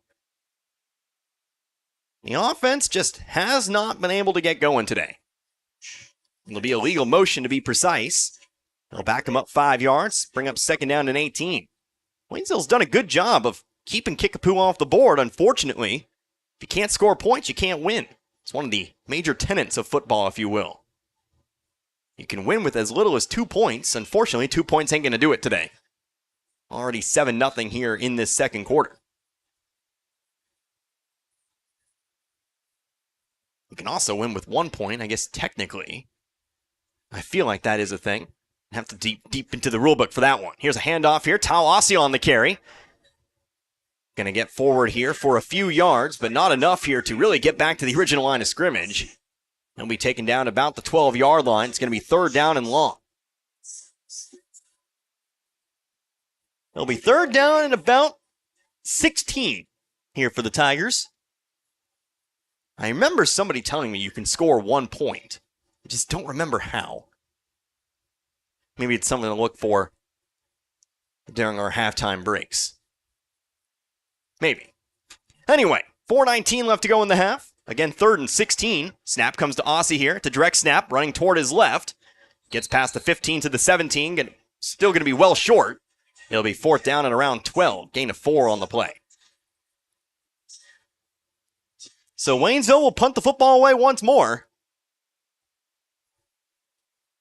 The offense just has not been able to get going today. It'll be a legal motion to be precise. They'll back them up 5 yards, bring up 2nd down and 18. Waynesville's done a good job of keeping Kickapoo off the board. Unfortunately, if you can't score points, you can't win. It's one of the major tenets of football, if you will. You can win with as little as 2 points. Unfortunately, 2 points ain't going to do it today. Already 7-0 here in this second quarter. You can also win with 1 point, I guess technically. I feel like that is a thing. I have to deep into the rulebook for that one. Here's a handoff here. Tao Aussie on the carry. Going to get forward here for a few yards, but not enough here to really get back to the original line of scrimmage. He'll be taken down about the 12-yard line. It's going to be 3rd down and long. It'll be third down and about 16 here for the Tigers. I remember somebody telling me you can score 1 point. I just don't remember how. Maybe it's something to look for during our halftime breaks. Maybe. Anyway, 4:19 left to go in the half. Again, 3rd and 16. Snap comes to Aussie here. It's a direct snap, running toward his left. Gets past the 15 to the 17. Still going to be well short. It'll be 4th down and around 12. Gain of 4 on the play. So Waynesville will punt the football away once more.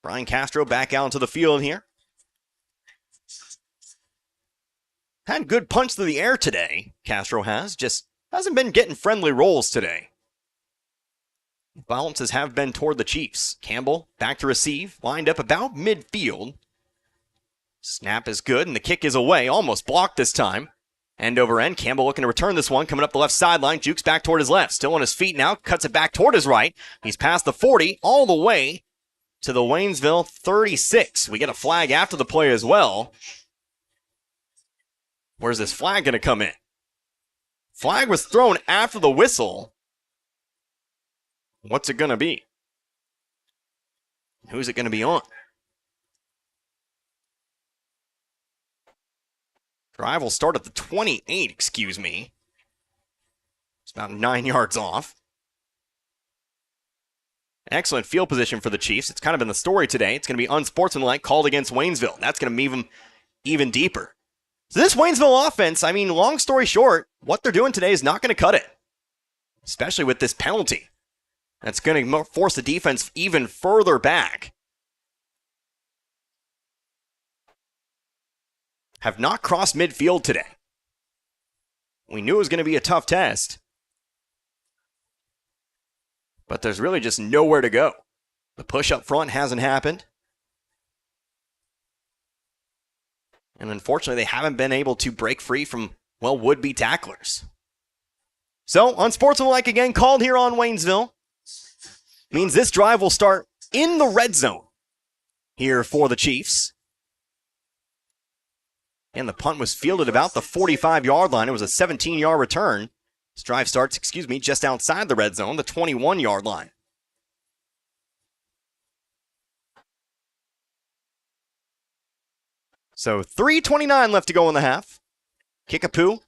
Brian Castro back out into the field here. Had good punch through the air today, Castro has. Just hasn't been getting friendly rolls today. Bounces have been toward the Chiefs. Campbell back to receive. Lined up about midfield. Snap is good, and the kick is away. Almost blocked this time. End over end. Campbell looking to return this one. Coming up the left sideline. Jukes back toward his left. Still on his feet now. Cuts it back toward his right. He's past the 40 all the way to the Waynesville 36. We get a flag after the play as well. Where's this flag going to come in? Flag was thrown after the whistle. What's it going to be? Who's it going to be on? Drive will start at the 28, excuse me. It's about 9 yards off. Excellent field position for the Chiefs. It's kind of been the story today. It's going to be unsportsmanlike called against Waynesville. That's going to move them even deeper. So this Waynesville offense, I mean, long story short, what they're doing today is not going to cut it. Especially with this penalty. That's going to force the defense even further back. Have not crossed midfield today. We knew it was going to be a tough test. But there's really just nowhere to go. The push up front hasn't happened. And unfortunately, they haven't been able to break free from, well, would-be tacklers. So, unsportsmanlike again called here on Waynesville. Means this drive will start in the red zone here for the Chiefs. And the punt was fielded about the 45-yard line. It was a 17-yard return. This drive starts, just outside the red zone, the 21-yard line. So 3:29 left to go in the half. Kickapoo,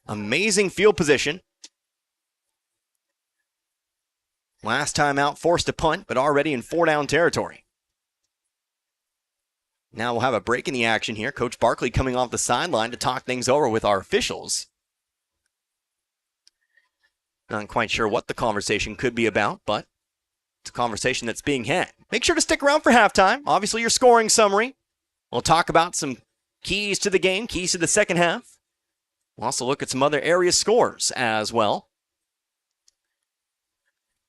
amazing field position. Last time out, forced to punt, but already in 4-down territory. Now we'll have a break in the action here. Coach Barkley coming off the sideline to talk things over with our officials. Not quite sure what the conversation could be about, but it's a conversation that's being had. Make sure to stick around for halftime. Obviously, your scoring summary. We'll talk about some keys to the game, keys to the second half. We'll also look at some other area scores as well.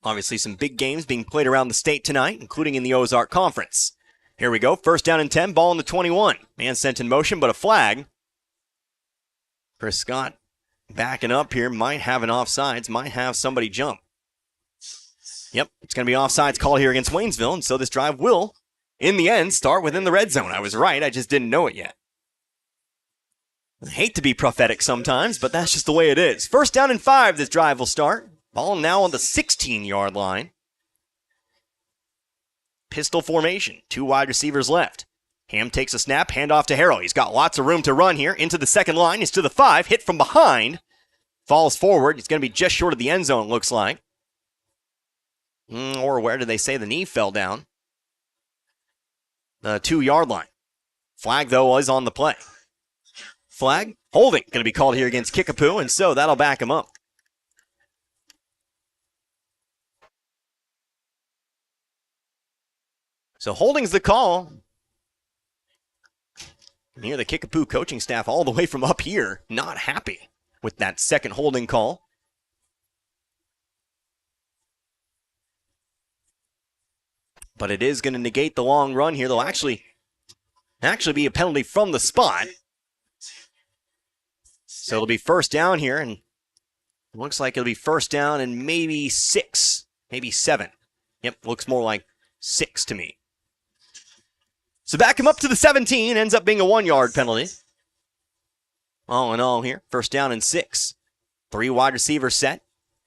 Obviously, some big games being played around the state tonight, including in the Ozark Conference. Here we go. 1st down and 10, ball in the 21. Man sent in motion, but a flag. Chris Scott backing up here. Might have an offsides. Might have somebody jump. Yep, it's going to be offsides call here against Waynesville, and so this drive will, in the end, start within the red zone. I was right. I just didn't know it yet. I hate to be prophetic sometimes, but that's just the way it is. 1st down and 5, this drive will start. Ball now on the 16-yard line. Pistol formation. 2 wide receivers left. Ham takes a snap, handoff to Harrell. He's got lots of room to run here. Into the second line. He's to the 5. Hit from behind. Falls forward. He's going to be just short of the end zone, looks like. Or where did they say the knee fell down? The 2-yard line. Flag, though, was on the play. Flag. Holding. Going to be called here against Kickapoo, and so that'll back him up. So holding's the call. And here the Kickapoo coaching staff all the way from up here, not happy with that second holding call. But it is going to negate the long run here. There'll actually be a penalty from the spot. So it'll be 1st down here, and it looks like it'll be 1st down and maybe 6, maybe 7. Yep, looks more like 6 to me. So back him up to the 17, ends up being a 1-yard penalty. All in all here, 1st down and 6. 3 wide receiver set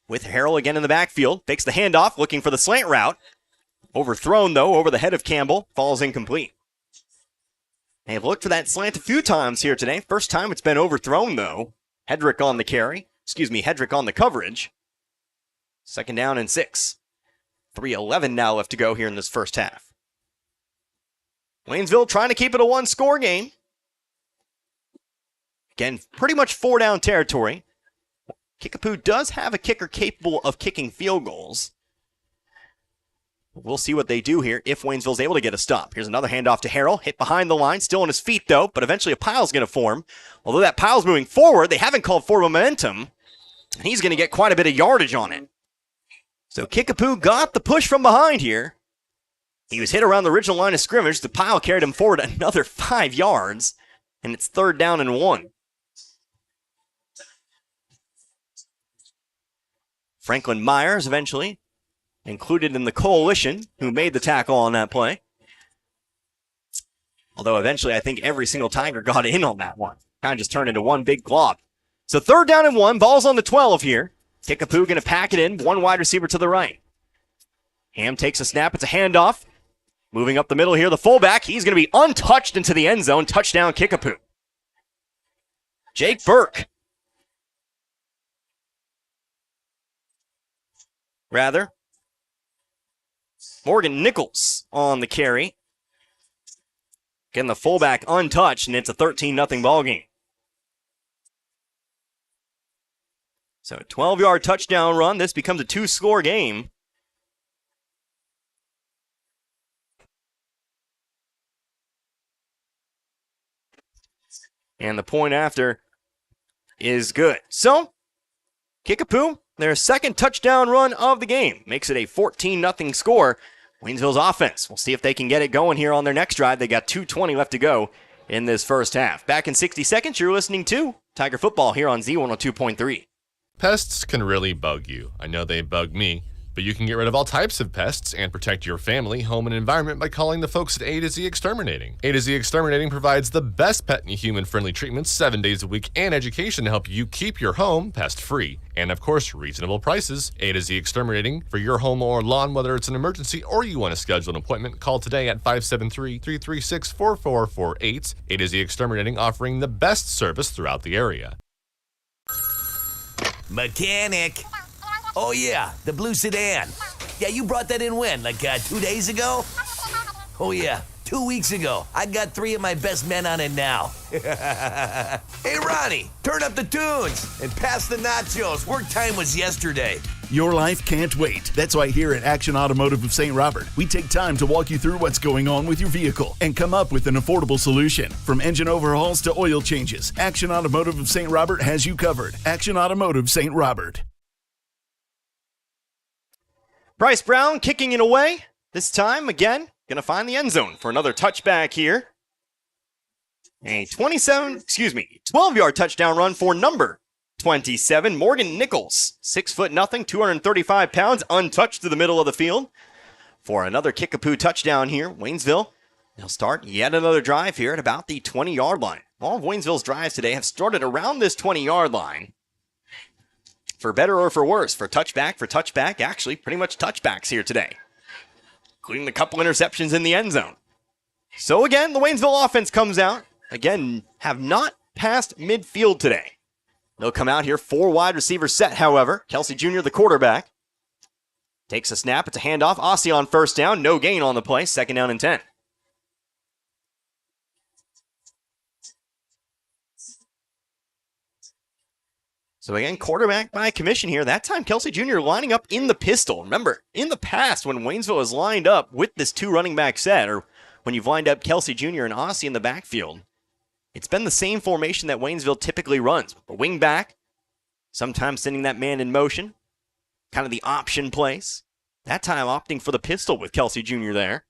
with Harrell again in the backfield. Fakes the handoff, looking for the slant route. Overthrown, though, over the head of Campbell. Falls incomplete. They've looked for that slant a few times here today. First time it's been overthrown, though. Hedrick on the carry. Hedrick on the coverage. 2nd down and 6. 3:11 now left to go here in this first half. Waynesville trying to keep it a one-score game. Again, pretty much 4-down territory. Kickapoo does have a kicker capable of kicking field goals. We'll see what they do here if Waynesville's able to get a stop. Here's another handoff to Harrell. Hit behind the line, still on his feet though, but eventually a pile's going to form. Although that pile's moving forward, they haven't called for momentum. And he's going to get quite a bit of yardage on it. So Kickapoo got the push from behind here. He was hit around the original line of scrimmage. The pile carried him forward another 5 yards. And it's 3rd down and 1. Franklin Myers eventually included in the coalition who made the tackle on that play. Although eventually I think every single Tiger got in on that one. Kind of just turned into one big glob. So 3rd down and 1. Ball's on the 12 here. Kickapoo going to pack it in. 1 wide receiver to the right. Ham takes a snap. It's a handoff. Moving up the middle here, the fullback. He's going to be untouched into the end zone. Touchdown Kickapoo. Jake Burke. Morgan Nichols on the carry. Again, the fullback untouched, and it's a 13-0 ball game. So a 12-yard touchdown run. This becomes a 2-score game. And the point after is good. So, Kickapoo, their 2nd touchdown run of the game, makes it a 14-0 score. Waynesville's offense, we'll see if they can get it going here on their next drive. They got 2:20 left to go in this first half. Back in 60 seconds, you're listening to Tiger Football here on Z102.3. Pests can really bug you. I know they bug me. But you can get rid of all types of pests and protect your family, home, and environment by calling the folks at A to Z Exterminating. A to Z Exterminating provides the best pet and human-friendly treatments 7 days a week and education to help you keep your home pest-free. And of course, reasonable prices. A to Z Exterminating for your home or lawn, whether it's an emergency or you want to schedule an appointment, call today at 573-336-4448. A to Z Exterminating, offering the best service throughout the area. Mechanic. Oh yeah, the blue sedan. Yeah, you brought that in when? Like 2 days ago? Oh yeah, 2 weeks ago. I got 3 of my best men on it now. Hey Ronnie, turn up the tunes and pass the nachos. Work time was yesterday. Your life can't wait. That's why here at Action Automotive of St. Robert, we take time to walk you through what's going on with your vehicle and come up with an affordable solution. From engine overhauls to oil changes, Action Automotive of St. Robert has you covered. Action Automotive St. Robert. Bryce Brown kicking it away. This time, again, going to find the end zone for another touchback here. A 12-yard touchdown run for number 27, Morgan Nichols. 6'0", 235 pounds, untouched to the middle of the field. For another Kickapoo touchdown here, Waynesville, they'll start yet another drive here at about the 20-yard line. All of Waynesville's drives today have started around this 20-yard line. For better or for worse, for touchback, actually pretty much touchbacks here today, including a couple interceptions in the end zone. So again, the Waynesville offense comes out. Again, have not passed midfield today. They'll come out here, 4 wide receiver set, however. Kelsey Jr., the quarterback, takes a snap. It's a handoff. Ossie on 1st down. No gain on the play. 2nd down and 10. So again, quarterback by commission here. That time, Kelsey Jr. lining up in the pistol. Remember, in the past, when Waynesville has lined up with this 2 running back set, or when you've lined up Kelsey Jr. and Ossie in the backfield, it's been the same formation that Waynesville typically runs. A wing back, sometimes sending that man in motion, kind of the option plays. That time opting for the pistol with Kelsey Jr. there.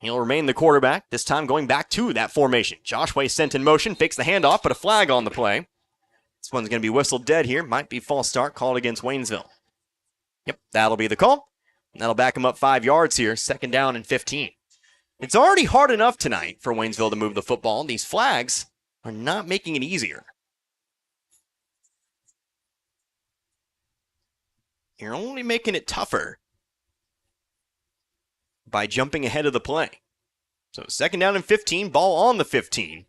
He'll remain the quarterback, this time going back to that formation. Josh Way sent in motion, fakes the handoff, but a flag on the play. This one's going to be whistled dead here. Might be false start called against Waynesville. Yep, that'll be the call. That'll back him up 5 yards here. 2nd down and 15. It's already hard enough tonight for Waynesville to move the football. These flags are not making it easier. You're only making it tougher by jumping ahead of the play. So 2nd down and 15, ball on the 15.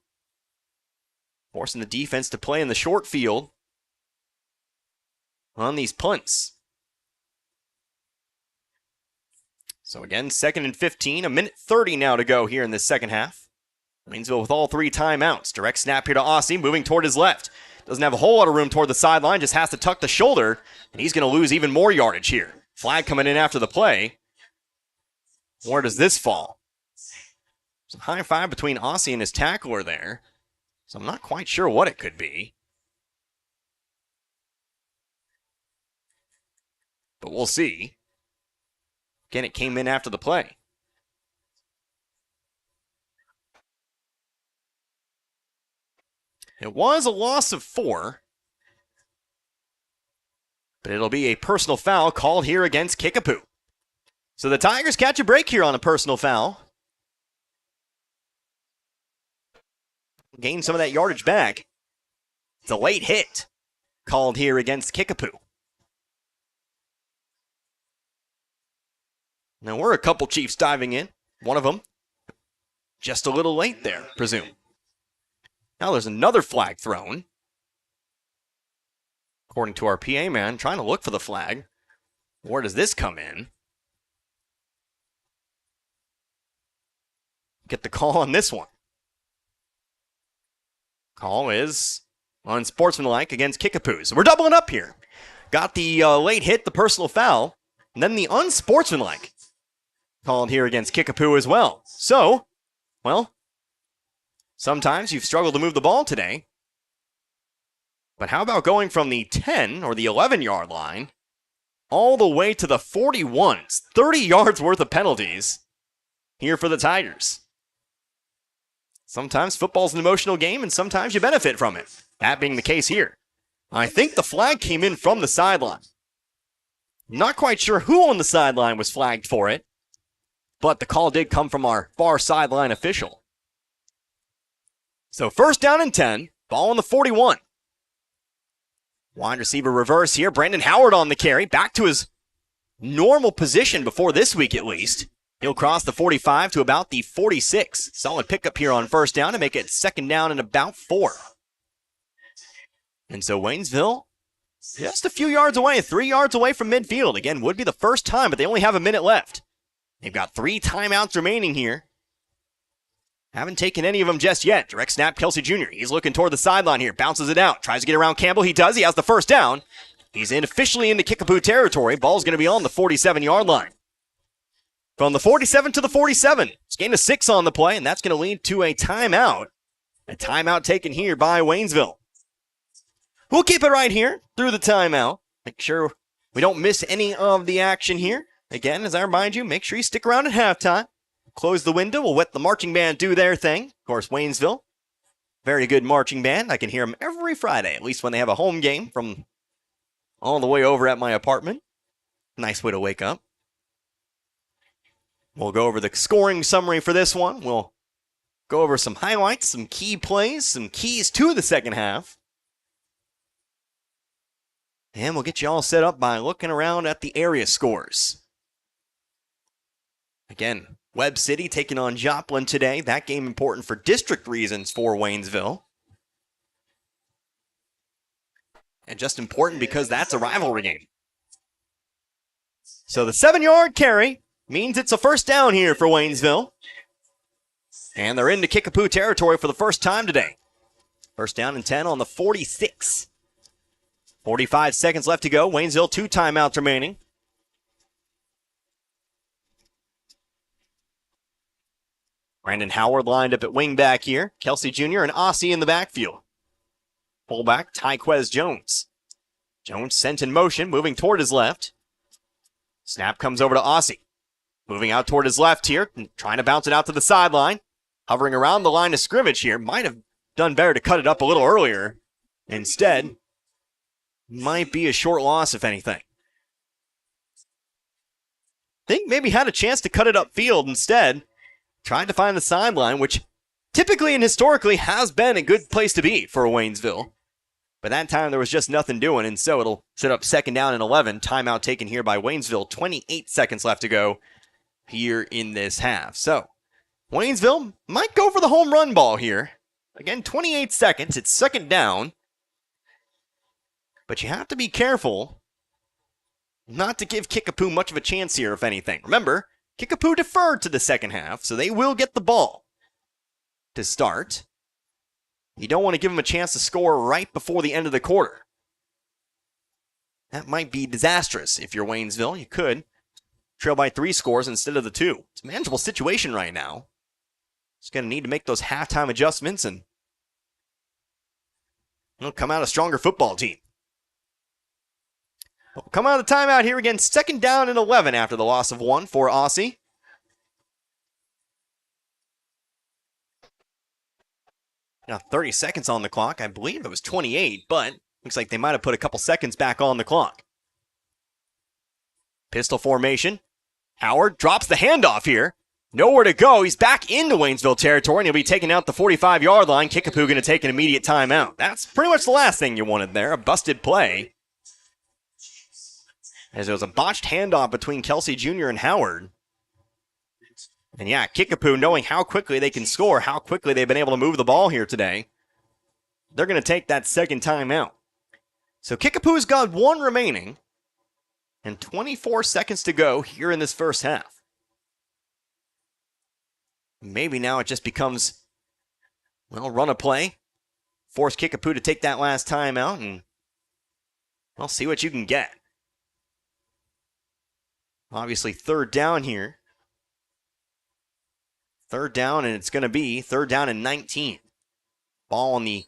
Forcing the defense to play in the short field on these punts. So again, 2nd and 15, 1:30 now to go here in this second half. Waynesville with all 3 timeouts. Direct snap here to Aussie, moving toward his left. Doesn't have a whole lot of room toward the sideline, just has to tuck the shoulder, and he's going to lose even more yardage here. Flag coming in after the play. Where does this fall? It's a high five between Aussie and his tackler there, so I'm not quite sure what it could be. But we'll see. Again, it came in after the play. It was a loss of 4, but it'll be a personal foul called here against Kickapoo. So the Tigers catch a break here on a personal foul. Gain some of that yardage back. It's a late hit called here against Kickapoo. Now we're a couple Chiefs diving in. One of them just a little late there, presume. Now there's another flag thrown. According to our PA man, trying to look for the flag. Where does this come in? Get the call on this one. Call is unsportsmanlike against Kickapoo. So we're doubling up here. Got the late hit, the personal foul, and then the unsportsmanlike called here against Kickapoo as well. So, well, sometimes you've struggled to move the ball today. But how about going from the 10 or the 11-yard line all the way to the 41? It's 30 yards worth of penalties here for the Tigers. Sometimes football's an emotional game, and sometimes you benefit from it. That being the case here. I think the flag came in from the sideline. Not quite sure who on the sideline was flagged for it, but the call did come from our far sideline official. So 1st down and 10, ball on the 41. Wide receiver reverse here. Brandon Howard on the carry. Back to his normal position before this week at least. He'll cross the 45 to about the 46. Solid pickup here on 1st down to make it 2nd down and about 4. And so Waynesville just a few yards away, 3 yards away from midfield. Again, would be the first time, but they only have a minute left. They've got 3 timeouts remaining here. Haven't taken any of them just yet. Direct snap, Kelsey Jr. He's looking toward the sideline here. Bounces it out. Tries to get around Campbell. He does. He has the 1st down. He's officially into Kickapoo territory. Ball's going to be on the 47-yard line. From the 47 to the 47. It's gain of 6 on the play, and that's going to lead to a timeout. A timeout taken here by Waynesville. We'll keep it right here through the timeout. Make sure we don't miss any of the action here. Again, as I remind you, make sure you stick around at halftime. Close the window. We'll let the marching band do their thing. Of course, Waynesville, very good marching band. I can hear them every Friday, at least when they have a home game from all the way over at my apartment. Nice way to wake up. We'll go over the scoring summary for this one. We'll go over some highlights, some key plays, some keys to the second half. And we'll get you all set up by looking around at the area scores. Again, Webb City taking on Joplin today. That game important for district reasons for Waynesville. And just important because that's a rivalry game. So the 7-yard carry means it's a 1st down here for Waynesville. And they're into Kickapoo territory for the first time today. 1st down and 10 on the 46. 45 seconds left to go. Waynesville, 2 timeouts remaining. Brandon Howard lined up at wingback here. Kelsey Jr. and Aussie in the backfield. Fullback, Tyquez Jones. Jones sent in motion, moving toward his left. Snap comes over to Aussie. Moving out toward his left here, trying to bounce it out to the sideline. Hovering around the line of scrimmage here. Might have done better to cut it up a little earlier. Instead, might be a short loss, if anything. Think maybe had a chance to cut it upfield instead. Tried to find the sideline, which typically and historically has been a good place to be for Waynesville. But that time there was just nothing doing, and so it'll set up 2nd down and 11. Timeout taken here by Waynesville. 28 seconds left to go here in this half. So Waynesville might go for the home run ball here. Again, 28 seconds. It's 2nd down. But you have to be careful not to give Kickapoo much of a chance here, if anything. Remember, Kickapoo deferred to the second half, so they will get the ball to start. You don't want to give them a chance to score right before the end of the quarter. That might be disastrous if you're Waynesville. You could trail by 3 scores instead of the 2. It's a manageable situation right now. It's going to need to make those halftime adjustments and come out a stronger football team. We'll come out of the timeout here again. 2nd down and 11 after the loss of 1 for Aussie. Now 30 seconds on the clock. I believe it was 28, but looks like they might have put a couple seconds back on the clock. Pistol formation. Howard drops the handoff here. Nowhere to go. He's back into Waynesville territory, and he'll be taking out the 45-yard line. Kickapoo going to take an immediate timeout. That's pretty much the last thing you wanted there, a busted play. As it was a botched handoff between Kelsey Jr. and Howard. And yeah, Kickapoo, knowing how quickly they can score, how quickly they've been able to move the ball here today, they're going to take that 2nd timeout. So Kickapoo's got 1 remaining and 24 seconds to go here in this first half. Maybe now it just becomes, run a play, force Kickapoo to take that last timeout, and see what you can get. Obviously 3rd down here. 3rd down, and it's going to be 3rd down and 19. Ball on the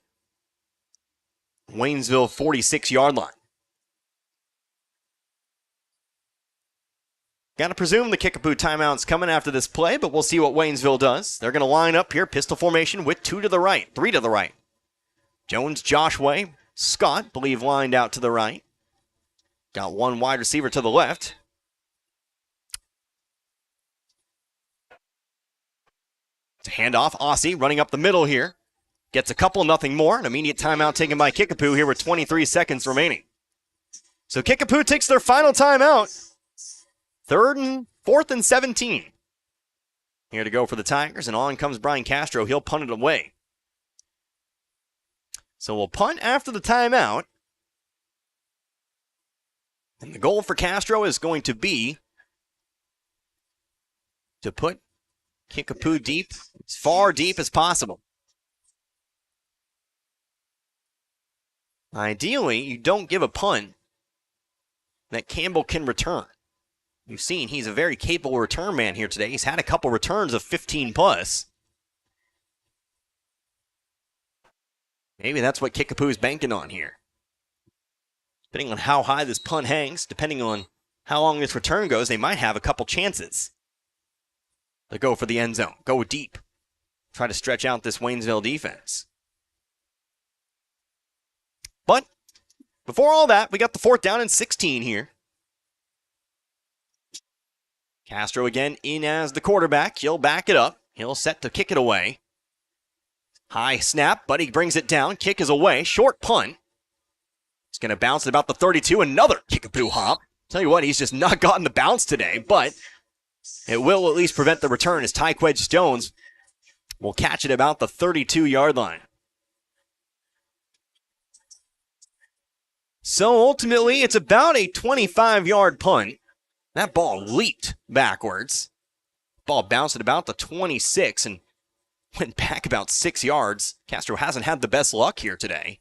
Waynesville 46-yard line. Got to presume the Kickapoo timeout's coming after this play, but we'll see what Waynesville does. They're going to line up here, pistol formation with 2 to the right, 3 to the right. Jones, Josh Way, Scott, believe lined out to the right. Got 1 wide receiver to the left. It's a handoff. Aussie running up the middle here. Gets a couple, nothing more. An immediate timeout taken by Kickapoo here with 23 seconds remaining. So Kickapoo takes their final timeout. 4th and 17. Here to go for the Tigers, and on comes Brian Castro. He'll punt it away. So we'll punt after the timeout. And the goal for Castro is going to be to put Kickapoo deep, as far deep as possible. Ideally, you don't give a punt that Campbell can return. You've seen he's a very capable return man here today. He's had a couple returns of 15 plus. Maybe that's what Kickapoo's banking on here. Depending on how high this punt hangs, depending on how long this return goes, they might have a couple chances to go for the end zone. Go deep. Try to stretch out this Waynesville defense. But before all that, we got the 4th down and 16 here. Castro again in as the quarterback. He'll back it up. He'll set to kick it away. High snap, but he brings it down. Kick is away. Short punt. It's going to bounce at about the 32. Another Kickapoo hop. Tell you what, he's just not gotten the bounce today, but it will at least prevent the return as Tyqued Jones will catch it about the 32-yard line. So ultimately, it's about a 25-yard punt. That ball leaped backwards. Ball bounced at about the 26 and went back about 6 yards. Castro hasn't had the best luck here today.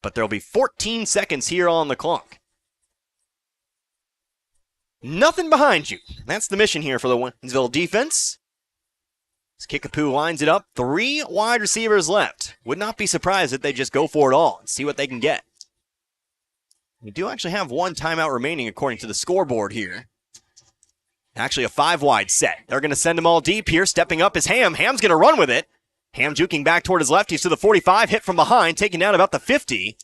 But there'll be 14 seconds here on the clock. Nothing behind you. That's the mission here for the Waynesville defense. As Kickapoo lines it up, 3 wide receivers left. Would not be surprised if they just go for it all and see what they can get. We do actually have 1 timeout remaining according to the scoreboard here. Actually a 5-wide set. They're going to send them all deep here. Stepping up is Ham. Ham's going to run with it. Ham juking back toward his left. He's to the 45. Hit from behind. Taken down about the 50.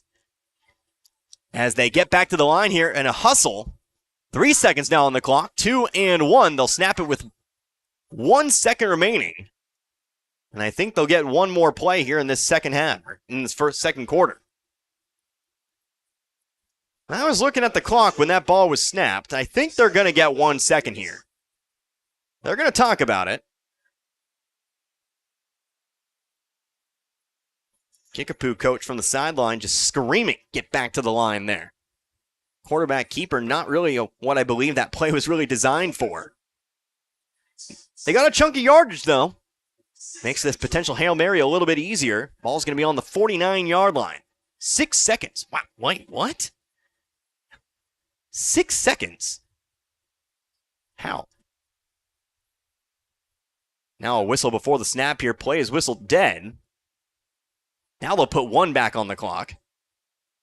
As they get back to the line here in a hustle. 3 seconds now on the clock. 2 and 1. They'll snap it with 1 second remaining. And I think they'll get one more play here in this second half, or in this second quarter. I was looking at the clock when that ball was snapped. I think they're going to get 1 second here. They're going to talk about it. Kickapoo coach from the sideline just screaming, get back to the line there. Quarterback keeper, not really what I believe that play was really designed for. They got a chunk of yardage, though. Makes this potential Hail Mary a little bit easier. Ball's going to be on the 49-yard line. 6 seconds. Wow, wait, what? 6 seconds? How? Now a whistle before the snap here. Play is whistled dead. Now they'll put 1 back on the clock. I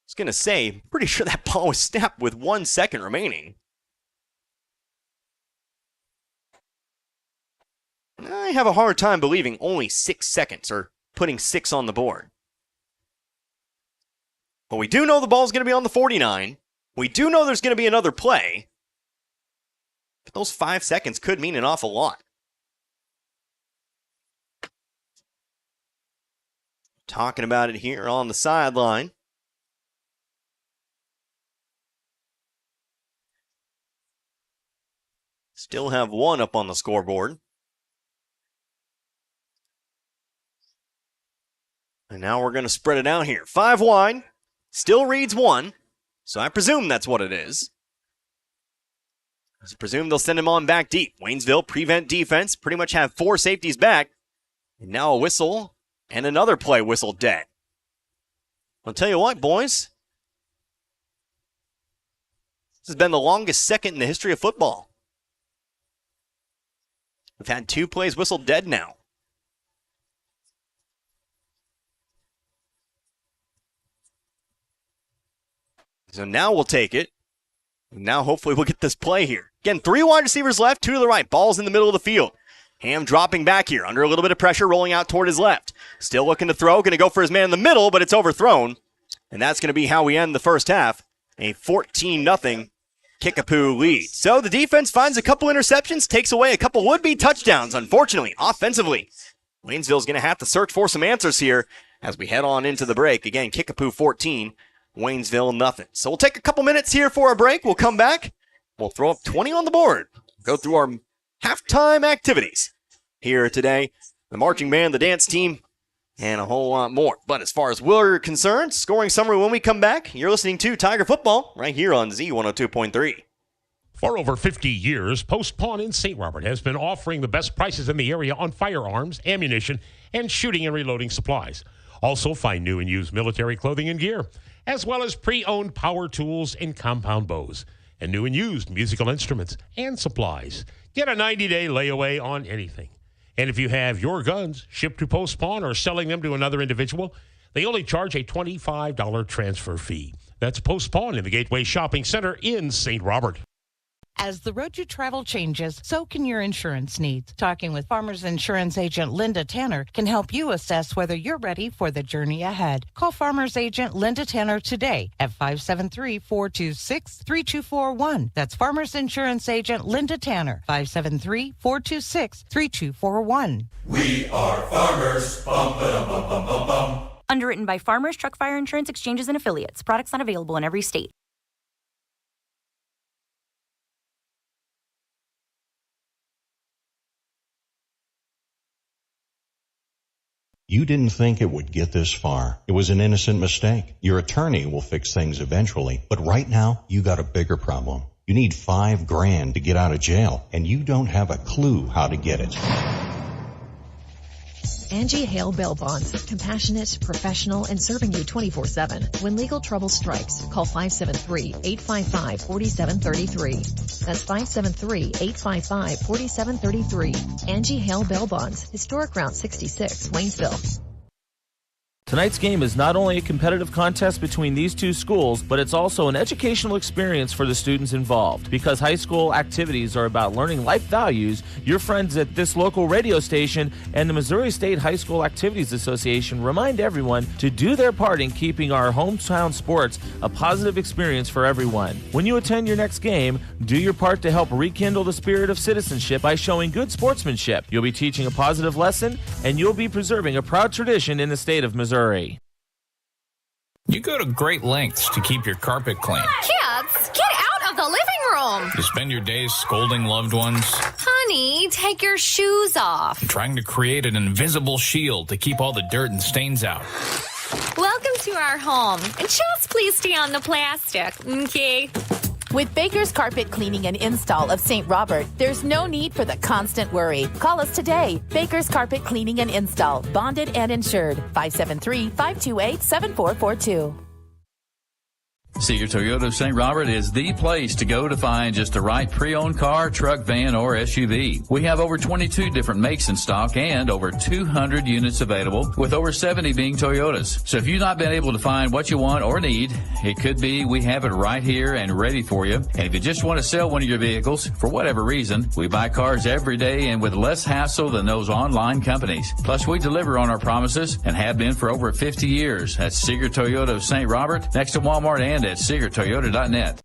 was going to say, pretty sure that ball was snapped with 1 second remaining. I have a hard time believing only 6 seconds, or putting 6 on the board. But we do know the ball's going to be on the 49. We do know there's going to be another play. But those 5 seconds could mean an awful lot. Talking about it here on the sideline. Still have 1 up on the scoreboard. And now we're going to spread it out here. 5 wide. Still reads 1. So I presume that's what it is. I presume they'll send him on back deep. Waynesville, prevent defense. Pretty much have 4 safeties back. And now a whistle. And another play whistled dead. I'll tell you what, boys. This has been the longest second in the history of football. We've had 2 plays whistled dead now. So now we'll take it. Now hopefully we'll get this play here. Again, 3 wide receivers left, 2 to the right. Ball's in the middle of the field. Ham dropping back here, under a little bit of pressure, rolling out toward his left. Still looking to throw, going to go for his man in the middle, but it's overthrown. And that's going to be how we end the first half. A 14-0 Kickapoo lead. So the defense finds a couple interceptions, takes away a couple would-be touchdowns, unfortunately, offensively. Waynesville's going to have to search for some answers here as we head on into the break. Again, Kickapoo 14, Waynesville nothing. So we'll take a couple minutes here for a break. We'll come back. We'll throw up 20 on the board. Go through our halftime activities here today. The marching band, the dance team, and a whole lot more. But as far as we're concerned, scoring summary when we come back, you're listening to Tiger Football right here on Z102.3. For over 50 years, Post Pawn in St. Robert has been offering the best prices in the area on firearms, ammunition, and shooting and reloading supplies. Also find new and used military clothing and gear, as well as pre-owned power tools and compound bows, and new and used musical instruments and supplies. Get a 90-day layaway on anything. And if you have your guns shipped to Post Pawn or selling them to another individual, they only charge a $25 transfer fee. That's Post Pawn in the Gateway Shopping Center in St. Robert. As the road you travel changes, so can your insurance needs. Talking with Farmers Insurance Agent Linda Tanner can help you assess whether you're ready for the journey ahead. Call Farmers Agent Linda Tanner today at 573-426-3241. That's Farmers Insurance Agent Linda Tanner, 573-426-3241. We are farmers. Bum, ba-dum, bum, bum, bum, bum. Underwritten by Farmers Truck Fire Insurance Exchanges and Affiliates. Products not available in every state. You didn't think it would get this far. It was an innocent mistake. Your attorney will fix things eventually, but right now you got a bigger problem. You need $5,000 to get out of jail, and you don't have a clue how to get it. Angie Hale Bail Bonds. Compassionate, professional, and serving you 24/7. When legal trouble strikes, call 573-855-4733. That's 573-855-4733. Angie Hale Bail Bonds. Historic Route 66, Waynesville. Tonight's game is not only a competitive contest between these two schools, but it's also an educational experience for the students involved. Because high school activities are about learning life values, your friends at this local radio station and the Missouri State High School Activities Association remind everyone to do their part in keeping our hometown sports a positive experience for everyone. When you attend your next game, do your part to help rekindle the spirit of citizenship by showing good sportsmanship. You'll be teaching a positive lesson, and you'll be preserving a proud tradition in the state of Missouri. You go to great lengths to keep your carpet clean. Kids, get out of the living room. You spend your days scolding loved ones. Honey, take your shoes off. Trying to create an invisible shield to keep all the dirt and stains out. Welcome to our home. And just please stay on the plastic, okay? With Baker's Carpet Cleaning and Install of St. Robert, there's no need for the constant worry. Call us today. Baker's Carpet Cleaning and Install, bonded and insured. 573-528-7442. Seeger Toyota of St. Robert is the place to go to find just the right pre-owned car, truck, van, or SUV. We have over 22 different makes in stock and over 200 units available, with over 70 being Toyotas. So if you've not been able to find what you want or need, it could be we have it right here and ready for you. And if you just want to sell one of your vehicles, for whatever reason, we buy cars every day and with less hassle than those online companies. Plus, we deliver on our promises and have been for over 50 years. That's Seeger Toyota of St. Robert, next to Walmart and at SeegerToyota.net.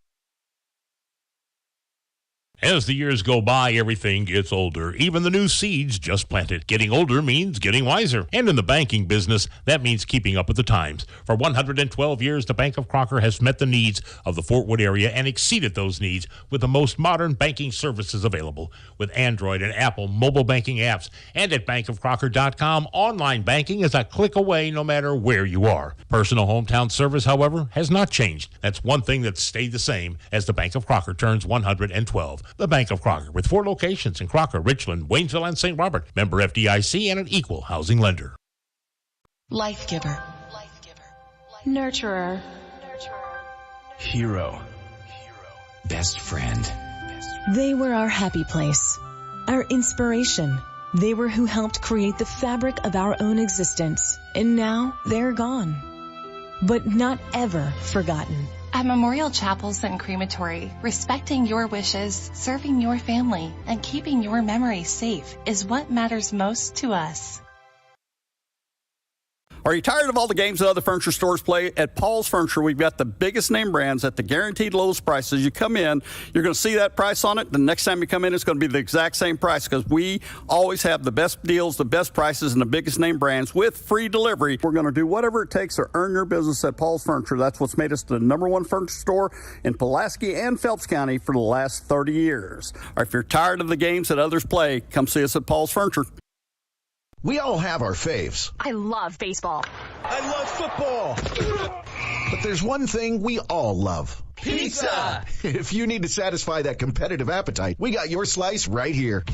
As the years go by, everything gets older. Even the new seeds just planted. Getting older means getting wiser. And in the banking business, that means keeping up with the times. For 112 years, the Bank of Crocker has met the needs of the Fort Wood area and exceeded those needs with the most modern banking services available. With Android and Apple mobile banking apps and at bankofcrocker.com, online banking is a click away no matter where you are. Personal hometown service, however, has not changed. That's one thing that's stayed the same as the Bank of Crocker turns 112. The Bank of Crocker, with 4 locations in Crocker, Richland, Waynesville, and St. Robert. Member FDIC and an equal housing lender. Life giver. Nurturer. Hero. Best friend. They were our happy place, our inspiration. They were who helped create the fabric of our own existence. And now they're gone, but not ever forgotten. At Memorial Chapels and Crematory, respecting your wishes, serving your family, and keeping your memories safe is what matters most to us. Are you tired of all the games that other furniture stores play? At Paul's Furniture, we've got the biggest name brands at the guaranteed lowest prices. You come in, you're going to see that price on it. The next time you come in, it's going to be the exact same price because we always have the best deals, the best prices, and the biggest name brands with free delivery. We're going to do whatever it takes to earn your business at Paul's Furniture. That's what's made us the #1 furniture store in Pulaski and Phelps County for the last 30 years. Or if you're tired of the games that others play, come see us at Paul's Furniture. We all have our faves. I love baseball. I love football. But there's one thing we all love. Pizza! If you need to satisfy that competitive appetite, we got your slice right here.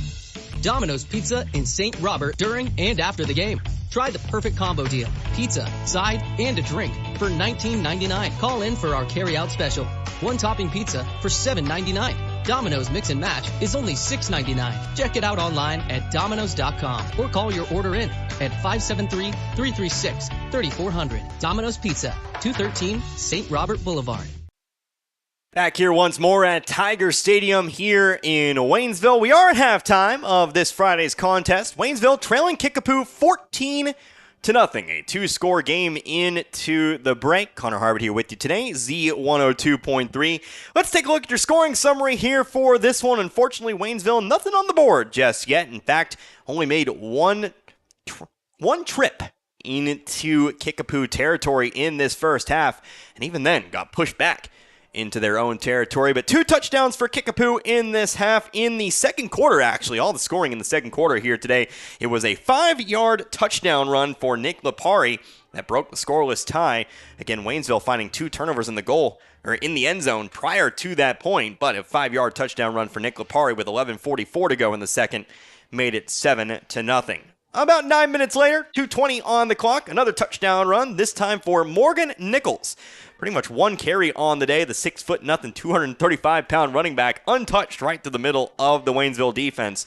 Domino's Pizza in St. Robert during and after the game. Try the perfect combo deal. Pizza, side, and a drink for $19.99. Call in for our carry-out special. 1 topping pizza for $7.99. Domino's Mix and Match is only $6.99. Check it out online at Domino's.com or call your order in at 573-336-3400. Domino's Pizza, 213 St. Robert Boulevard. Back here once more at Tiger Stadium here in Waynesville. We are at halftime of this Friday's contest. Waynesville trailing Kickapoo 14-0. A 2-score game into the break. Connor Harbert here with you today, Z102.3. Let's take a look at your scoring summary here for this one. Unfortunately, Waynesville, nothing on the board just yet. In fact, only made one trip into Kickapoo territory in this first half, and even then got pushed back into their own territory. But 2 touchdowns for Kickapoo in this half. In the second quarter, actually, all the scoring in the second quarter here today. It was a 5-yard touchdown run for Nick Lipari that broke the scoreless tie. Again, Waynesville finding 2 turnovers in the end zone prior to that point, but a 5-yard touchdown run for Nick Lipari with 11:44 to go in the second made it 7-0. About 9 minutes later, 2:20 on the clock, another touchdown run, this time for Morgan Nichols. Pretty much 1 carry on the day, the 6'0", 235-pound running back, untouched right to the middle of the Waynesville defense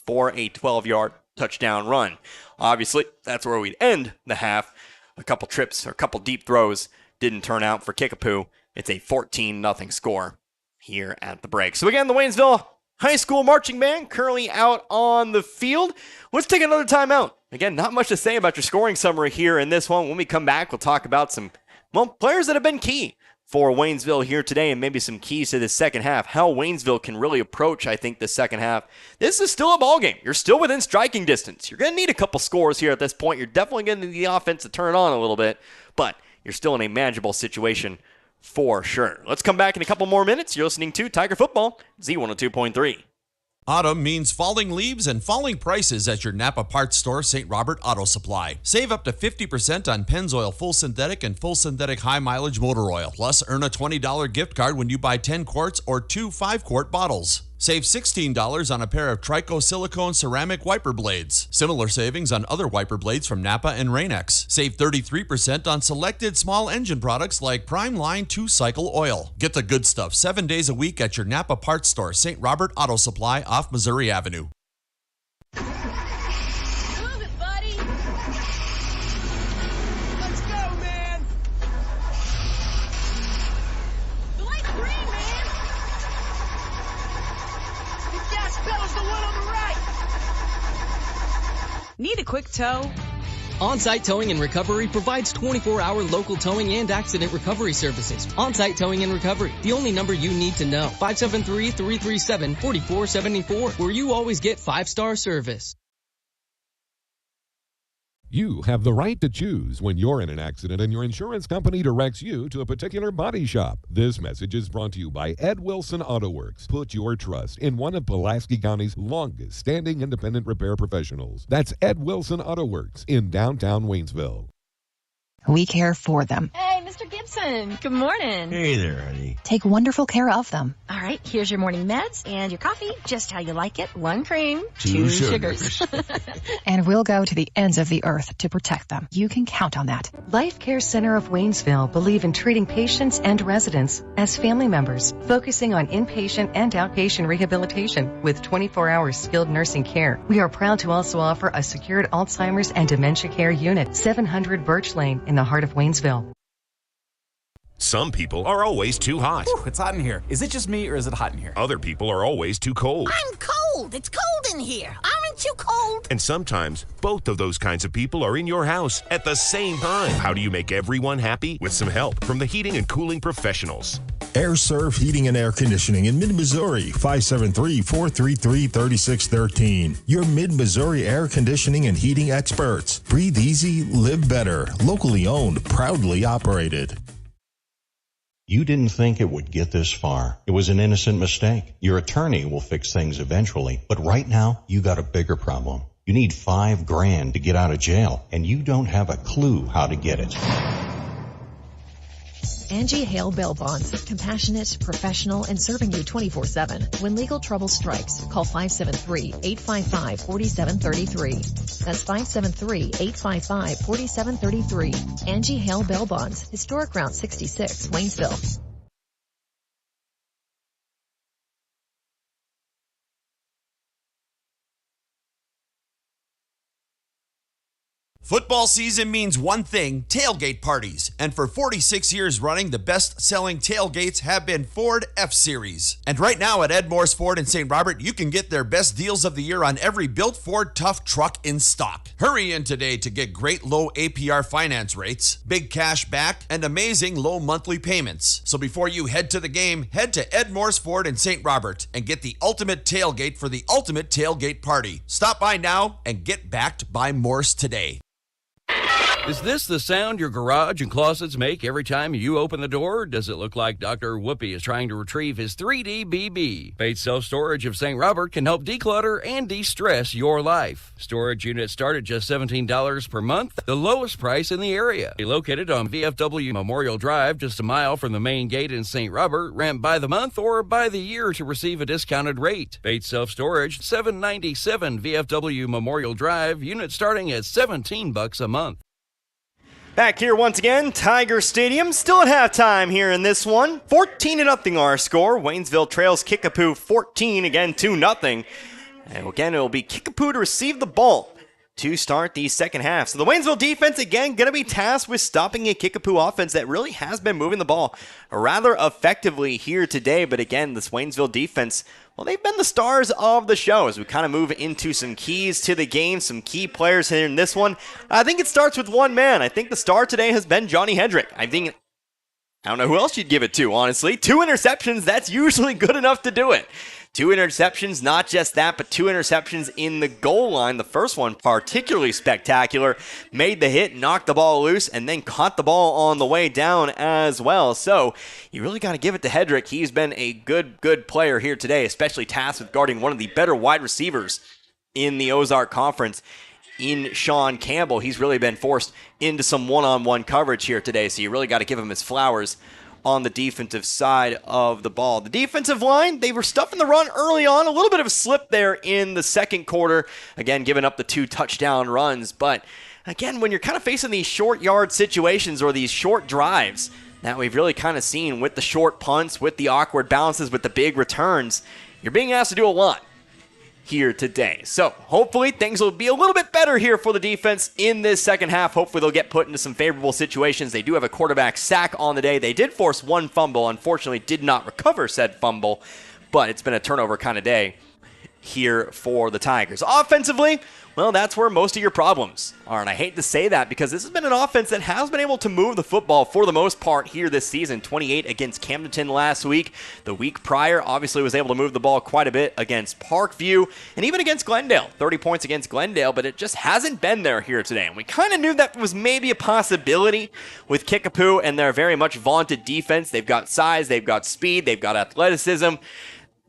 for a 12-yard touchdown run. Obviously, that's where we'd end the half. a couple trips or a couple deep throws didn't turn out for Kickapoo. It's a 14-0 score here at the break. So again, the Waynesville High School Marching Band currently out on the field. Let's take another timeout. Again, not much to say about your scoring summary here in this one. When we come back, we'll talk about some players that have been key for Waynesville here today and maybe some keys to the second half. How Waynesville can really approach, I think, the second half. This is still a ball game. You're still within striking distance. You're going to need a couple scores here at this point. You're definitely going to need the offense to turn it on a little bit, but you're still in a manageable situation for sure. Let's come back in a couple more minutes. You're listening to Tiger Football, Z102.3. Autumn means falling leaves and falling prices at your Napa parts store, St. Robert Auto Supply. Save up to 50% on Pennzoil Full Synthetic and Full Synthetic High Mileage Motor Oil. Plus, earn a $20 gift card when you buy 10 quarts or 2 5-quart bottles. Save $16 on a pair of Trico silicone ceramic wiper blades. Similar savings on other wiper blades from Napa and Rain-X. Save 33% on selected small engine products like Prime Line 2-cycle oil. Get the good stuff 7 days a week at your Napa parts store, St. Robert Auto Supply off Missouri Avenue. Move it, buddy. Let's go, man. The light's green, man. The gas pedal's the one on the right. Need a quick tow? On-Site Towing and Recovery provides 24-hour local towing and accident recovery services. On-Site Towing and Recovery, the only number you need to know. 573-337-4474, where you always get 5-star service. You have the right to choose when you're in an accident and your insurance company directs you to a particular body shop. This message is brought to you by Ed Wilson Auto Works. Put your trust in one of Pulaski County's longest standing independent repair professionals. That's Ed Wilson Auto Works in downtown Waynesville. We care for them. Hey, Mr. Gibson. Good morning. Hey there, honey. Take wonderful care of them. All right, here's your morning meds and your coffee, just how you like it. 1 cream, 2 sugars. And we'll go to the ends of the earth to protect them. You can count on that. Life Care Center of Waynesville believe in treating patients and residents as family members, focusing on inpatient and outpatient rehabilitation with 24-hour skilled nursing care. We are proud to also offer a secured Alzheimer's and dementia care unit, 700 Birch Lane in the heart of Waynesville. Some people are always too hot. Whew, it's hot in here. Is it just me or is it hot in here? Other people are always too cold. I'm cold. It's cold in here. Aren't you cold? And sometimes both of those kinds of people are in your house at the same time. How do you make everyone happy? With some help from the heating and cooling professionals. Air Serve Heating and Air Conditioning in Mid-Missouri, 573-433-3613. Your Mid-Missouri air conditioning and heating experts. Breathe easy, live better. Locally owned, proudly operated. You didn't think it would get this far. It was an innocent mistake. Your attorney will fix things eventually, but right now you got a bigger problem. You need $5,000 to get out of jail, and you don't have a clue how to get it. Angie Hale Bail Bonds. Compassionate, professional, and serving you 24/7. When legal trouble strikes, call 573-855-4733. That's 573-855-4733. Angie Hale Bail Bonds. Historic Route 66, Waynesville. Football season means one thing, tailgate parties. And for 46 years running, the best-selling tailgates have been Ford F-Series. And right now at Ed Moore's Ford in St. Robert, you can get their best deals of the year on every built Ford Tough truck in stock. Hurry in today to get great low APR finance rates, big cash back, and amazing low monthly payments. So before you head to the game, head to Ed Moore's Ford in St. Robert and get the ultimate tailgate for the ultimate tailgate party. Stop by now and get backed by Morse today. Is this the sound your garage and closets make every time you open the door? Does it look like Dr. Whoopi is trying to retrieve his 3D BB? Bates Self-Storage of St. Robert can help declutter and de-stress your life. Storage units start at just $17 per month, the lowest price in the area. Located on VFW Memorial Drive, just a mile from the main gate in St. Robert. Rent by the month or by the year to receive a discounted rate. Bates Self-Storage, 797 VFW Memorial Drive, unit starting at $17 a month. Back here once again, Tiger Stadium, still at halftime here in this one. 14-0 our score. Waynesville trails Kickapoo 14, again 2-0. And again, it will be Kickapoo to receive the ball to start the second half. So the Waynesville defense, again, going to be tasked with stopping a Kickapoo offense that really has been moving the ball rather effectively here today. But again, this Waynesville defense, well, they've been the stars of the show as we kind of move into some keys to the game, some key players here in this one. I think it starts with one man. I think the star today has been Johnny Hendrick. I don't know who else you'd give it to, honestly. 2 interceptions, that's usually good enough to do it. 2 interceptions, not just that, but 2 interceptions in the goal line. The first one, particularly spectacular, made the hit, knocked the ball loose, and then caught the ball on the way down as well. So you really got to give it to Hedrick. He's been a good player here today, especially tasked with guarding one of the better wide receivers in the Ozark Conference in Sean Campbell. He's really been forced into some one-on-one coverage here today, so you really got to give him his flowers on the defensive side of the ball. The defensive line, they were stuffing the run early on. A little bit of a slip there in the second quarter. Again, giving up the 2 touchdown runs. But again, when you're kind of facing these short yard situations or these short drives that we've really kind of seen with the short punts, with the awkward bounces, with the big returns, you're being asked to do a lot here today. So hopefully things will be a little bit better here for the defense in this second half. Hopefully they'll get put into some favorable situations. They do have a quarterback sack on the day. They did force 1 fumble. Unfortunately, did not recover said fumble, but it's been a turnover kind of day here for the Tigers. Offensively, well, that's where most of your problems are, and I hate to say that because this has been an offense that has been able to move the football for the most part here this season. 28 against Camdenton last week. The week prior, obviously, was able to move the ball quite a bit against Parkview and even against Glendale. 30 points against Glendale, but it just hasn't been there here today, and we kind of knew that was maybe a possibility with Kickapoo and their very much vaunted defense. They've got size, they've got speed, they've got athleticism.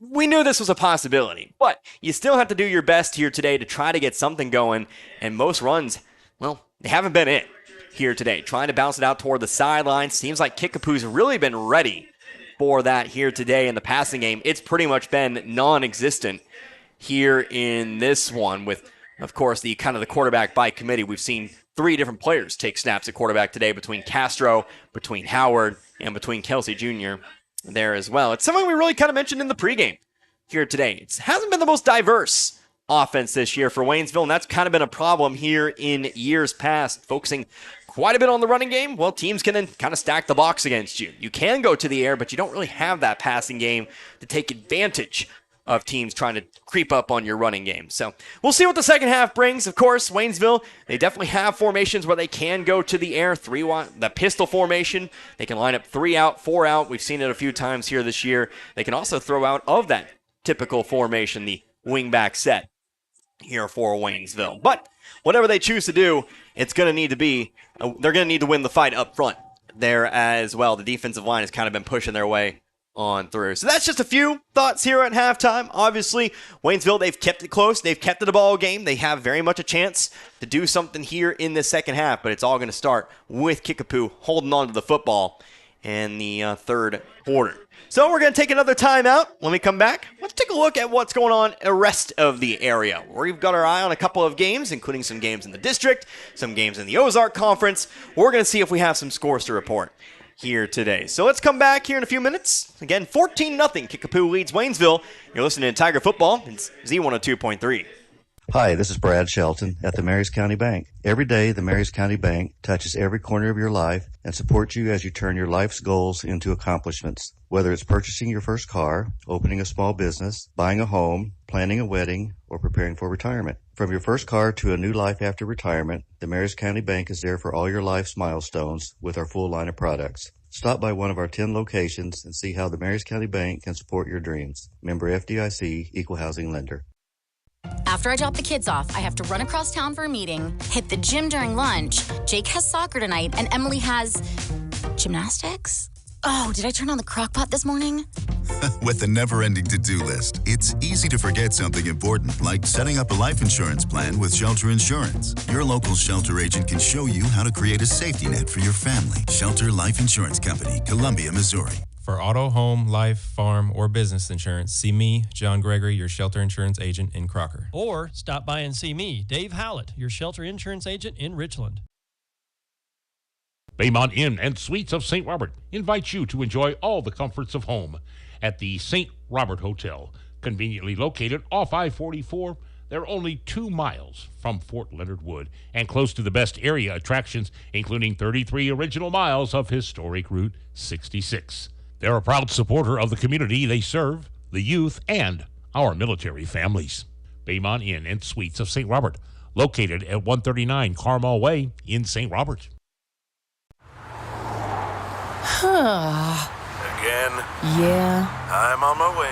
We knew this was a possibility, but you still have to do your best here today to try to get something going, and most runs, well, they haven't been it here today. Trying to bounce it out toward the sideline. Seems like Kickapoo's really been ready for that here today in the passing game. It's pretty much been non-existent here in this one with, of course, the kind of the quarterback by committee. We've seen 3 different players take snaps at quarterback today between Castro, between Howard, and between Kelsey Jr. there as well. It's something we really kind of mentioned in the pregame here today. It hasn't been the most diverse offense this year for Waynesville, and that's kind of been a problem here in years past, focusing quite a bit on the running game. Well, teams can then kind of stack the box against you. You can go to the air, but you don't really have that passing game to take advantage of teams trying to creep up on your running game. So we'll see what the second half brings. Of course, Waynesville, they definitely have formations where they can go to the air. The pistol formation, they can line up 3 out, 4 out. We've seen it a few times here this year. They can also throw out of that typical formation, the wingback set here for Waynesville. But whatever they choose to do, it's going to need to be, they're going to need to win the fight up front there as well. The defensive line has kind of been pushing their way on through. So that's just a few thoughts here at halftime. Obviously, Waynesville, they've kept it close. They've kept it a ball game. They have very much a chance to do something here in the second half, but it's all going to start with Kickapoo holding on to the football in the third quarter. So we're going to take another timeout. When we come back, let's take a look at what's going on in the rest of the area. We've got our eye on a couple of games, including some games in the district, some games in the Ozark Conference. We're going to see if we have some scores to report here today. So let's come back here in a few minutes. Again, 14-0. Kickapoo leads Waynesville. You're listening to Tiger Football. It's Z102.3. Hi, this is Brad Shelton at the Marys County Bank. Every day, the Marys County Bank touches every corner of your life and supports you as you turn your life's goals into accomplishments. Whether it's purchasing your first car, opening a small business, buying a home, planning a wedding, or preparing for retirement. From your first car to a new life after retirement, the Marys County Bank is there for all your life's milestones with our full line of products. Stop by one of our 10 locations and see how the Marys County Bank can support your dreams. Member FDIC, Equal Housing Lender. After I drop the kids off, I have to run across town for a meeting, hit the gym during lunch. Jake has soccer tonight, and Emily has gymnastics? Oh, did I turn on the crock pot this morning? With the never-ending to-do list, it's easy to forget something important, like setting up a life insurance plan with Shelter Insurance. Your local Shelter agent can show you how to create a safety net for your family. Shelter Life Insurance Company, Columbia, Missouri. For auto, home, life, farm, or business insurance, see me, John Gregory, your Shelter Insurance agent in Crocker. Or stop by and see me, Dave Howlett, your Shelter Insurance agent in Richland. Baymont Inn and Suites of St. Robert invite you to enjoy all the comforts of home at the St. Robert Hotel, conveniently located off I-44. They're only 2 miles from Fort Leonard Wood and close to the best area attractions, including 33 original miles of historic Route 66. They're a proud supporter of the community they serve, the youth, and our military families. Baymont Inn and Suites of St. Robert, located at 139 Carmel Way in St. Robert. Again? Yeah. I'm on my way.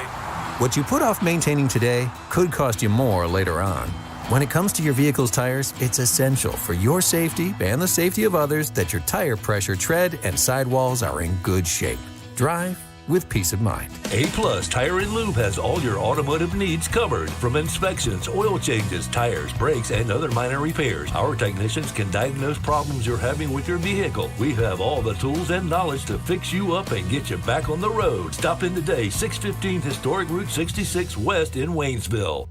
What you put off maintaining today could cost you more later on. When it comes to your vehicle's tires, it's essential for your safety and the safety of others that your tire pressure, tread, and sidewalls are in good shape. Drive with peace of mind. A-Plus Tire and Lube has all your automotive needs covered. From inspections, oil changes, tires, brakes, and other minor repairs, our technicians can diagnose problems you're having with your vehicle. We have all the tools and knowledge to fix you up and get you back on the road. Stop in today, 615 Historic Route 66 West in Waynesville.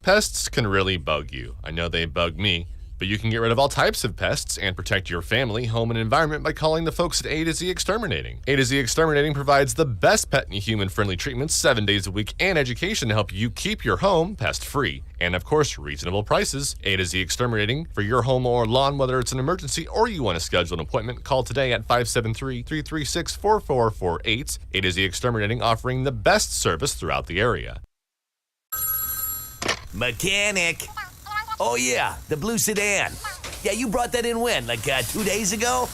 Pests can really bug you. I know they bug me. But you can get rid of all types of pests and protect your family, home, and environment by calling the folks at A to Z Exterminating. A to Z Exterminating provides the best pet and human-friendly treatments 7 days a week and education to help you keep your home pest-free. And of course, reasonable prices. A to Z Exterminating for your home or lawn, whether it's an emergency or you want to schedule an appointment, call today at 573-336-4448. A to Z Exterminating, offering the best service throughout the area. Mechanic. Oh yeah, the blue sedan. Yeah, you brought that in when? Like 2 days ago?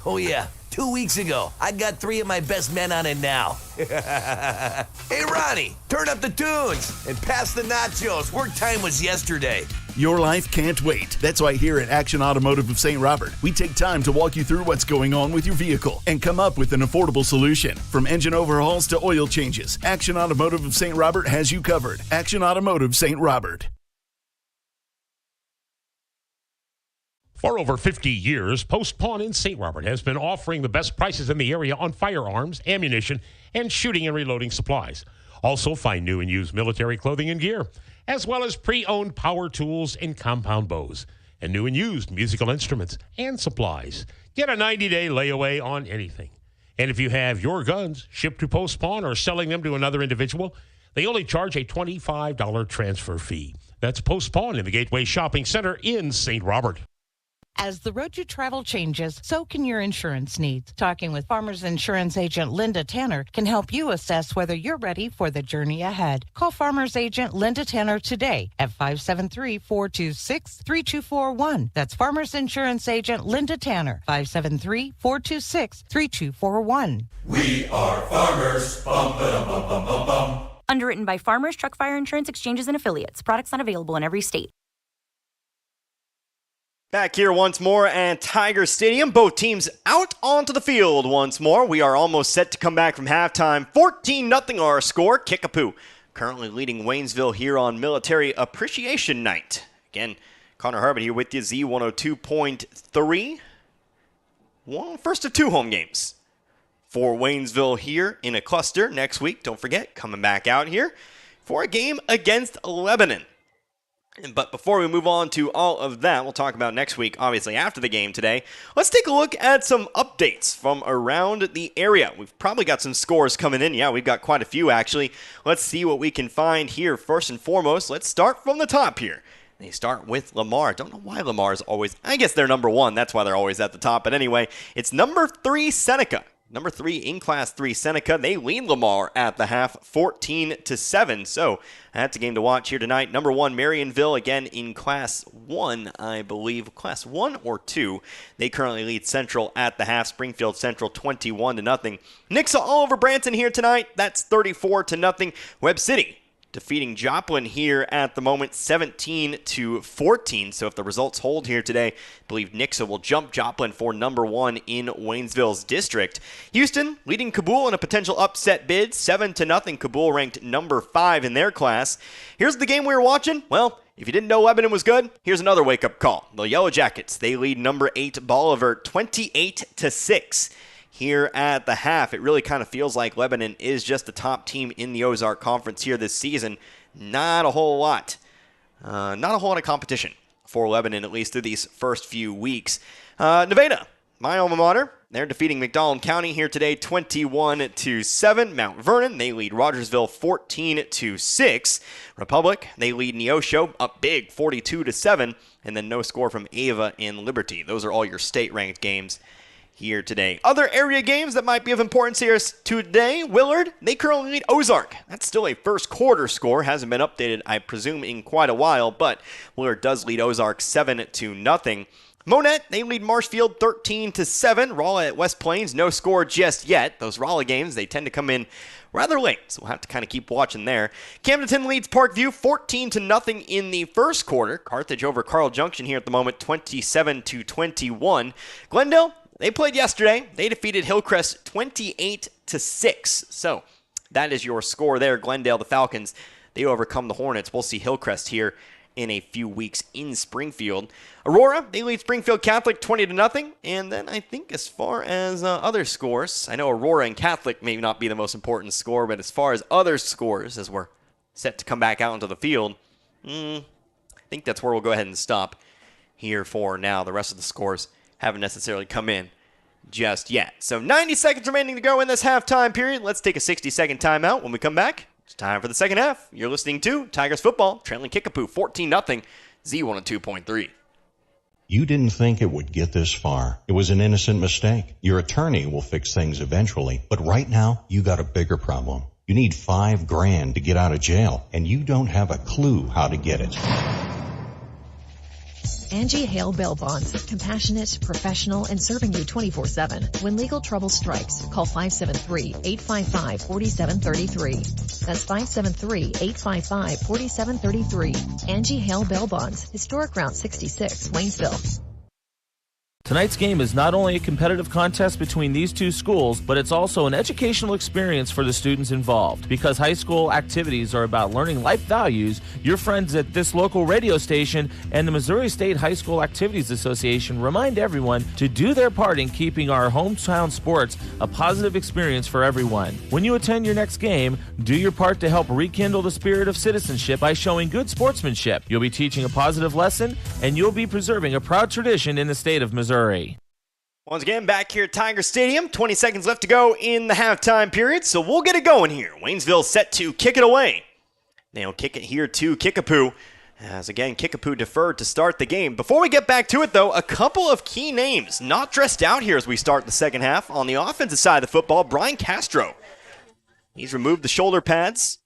Oh yeah, 2 weeks ago. I got 3 of my best men on it now. Hey Ronnie, turn up the tunes and pass the nachos. Work time was yesterday. Your life can't wait. That's why here at Action Automotive of St. Robert, we take time to walk you through what's going on with your vehicle and come up with an affordable solution. From engine overhauls to oil changes, Action Automotive of St. Robert has you covered. Action Automotive St. Robert. For over 50 years, Post Pawn in St. Robert has been offering the best prices in the area on firearms, ammunition, and shooting and reloading supplies. Also, find new and used military clothing and gear, as well as pre-owned power tools and compound bows, and new and used musical instruments and supplies. Get a 90-day layaway on anything. And if you have your guns shipped to Post Pawn or selling them to another individual, they only charge a $25 transfer fee. That's Post Pawn in the Gateway Shopping Center in St. Robert. As the road you travel changes, so can your insurance needs. Talking with Farmers Insurance Agent Linda Tanner can help you assess whether you're ready for the journey ahead. Call Farmers Agent Linda Tanner today at 573-426-3241. That's Farmers Insurance Agent Linda Tanner, 573-426-3241. We are farmers. Bum, ba, bum, bum, bum, bum. Underwritten by Farmers Truck Fire Insurance Exchanges and Affiliates. Products not available in every state. Back here once more at Tiger Stadium. Both teams out onto the field once more. We are almost set to come back from halftime. 14-0 our score. Kickapoo currently leading Waynesville here on Military Appreciation Night. Again, Connor Harbin here with you, Z102.3. First of 2 home games for Waynesville here in a cluster next week. Don't forget, coming back out here for a game against Lebanon. But before we move on to all of that, we'll talk about next week, obviously, after the game today. Let's take a look at some updates from around the area. We've probably got some scores coming in. Yeah, we've got quite a few, actually. Let's see what we can find here. First and foremost, let's start from the top here. They start with Lamar. Don't know why Lamar is always... I guess they're number 1. That's why they're always at the top. But anyway, it's number 3, Seneca. Number 3 in Class 3, Seneca. They lead Lamar at the half, 14-7. So that's a game to watch here tonight. Number 1, Marionville, again in Class 1, I believe. Class 1 or 2. They currently lead Central at the half. Springfield Central 21-0. Nixa all over Branson here tonight. That's 34-0. Webb City defeating Joplin here at the moment, 17-14. So if the results hold here today, I believe Nixa will jump Joplin for number 1 in Waynesville's district. Houston leading Kabul in a potential upset bid, 7-0. Kabul ranked number 5 in their class. Here's the game we were watching. Well, if you didn't know Lebanon was good, here's another wake-up call. The Yellow Jackets, they lead number 8 Bolivar 28-6. Here at the half, it really kind of feels like Lebanon is just the top team in the Ozark Conference here this season. Not a whole lot of competition for Lebanon, at least through these first few weeks. Nevada, my alma mater, they're defeating McDonald County here today 21-7. Mount Vernon, they lead Rogersville 14-6. Republic, they lead Neosho up big 42-7. And then no score from Ava and Liberty. Those are all your state-ranked games here today. Other area games that might be of importance here today. Willard, they currently lead Ozark. That's still a first quarter score. Hasn't been updated, I presume, in quite a while, but Willard does lead Ozark 7-0. Monette, they lead Marshfield 13-7. Rolla at West Plains, no score just yet. Those Rolla games, they tend to come in rather late, so we'll have to kind of keep watching there. Camdenton leads Parkview 14-0 in the first quarter. Carthage over Carl Junction here at the moment, 27-21. Glendale, they played yesterday. They defeated Hillcrest 28-6. So that is your score there. Glendale, the Falcons, they overcome the Hornets. We'll see Hillcrest here in a few weeks in Springfield. Aurora, they lead Springfield Catholic 20-0. And then I think as far as other scores, I know Aurora and Catholic may not be the most important score, but as far as other scores, as we're set to come back out into the field, I think that's where we'll go ahead and stop here for now. The rest of the scores haven't necessarily come in just yet. So 90 seconds remaining to go in this halftime period. Let's take a 60-second timeout. When we come back, it's time for the second half. You're listening to Tigers football, trailing Kickapoo 14-0, Z102.3. You didn't think it would get this far. It was an innocent mistake. Your attorney will fix things eventually, but right now, you got a bigger problem. You need $5,000 to get out of jail, and you don't have a clue how to get it. Angie Hale Bail Bonds. Compassionate, professional, and serving you 24/7. When legal trouble strikes, call 573-855-4733. That's 573-855-4733. Angie Hale Bail Bonds. Historic Route 66, Waynesville. Tonight's game is not only a competitive contest between these two schools, but it's also an educational experience for the students involved. Because high school activities are about learning life values, your friends at this local radio station and the Missouri State High School Activities Association remind everyone to do their part in keeping our hometown sports a positive experience for everyone. When you attend your next game, do your part to help rekindle the spirit of citizenship by showing good sportsmanship. You'll be teaching a positive lesson, and you'll be preserving a proud tradition in the state of Missouri. Once again, back here at Tiger Stadium. 20 seconds left to go in the halftime period, so we'll get it going here. Waynesville set to kick it away. They'll kick it here to Kickapoo. As again, Kickapoo deferred to start the game. Before we get back to it, though, a couple of key names not dressed out here as we start the second half. On the offensive side of the football, Brian Castro. He's removed the shoulder pads.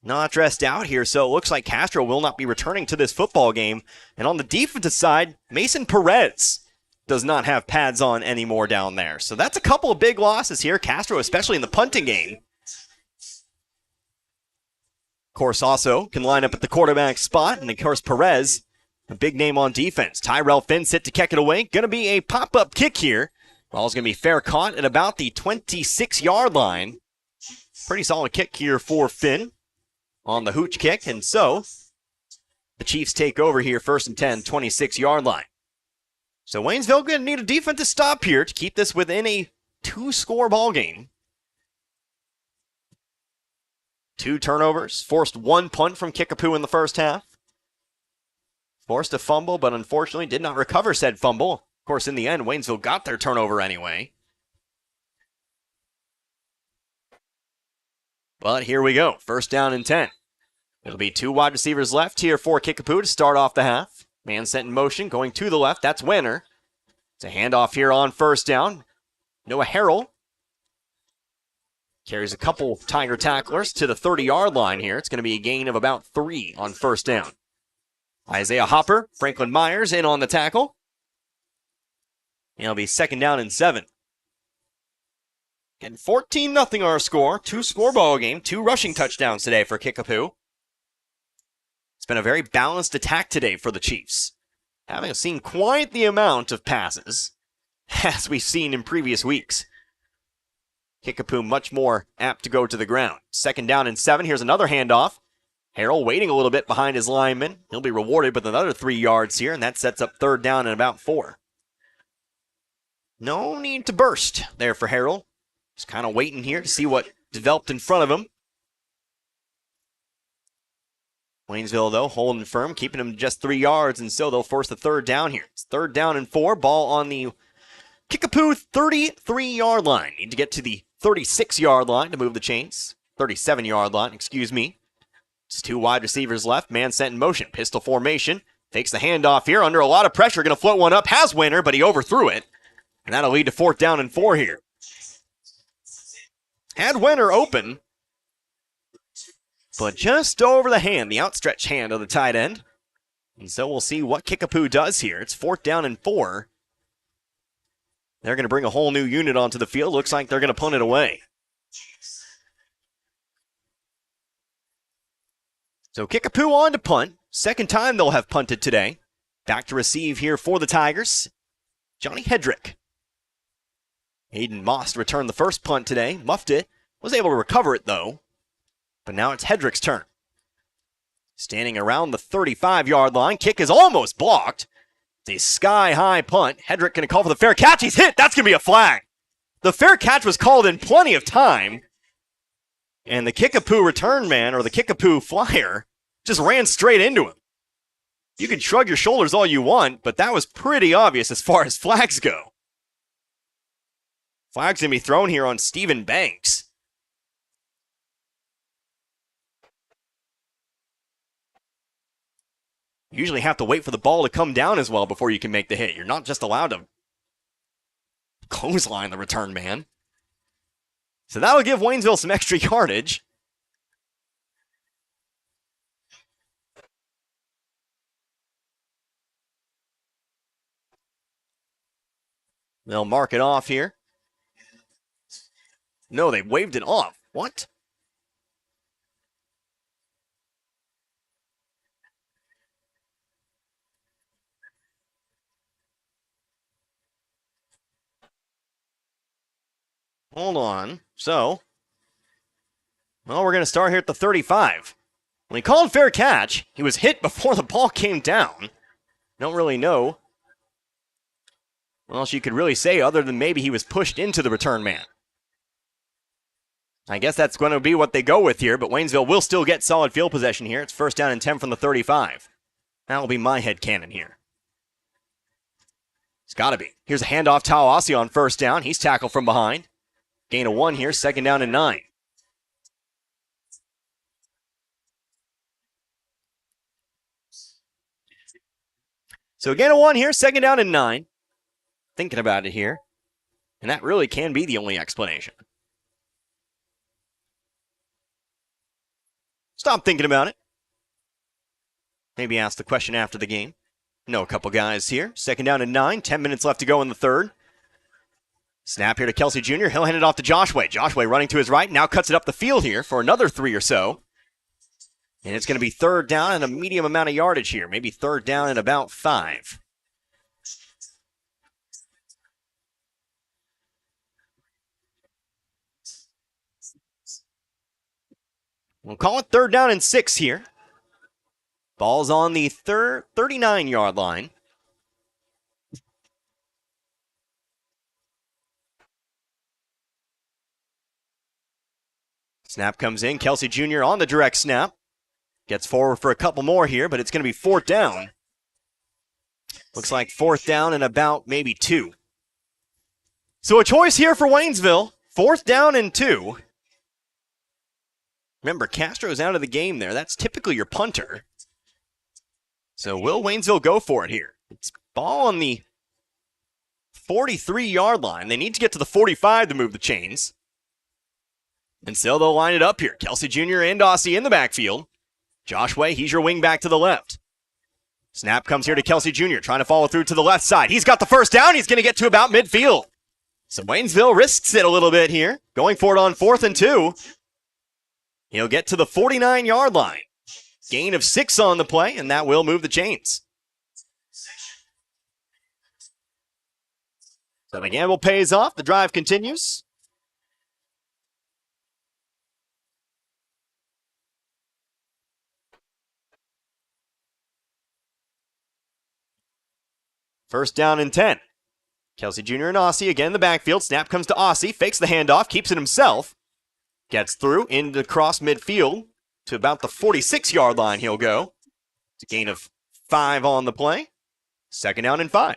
Not dressed out here, so it looks like Castro will not be returning to this football game. And on the defensive side, Mason Perez does not have pads on anymore down there. So that's a couple of big losses here. Castro, especially in the punting game. Of course, also can line up at the quarterback spot. And of course, Perez, a big name on defense. Tyrell Finn set to kick it away. Going to be a pop-up kick here. Ball's going to be fair caught at about the 26-yard line. Pretty solid kick here for Finn on the hooch kick. And so the Chiefs take over here, 1st and 10, 26-yard line. So Waynesville going to need a defensive stop here to keep this within a 2-score ball game. 2 turnovers, forced 1 punt from Kickapoo in the first half. Forced a fumble, but unfortunately did not recover said fumble. Of course, in the end, Waynesville got their turnover anyway. But here we go, 1st down and 10. It'll be 2 wide receivers left here for Kickapoo to start off the half. Man set in motion, going to the left. That's Wenner. It's a handoff here on 1st down. Noah Harrell carries a couple Tiger tacklers to the 30-yard line here. It's going to be a gain of about 3 on 1st down. Isaiah Hopper, Franklin Myers in on the tackle. It'll be 2nd down and 7. Getting 14-0 our score. 2-score ball game. 2 rushing touchdowns today for Kickapoo. It's been a very balanced attack today for the Chiefs. Having seen quite the amount of passes as we've seen in previous weeks. Kickapoo much more apt to go to the ground. 2nd down and 7. Here's another handoff. Harrell waiting a little bit behind his lineman. He'll be rewarded with another 3 yards here, and that sets up 3rd down and about 4. No need to burst there for Harrell. Just kind of waiting here to see what developed in front of him. Waynesville, though, holding firm, keeping him just 3 yards, and so they'll force the 3rd down here. It's 3rd down and 4. Ball on the Kickapoo 33-yard line. Need to get to the 36-yard line to move the chains. 37-yard line, excuse me. Just 2 wide receivers left. Man set in motion. Pistol formation. Takes the handoff here under a lot of pressure. Going to float one up. Has Winner, but he overthrew it. And that'll lead to 4th down and 4 here. Had Winner open, but just over the hand, the outstretched hand of the tight end. And so we'll see what Kickapoo does here. It's 4th down and 4. They're going to bring a whole new unit onto the field. Looks like they're going to punt it away. So Kickapoo on to punt. Second time they'll have punted today. Back to receive here for the Tigers, Johnny Hedrick. Hayden Moss returned the first punt today. Muffed it. Was able to recover it, though. But now it's Hedrick's turn. Standing around the 35-yard line. Kick is almost blocked. It's a sky-high punt. Hedrick going to call for the fair catch. He's hit. That's going to be a flag. The fair catch was called in plenty of time. And the Kickapoo return man, or the Kickapoo flyer, just ran straight into him. You can shrug your shoulders all you want, but that was pretty obvious as far as flags go. Flag's going to be thrown here on Steven Banks. You usually have to wait for the ball to come down as well before you can make the hit. You're not just allowed to clothesline the return man. So that'll give Waynesville some extra yardage. They'll mark it off here. No, they waved it off. What? Hold on. So, well, we're going to start here at the 35. When he called fair catch, he was hit before the ball came down. Don't really know what else you could really say other than maybe he was pushed into the return man. I guess that's going to be what they go with here, but Waynesville will still get solid field possession here. It's 1st down and 10 from the 35. That will be my headcanon here. It's got to be. Here's a handoff. Tawasi on 1st down. He's tackled from behind. Gain of 1 here, 2nd down and 9. So gain of 1 here, 2nd down and 9. Thinking about it here. And that really can be the only explanation. Stop thinking about it. Maybe ask the question after the game. Know a couple guys here. 2nd down and 9. 10 minutes left to go in the 3rd. Snap here to Kelsey Jr. He'll hand it off to Joshua. Joshua running to his right. Now cuts it up the field here for another 3 or so. And it's going to be 3rd down and a medium amount of yardage here. Maybe 3rd down and about 5. We'll call it 3rd down and 6 here. Ball's on the 39-yard line. Snap comes in. Kelsey Jr. on the direct snap. Gets forward for a couple more here, but it's going to be 4th down. Looks like 4th down and about maybe 2. So a choice here for Waynesville. 4th down and 2. Remember, Castro's out of the game there. That's typically your punter. So will Waynesville go for it here? It's ball on the 43-yard line. They need to get to the 45 to move the chains. And so they'll line it up here. Kelsey Jr. and Aussie in the backfield. Joshua, he's your wing back to the left. Snap comes here to Kelsey Jr. trying to follow through to the left side. He's got the 1st down. He's going to get to about midfield. So Waynesville risks it a little bit here. Going for it on 4th and 2. He'll get to the 49-yard line. Gain of 6 on the play, and that will move the chains. So the gamble pays off. The drive continues. First down and 10. Kelsey Jr. and Aussie again in the backfield. Snap comes to Aussie. Fakes the handoff. Keeps it himself. Gets through into cross midfield to about the 46-yard line he'll go. It's a gain of 5 on the play. 2nd down and 5.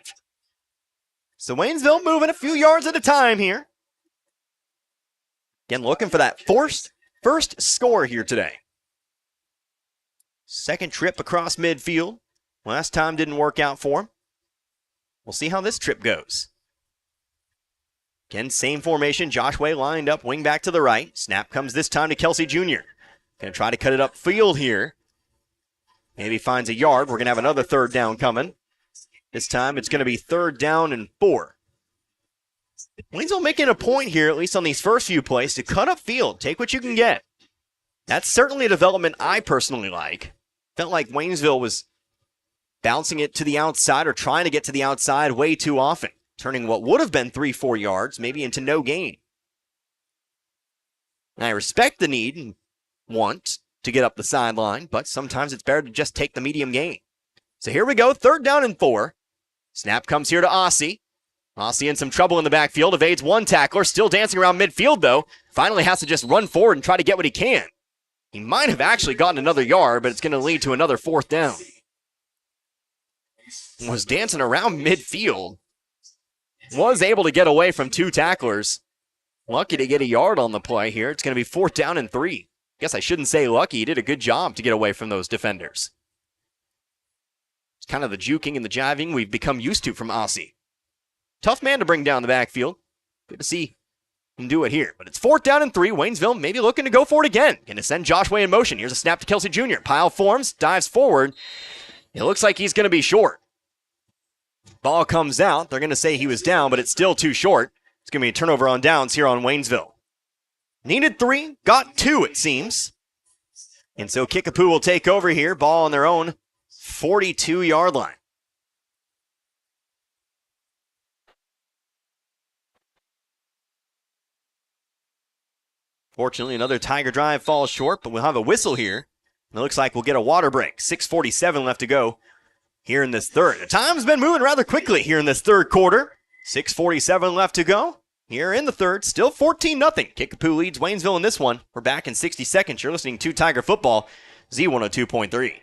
So Waynesville moving a few yards at a time here. Again, looking for that first score here today. Second trip across midfield. Last time didn't work out for him. We'll see how this trip goes. Again, same formation. Josh Way lined up, wing back to the right. Snap comes this time to Kelsey Jr. Going to try to cut it upfield here. Maybe finds a yard. We're going to have another third down coming. This time it's going to be 3rd down and 4. Waynesville making a point here, at least on these first few plays, to cut upfield. Take what you can get. That's certainly a development I personally like. Felt like Waynesville was bouncing it to the outside or trying to get to the outside way too often, turning what would have been 3-4 yards maybe into no gain. And I respect the need and want to get up the sideline, but sometimes it's better to just take the medium gain. So here we go, 3rd down and 4. Snap comes here to Aussie. Aussie in some trouble in the backfield, evades one tackler, still dancing around midfield though. Finally has to just run forward and try to get what he can. He might have actually gotten another yard, but it's going to lead to another 4th down. Was dancing around midfield. Was able to get away from 2 tacklers. Lucky to get a yard on the play here. It's going to be 4th down and 3. Guess I shouldn't say lucky. He did a good job to get away from those defenders. It's kind of the juking and the jiving we've become used to from Aussie. Tough man to bring down the backfield. Good to see him do it here. But it's 4th down and 3. Waynesville maybe looking to go for it again. Going to send Josh Way in motion. Here's a snap to Kelsey Jr. Pile forms, dives forward. It looks like he's going to be short. Ball comes out. They're going to say he was down, but it's still too short. It's going to be a turnover on downs here on Waynesville. Needed 3, got 2 it seems. And so Kickapoo will take over here. Ball on their own 42-yard line. Fortunately, another Tiger drive falls short, but we'll have a whistle here. And it looks like we'll get a water break. 6:47 left to go here in this third. The time's been moving rather quickly here in this third quarter. 6:47 left to go here in the third. Still 14-0. Kickapoo leads Waynesville in this one. We're back in 60 seconds. You're listening to Tiger Football, Z102.3.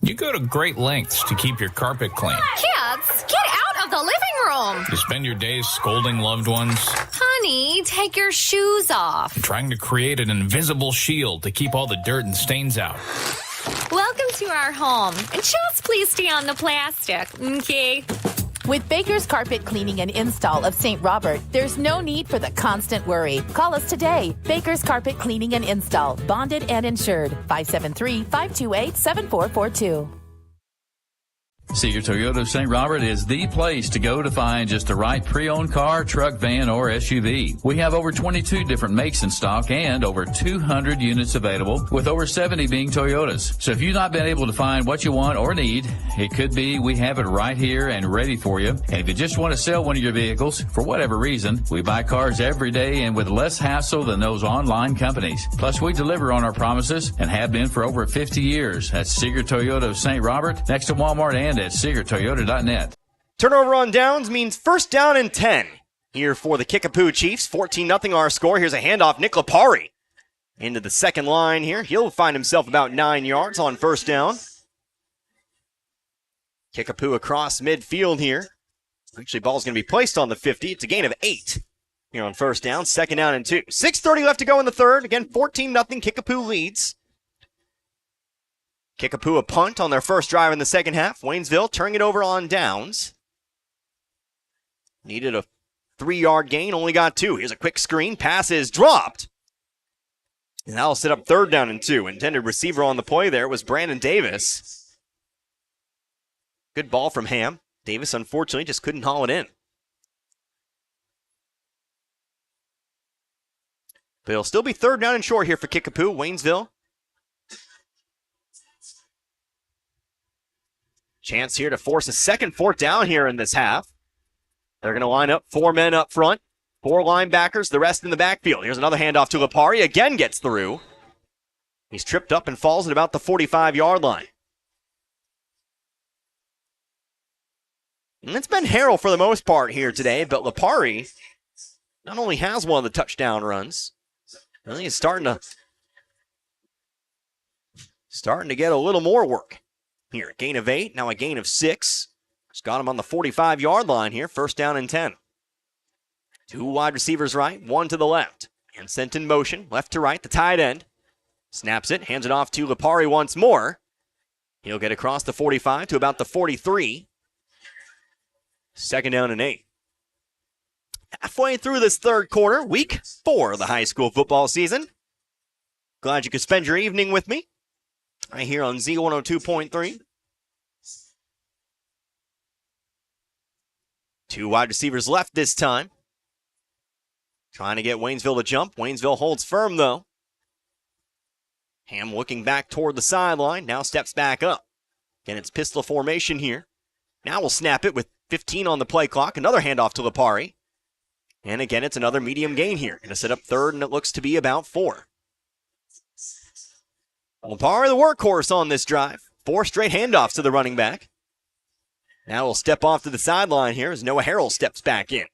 You go to great lengths to keep your carpet clean. Kids, get out of the living room. You spend your days scolding loved ones. Honey, take your shoes off. Trying to create an invisible shield to keep all the dirt and stains out. Welcome to our home. And just please stay on the plastic, okay? With Baker's Carpet Cleaning and Install of St. Robert, there's no need for the constant worry. Call us today. Baker's Carpet Cleaning and Install, bonded and insured. 573-528-7442. Seeger Toyota of St. Robert is the place to go to find just the right pre-owned car, truck, van, or SUV. We have over 22 different makes in stock and over 200 units available, with over 70 being Toyotas. So if you've not been able to find what you want or need, it could be we have it right here and ready for you. And if you just want to sell one of your vehicles, for whatever reason, we buy cars every day and with less hassle than those online companies. Plus, we deliver on our promises and have been for over 50 years. That's Seeger Toyota of St. Robert, next to Walmart and at SeegerToyota.net. Turnover on downs means 1st down and 10 here for the Kickapoo Chiefs. 14-0 our score. Here's a handoff. Nick Lapari into the second line here. He'll find himself about 9 yards on 1st down. Kickapoo across midfield here. Actually, ball's going to be placed on the 50. It's a gain of 8 here on 1st down. 2nd down and 2. 6:30 left to go in the third. Again, 14-0. Kickapoo leads. Kickapoo a punt on their first drive in the second half. Waynesville turning it over on downs. Needed a 3-yard gain, only got 2. Here's a quick screen. Pass is dropped. And that'll set up 3rd down and 2. Intended receiver on the play there was Brandon Davis. Good ball from Ham. Davis, unfortunately, just couldn't haul it in. But it'll still be 3rd down and short here for Kickapoo. Waynesville. Chance here to force a second 4th down here in this half. They're going to line up 4 men up front, 4 linebackers, the rest in the backfield. Here's another handoff to Lapari. Again gets through. He's tripped up and falls at about the 45-yard line. And it's been Harrell for the most part here today, but Lapari not only has one of the touchdown runs, really he's starting to get a little more work. Here, a gain of 8, now a gain of 6. Just got him on the 45-yard line here, first down and 10. 2 wide receivers right, 1 to the left. And sent in motion, left to right, the tight end. Snaps it, hands it off to Lipari once more. He'll get across the 45 to about the 43. Second down and 8. Halfway through this third quarter, week 4 of the high school football season. Glad you could spend your evening with me right here on Z102.3. 2 wide receivers left this time. Trying to get Waynesville to jump. Waynesville holds firm, though. Ham looking back toward the sideline, now steps back up. Again, it's pistol formation here. Now we'll snap it with 15 on the play clock. Another handoff to Lipari. And again, it's another medium gain here. Going to set up third, and it looks to be about 4. Lipari, the workhorse on this drive. 4 straight handoffs to the running back. Now we'll step off to the sideline here as Noah Harrell steps back in.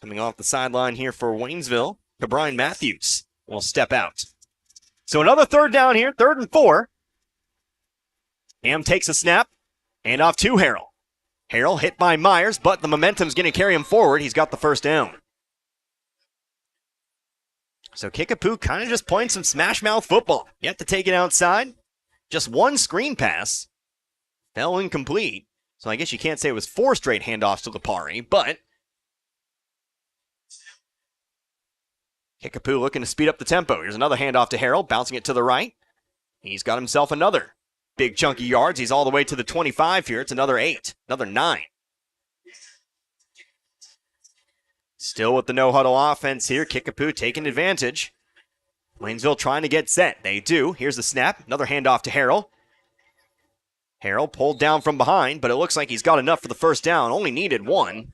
Coming off the sideline here for Waynesville, Brian Matthews will step out. So another third down here, 3rd and 4. Ham takes a snap, hand off to Harrell. Harrell hit by Myers, but the momentum's going to carry him forward. He's got the first down. So Kickapoo kind of just playing some smash mouth football. You have to take it outside. Just 1 screen pass. Fell incomplete. So I guess you can't say it was 4 straight handoffs to Lipari, but Kickapoo looking to speed up the tempo. Here's another handoff to Harrell, bouncing it to the right. He's got himself another big chunky yards. He's all the way to the 25 here. It's another 8, another 9. Still with the no-huddle offense here. Kickapoo taking advantage. Waynesville trying to get set. They do. Here's the snap. Another handoff to Harrell. Harrell pulled down from behind, but it looks like he's got enough for the first down. Only needed 1,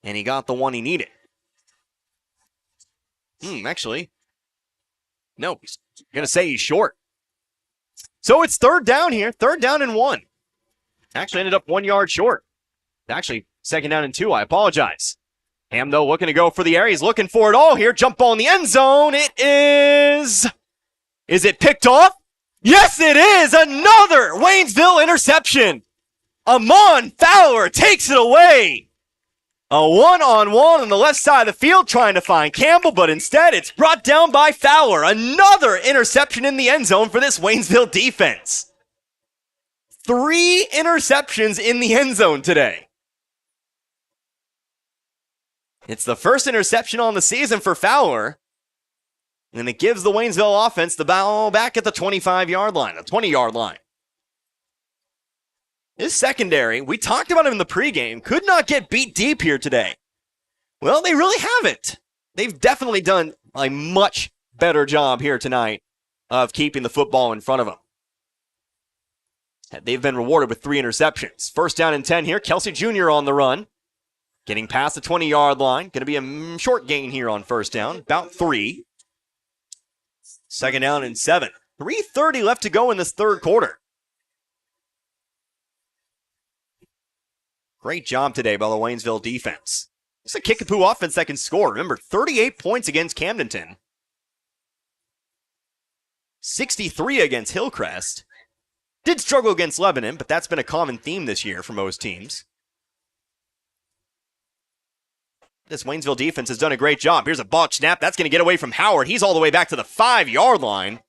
and he got the 1 he needed. Actually, no, he's going to say he's short. So it's 3rd down here, 3rd down and 1. Actually ended up 1 yard short. Actually, 2nd down and 2, I apologize. Ham, though, looking to go for the air. He's looking for it all here. Jump ball in the end zone. It is. Is it picked off? Yes, it is. Another Waynesville interception. Amon Fowler takes it away. A one-on-one on the left side of the field trying to find Campbell, but instead it's brought down by Fowler. Another interception in the end zone for this Waynesville defense. 3 interceptions in the end zone today. It's the first interception on the season for Fowler, and it gives the Waynesville offense the ball back at the 25-yard line, the 20-yard line. This secondary, we talked about him in the pregame, could not get beat deep here today. Well, they really haven't. They've definitely done a much better job here tonight of keeping the football in front of them. They've been rewarded with 3 interceptions. First down and 10 here. Kelsey Jr. on the run. Getting past the 20-yard line. Going to be a short gain here on first down. About 3. Second down and 7. 3:30 left to go in this third quarter. Great job today by the Waynesville defense. It's a Kickapoo offense that can score. Remember, 38 points against Camdenton. 63 against Hillcrest. Did struggle against Lebanon, but that's been a common theme this year for most teams. This Waynesville defense has done a great job. Here's a botch snap. That's going to get away from Howard. He's all the way back to the 5-yard line.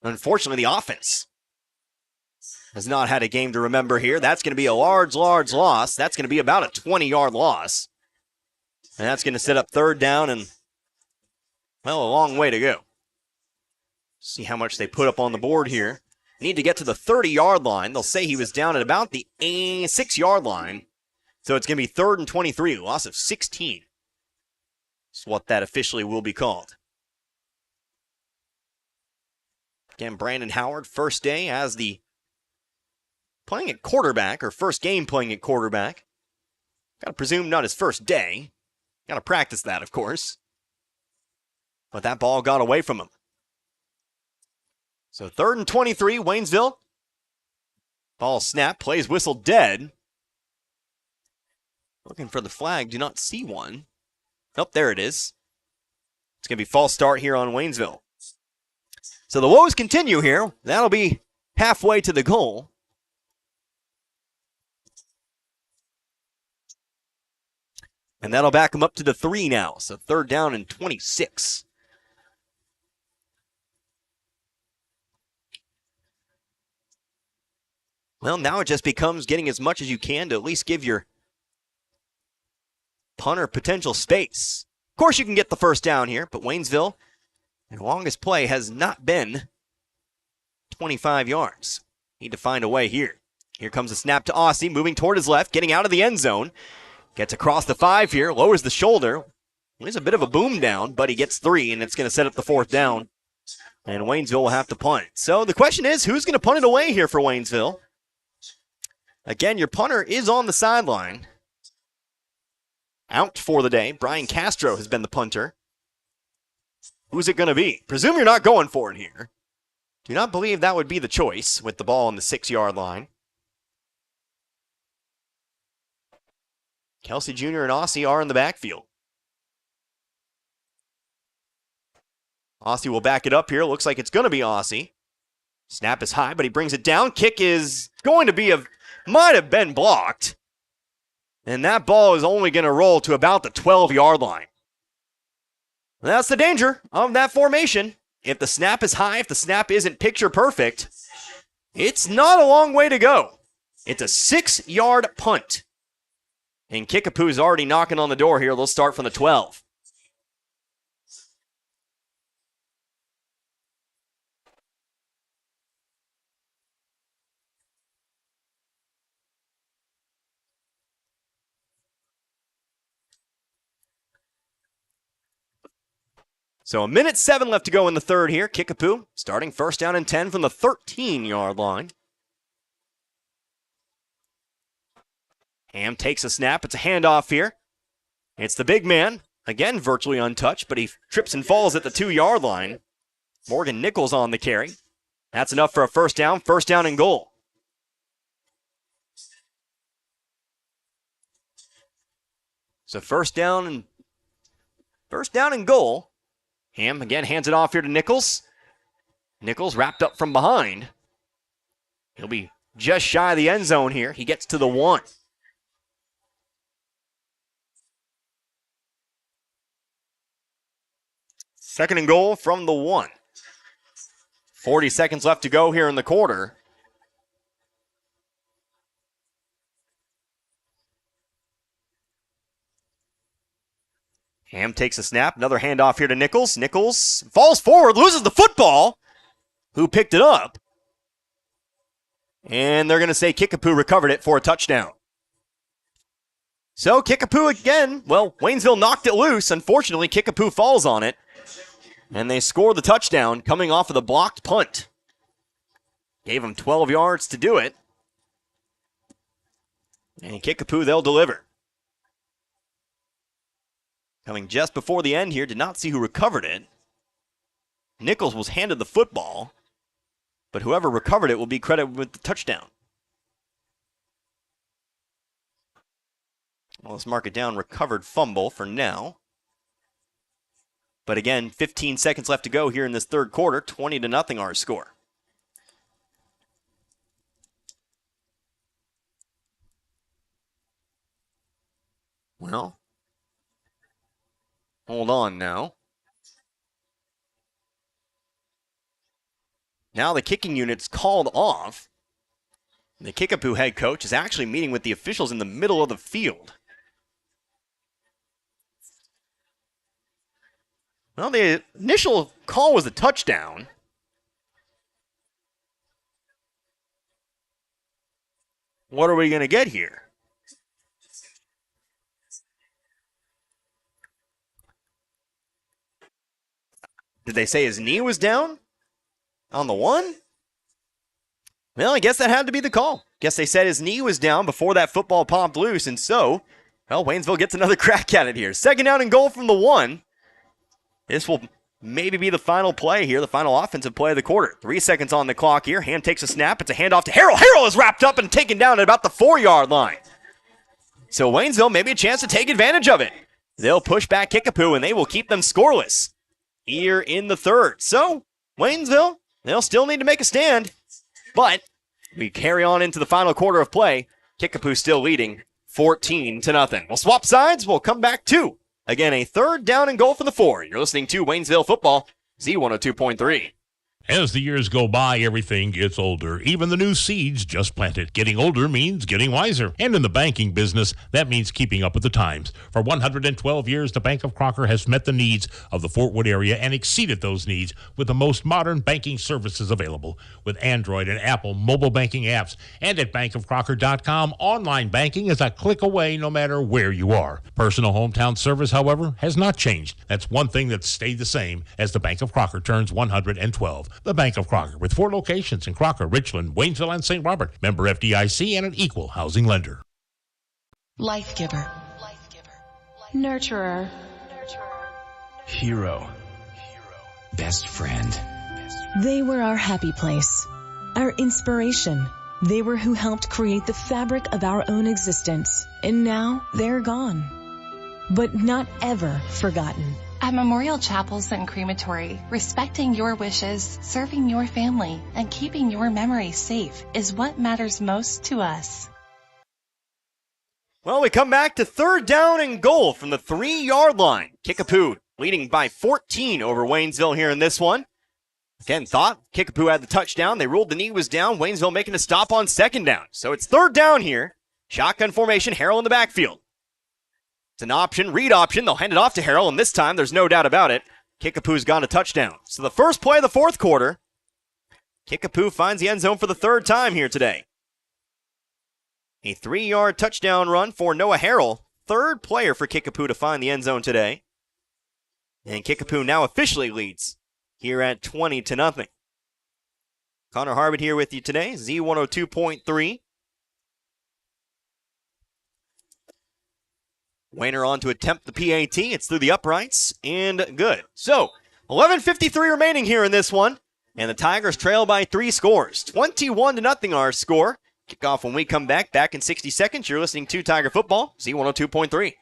Unfortunately, the offense has not had a game to remember here. That's going to be a large loss. That's going to be about a 20-yard loss. And that's going to set up third down and, well, a long way to go. See how much they put up on the board here. Need to get to the 30-yard line. They'll say he was down at about the 6-yard line. So it's going to be 3rd and 23, a loss of 16. That's what that officially will be called. Again, Brandon Howard, first day as the playing at quarterback, or first game playing at quarterback. Got to presume not his first day. Got to practice that, of course. But that ball got away from him. So 3rd and 23, Waynesville. Ball snap, plays whistle dead. Looking for the flag, do not see one. Nope, there it is. It's going to be false start here on Waynesville. So the woes continue here. That'll be halfway to the goal. And that'll back them up to the 3 now. So 3rd down and 26. Well, now it just becomes getting as much as you can to at least give your punter potential space. Of course, you can get the first down here, but Waynesville, their longest play has not been 25 yards. Need to find a way here. Here comes the snap to Aussie, moving toward his left, getting out of the end zone. Gets across the 5 here, lowers the shoulder. There's a bit of a boom down, but he gets 3, and it's going to set up the 4th down. And Waynesville will have to punt. So the question is, who's going to punt it away here for Waynesville? Again, your punter is on the sideline. Out for the day. Brian Castro has been the punter. Who's it going to be? Presume you're not going for it here. Do not believe that would be the choice with the ball on the 6-yard line. Kelsey Jr. and Aussie are in the backfield. Aussie will back it up here. Looks like it's going to be Aussie. Snap is high, but he brings it down. Kick is going to be might have been blocked. And that ball is only going to roll to about the 12-yard line. That's the danger of that formation. If the snap is high, if the snap isn't picture perfect, it's not a long way to go. It's a 6-yard punt. And Kickapoo's already knocking on the door here. They'll start from the 12. So 1:07 left to go in the 3rd here. Kickapoo starting 1st down and 10 from the 13-yard line. Ham takes a snap. It's a handoff here. It's the big man. Again, virtually untouched, but he trips and falls at the 2-yard line. Morgan Nichols on the carry. That's enough for a 1st down. 1st down and goal. So first down and goal. Ham again hands it off here to Nichols. Nichols wrapped up from behind. He'll be just shy of the end zone here. He gets to the 1. Second and goal from the 1. 40 seconds left to go here in the quarter. Ham takes a snap. Another handoff here to Nichols. Nichols falls forward, loses the football. Who picked it up? And they're going to say Kickapoo recovered it for a touchdown. So Kickapoo again. Well, Waynesville knocked it loose. Unfortunately, Kickapoo falls on it. And they score the touchdown coming off of the blocked punt. Gave them 12 yards to do it. And Kickapoo, they'll deliver. Coming just before the end here, did not see who recovered it. Nichols was handed the football, but whoever recovered it will be credited with the touchdown. Well, let's mark it down, recovered fumble for now. But again, 15 seconds left to go here in this 3rd quarter, 20-0 our score. Well, hold on now. Now the kicking unit's called off. The Kickapoo head coach is actually meeting with the officials in the middle of the field. Well, the initial call was a touchdown. What are we going to get here? Did they say his knee was down on the 1? Well, I guess that had to be the call. Guess they said his knee was down before that football popped loose, and so, well, Waynesville gets another crack at it here. 2nd down and goal from the 1. This will maybe be the final play here, the final offensive play of the quarter. 3 seconds on the clock here. Ham takes a snap. It's a handoff to Harrell. Harrell is wrapped up and taken down at about the 4-yard line. So Waynesville, maybe a chance to take advantage of it. They'll push back Kickapoo, and they will keep them scoreless here in the 3rd. So, Waynesville, they'll still need to make a stand. But we carry on into the final quarter of play. Kickapoo still leading 14-0. We'll swap sides. We'll come back to, again, a third down and goal for the 4. You're listening to Waynesville Football, Z102.3. As the years go by, everything gets older. Even the new seeds just planted. Getting older means getting wiser. And in the banking business, that means keeping up with the times. For 112 years, the Bank of Crocker has met the needs of the Fort Wood area and exceeded those needs with the most modern banking services available. With Android and Apple mobile banking apps. And at bankofcrocker.com, online banking is a click away no matter where you are. Personal hometown service, however, has not changed. That's one thing that's stayed the same as the Bank of Crocker turns 112. The Bank of Crocker, with 4 locations in Crocker, Richland, Waynesville, and St. Robert. Member FDIC and an equal housing lender. Life giver. Nurturer. Hero. Best friend. They were our happy place, our inspiration. They were who helped create the fabric of our own existence. And now they're gone. But not ever forgotten. At Memorial Chapels and Crematory, respecting your wishes, serving your family, and keeping your memories safe is what matters most to us. Well, we come back to third down and goal from the 3-yard line. Kickapoo leading by 14 over Waynesville here in this one. Again, thought Kickapoo had the touchdown. They ruled the knee was down. Waynesville making a stop on second down. So it's third down here. Shotgun formation, Harrell in the backfield. It's an option, read option. They'll hand it off to Harrell, and this time there's no doubt about it. Kickapoo's gone a touchdown. So the first play of the fourth quarter, Kickapoo finds the end zone for the third time here today. A 3-yard touchdown run for Noah Harrell, third player for Kickapoo to find the end zone today. And Kickapoo now officially leads here at 20-0. Connor Harbert here with you today, Z102.3. Wayner on to attempt the PAT. It's through the uprights and good. So, 11:53 remaining here in this one. And the Tigers trail by 3 scores. 21-0 our score. Kickoff when we come back in 60 seconds. You're listening to Tiger Football, Z102.3.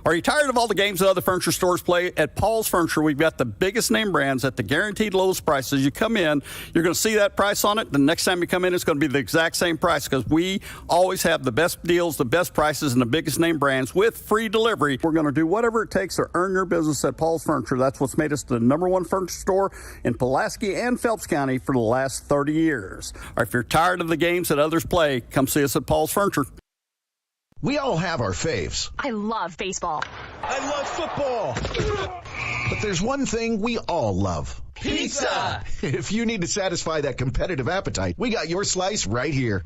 Are you tired of all the games that other furniture stores play? At Paul's Furniture, we've got the biggest name brands at the guaranteed lowest prices. You come in, you're going to see that price on it. The next time you come in, it's going to be the exact same price because we always have the best deals, the best prices, and the biggest name brands with free delivery. We're going to do whatever it takes to earn your business at Paul's Furniture. That's what's made us the #1 furniture store in Pulaski and Phelps County for the last 30 years. Or if you're tired of the games that others play, come see us at Paul's Furniture. We all have our faves. I love baseball. I love football. But there's one thing we all love. Pizza! If you need to satisfy that competitive appetite, we got your slice right here.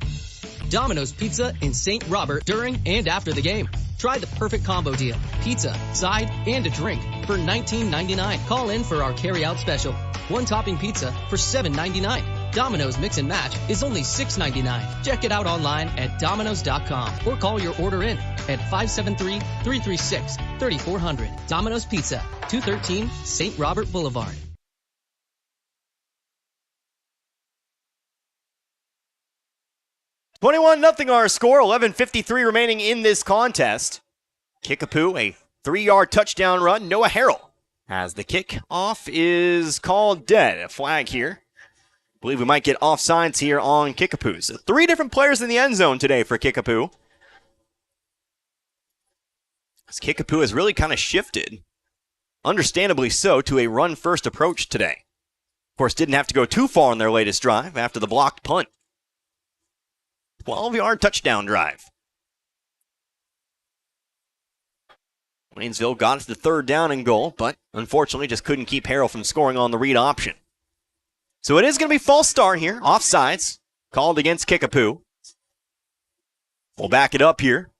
Domino's Pizza in St. Robert during and after the game. Try the perfect combo deal. Pizza, side, and a drink for $19.99. Call in for our carry-out special. 1 topping pizza for $7.99. Domino's Mix and Match is only $6.99. Check it out online at Domino's.com or call your order in at 573-336-3400. Domino's Pizza, 213 St. Robert Boulevard. $21-0 our score, 11:53 remaining in this contest. Kickapoo, a 3-yard touchdown run. Noah Harrell as the kickoff is called dead. A flag here. I believe we might get offsides here on Kickapoo. So 3 different players in the end zone today for Kickapoo. As Kickapoo has really kind of shifted, understandably so, to a run-first approach today. Of course, didn't have to go too far on their latest drive after the blocked punt. 12-yard touchdown drive. Waynesville got it to the third down and goal, but unfortunately just couldn't keep Harrell from scoring on the read option. So it is going to be false start here. Offsides called against Kickapoo. We'll back it up here,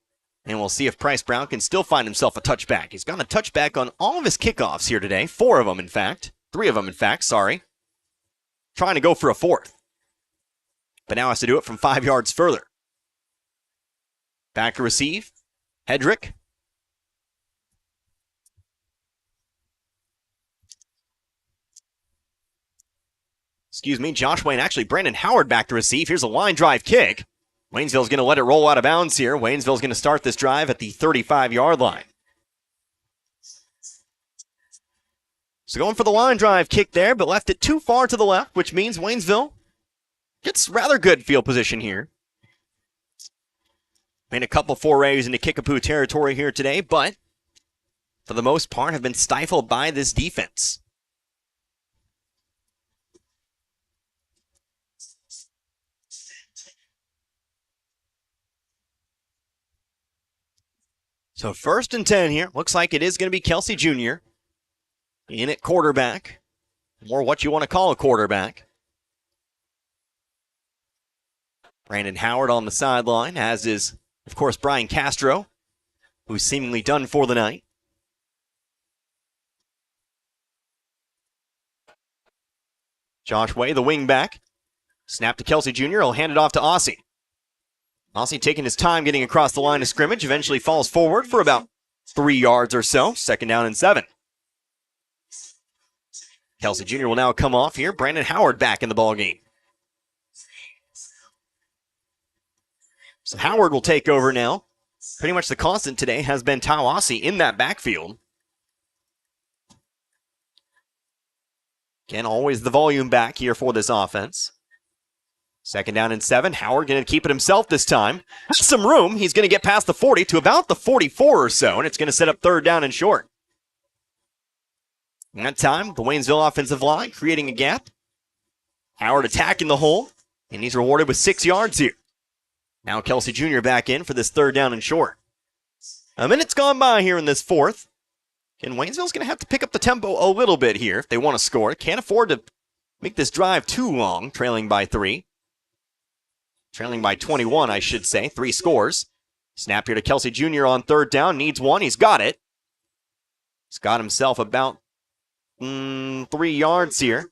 and we'll see if Price Brown can still find himself a touchback. He's got a touchback on all of his kickoffs here today. 4 of them, in fact. 3 of them, in fact, sorry. Trying to go for a 4th. But now has to do it from 5 yards further. Back to receive. Hedrick. Josh Wayne, actually Brandon Howard back to receive. Here's a line drive kick. Waynesville's going to let it roll out of bounds here. Waynesville's going to start this drive at the 35-yard line. So going for the line drive kick there, but left it too far to the left, which means Waynesville gets rather good field position here. Made a couple forays into Kickapoo territory here today, but for the most part have been stifled by this defense. So 1st and 10 here. Looks like it is going to be Kelsey Jr. in at quarterback, or what you want to call a quarterback. Brandon Howard on the sideline, as is, of course, Brian Castro, who's seemingly done for the night. Josh Way, the wing back. Snap to Kelsey Jr. He'll hand it off to Aussie. Aussie taking his time getting across the line of scrimmage, eventually falls forward for about 3 yards or so. 2nd down and 7. Kelsey Jr. will now come off here. Brandon Howard back in the ballgame. So Howard will take over now. Pretty much the constant today has been Tao Aussie in that backfield. Again, always the volume back here for this offense. 2nd down and 7. Howard going to keep it himself this time. Has some room. He's going to get past the 40 to about the 44 or so, and it's going to set up 3rd down and short. In that time, the Waynesville offensive line creating a gap. Howard attacking the hole, and he's rewarded with 6 yards here. Now Kelsey Jr. back in for this 3rd down and short. A minute's gone by here in this 4th. And Waynesville's going to have to pick up the tempo a little bit here if they want to score. Can't afford to make this drive too long, trailing by 3. Trailing by 21, I should say. 3 scores. Snap here to Kelsey Jr. on 3rd down. Needs 1. He's got it. He's got himself about 3 yards here.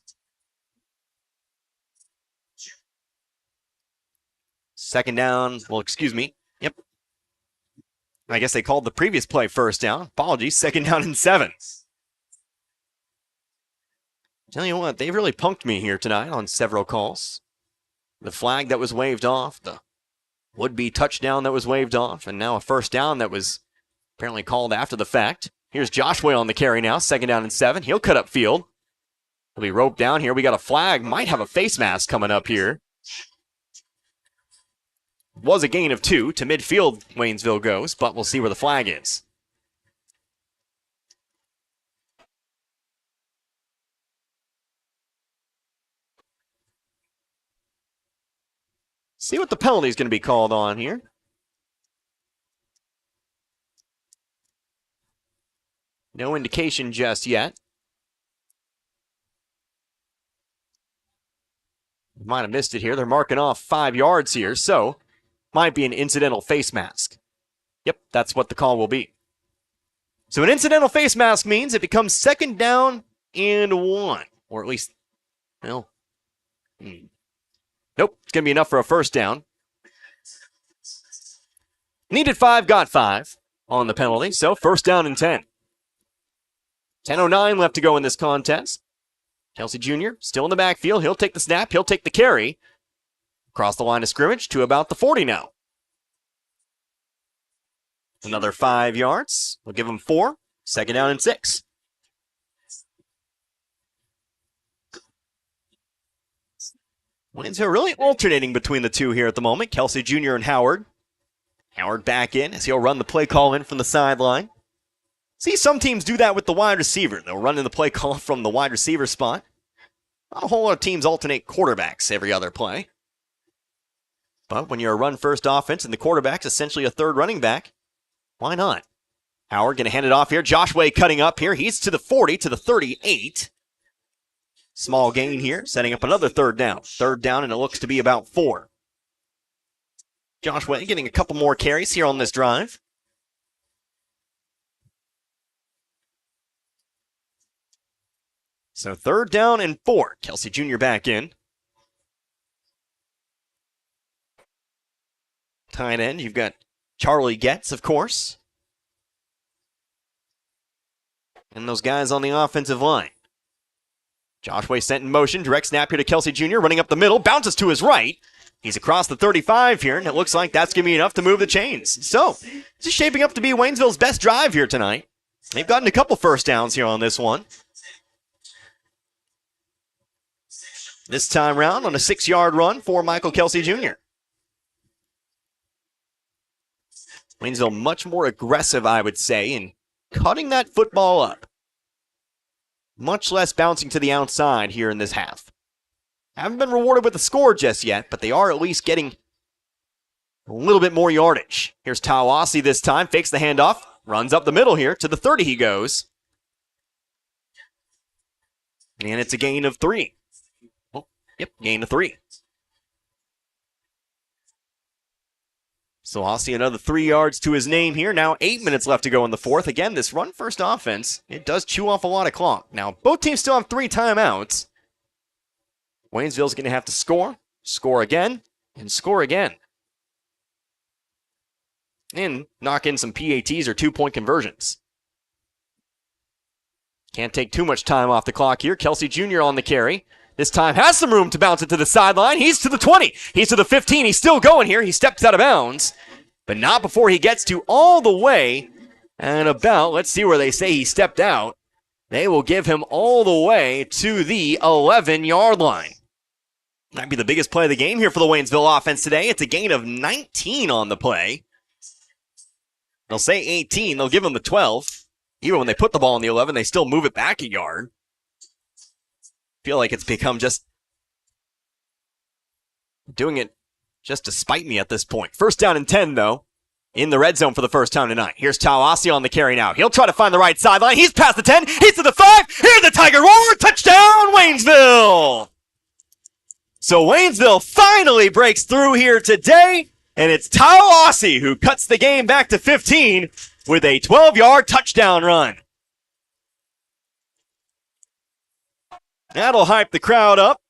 2nd down. Well, excuse me. Yep. I guess they called the previous play 1st down. Apologies. 2nd down and 7. Tell you what, they've really punked me here tonight on several calls. The flag that was waved off, the would-be touchdown that was waved off, and now a 1st down that was apparently called after the fact. Here's Joshua on the carry now, 2nd down and 7. He'll cut up field. He'll be roped down here. We got a flag. Might have a face mask coming up here. Was a gain of 2 to midfield, Waynesville goes, but we'll see where the flag is. See what the penalty is going to be called on here. No indication just yet. Might have missed it here. They're marking off 5 yards here, so might be an incidental face mask. Yep, that's what the call will be. So an incidental face mask means it becomes 2nd down and 1. Or at least, well, nope, it's going to be enough for a 1st down. Needed 5, got 5 on the penalty, so 1st down and 10. 10:09 left to go in this contest. Kelsey Jr. still in the backfield. He'll take the snap. He'll take the carry. Across the line of scrimmage to about the 40 now. Another 5 yards. We'll give him 4. 2nd down and 6. Waynesville really alternating between the two here at the moment. Kelsey Jr. and Howard. Howard back in as he'll run the play call in from the sideline. See, some teams do that with the wide receiver. They'll run in the play call from the wide receiver spot. Not a whole lot of teams alternate quarterbacks every other play. But when you're a run-first offense and the quarterback's essentially a 3rd running back, why not? Howard going to hand it off here. Josh Way cutting up here. He's to the 40, to the 38. Small gain here, setting up another 3rd down. 3rd down, and it looks to be about 4. Josh Way getting a couple more carries here on this drive. So 3rd down and 4. Kelsey Jr. back in. Tight end, you've got Charlie Getz, of course. And those guys on the offensive line. Josh Way sent in motion. Direct snap here to Kelsey Jr. running up the middle. Bounces to his right. He's across the 35 here, and it looks like that's going to be enough to move the chains. So, this is shaping up to be Waynesville's best drive here tonight. They've gotten a couple 1st downs here on this one. This time round on a 6-yard run for Michael Kelsey Jr. Waynesville much more aggressive, I would say, in cutting that football up. Much less bouncing to the outside here in this half. Haven't been rewarded with a score just yet, but they are at least getting a little bit more yardage. Here's Taoasi this time, fakes the handoff, runs up the middle here, to the 30 he goes. And it's a gain of 3. Oh, yep, gain of 3. So Aussie another 3 yards to his name here. Now 8 minutes left to go in the fourth. Again, this run-first offense, it does chew off a lot of clock. Now, both teams still have 3 timeouts. Waynesville's going to have to score again, and score again. And knock in some PATs or 2-point conversions. Can't take too much time off the clock here. Kelsey Jr. on the carry. This time has some room to bounce it to the sideline. He's to the 20. He's to the 15. He's still going here. He steps out of bounds, but not before he gets to all the way and about, let's see where they say he stepped out. They will give him all the way to the 11-yard line. Might be the biggest play of the game here for the Waynesville offense today. It's a gain of 19 on the play. They'll say 18. They'll give him the 12. Even when they put the ball on the 11, they still move it back a yard. Feel like it's become just doing it just to spite me at this point. First down and 10, though, in the red zone for the first time tonight. Here's Taoasi on the carry now. He'll try to find the right sideline. He's past the 10. He's to the 5. Here's the Tiger Roar. Touchdown, Waynesville! So Waynesville finally breaks through here today, and it's Taoasi who cuts the game back to 15 with a 12-yard touchdown run. That'll hype the crowd up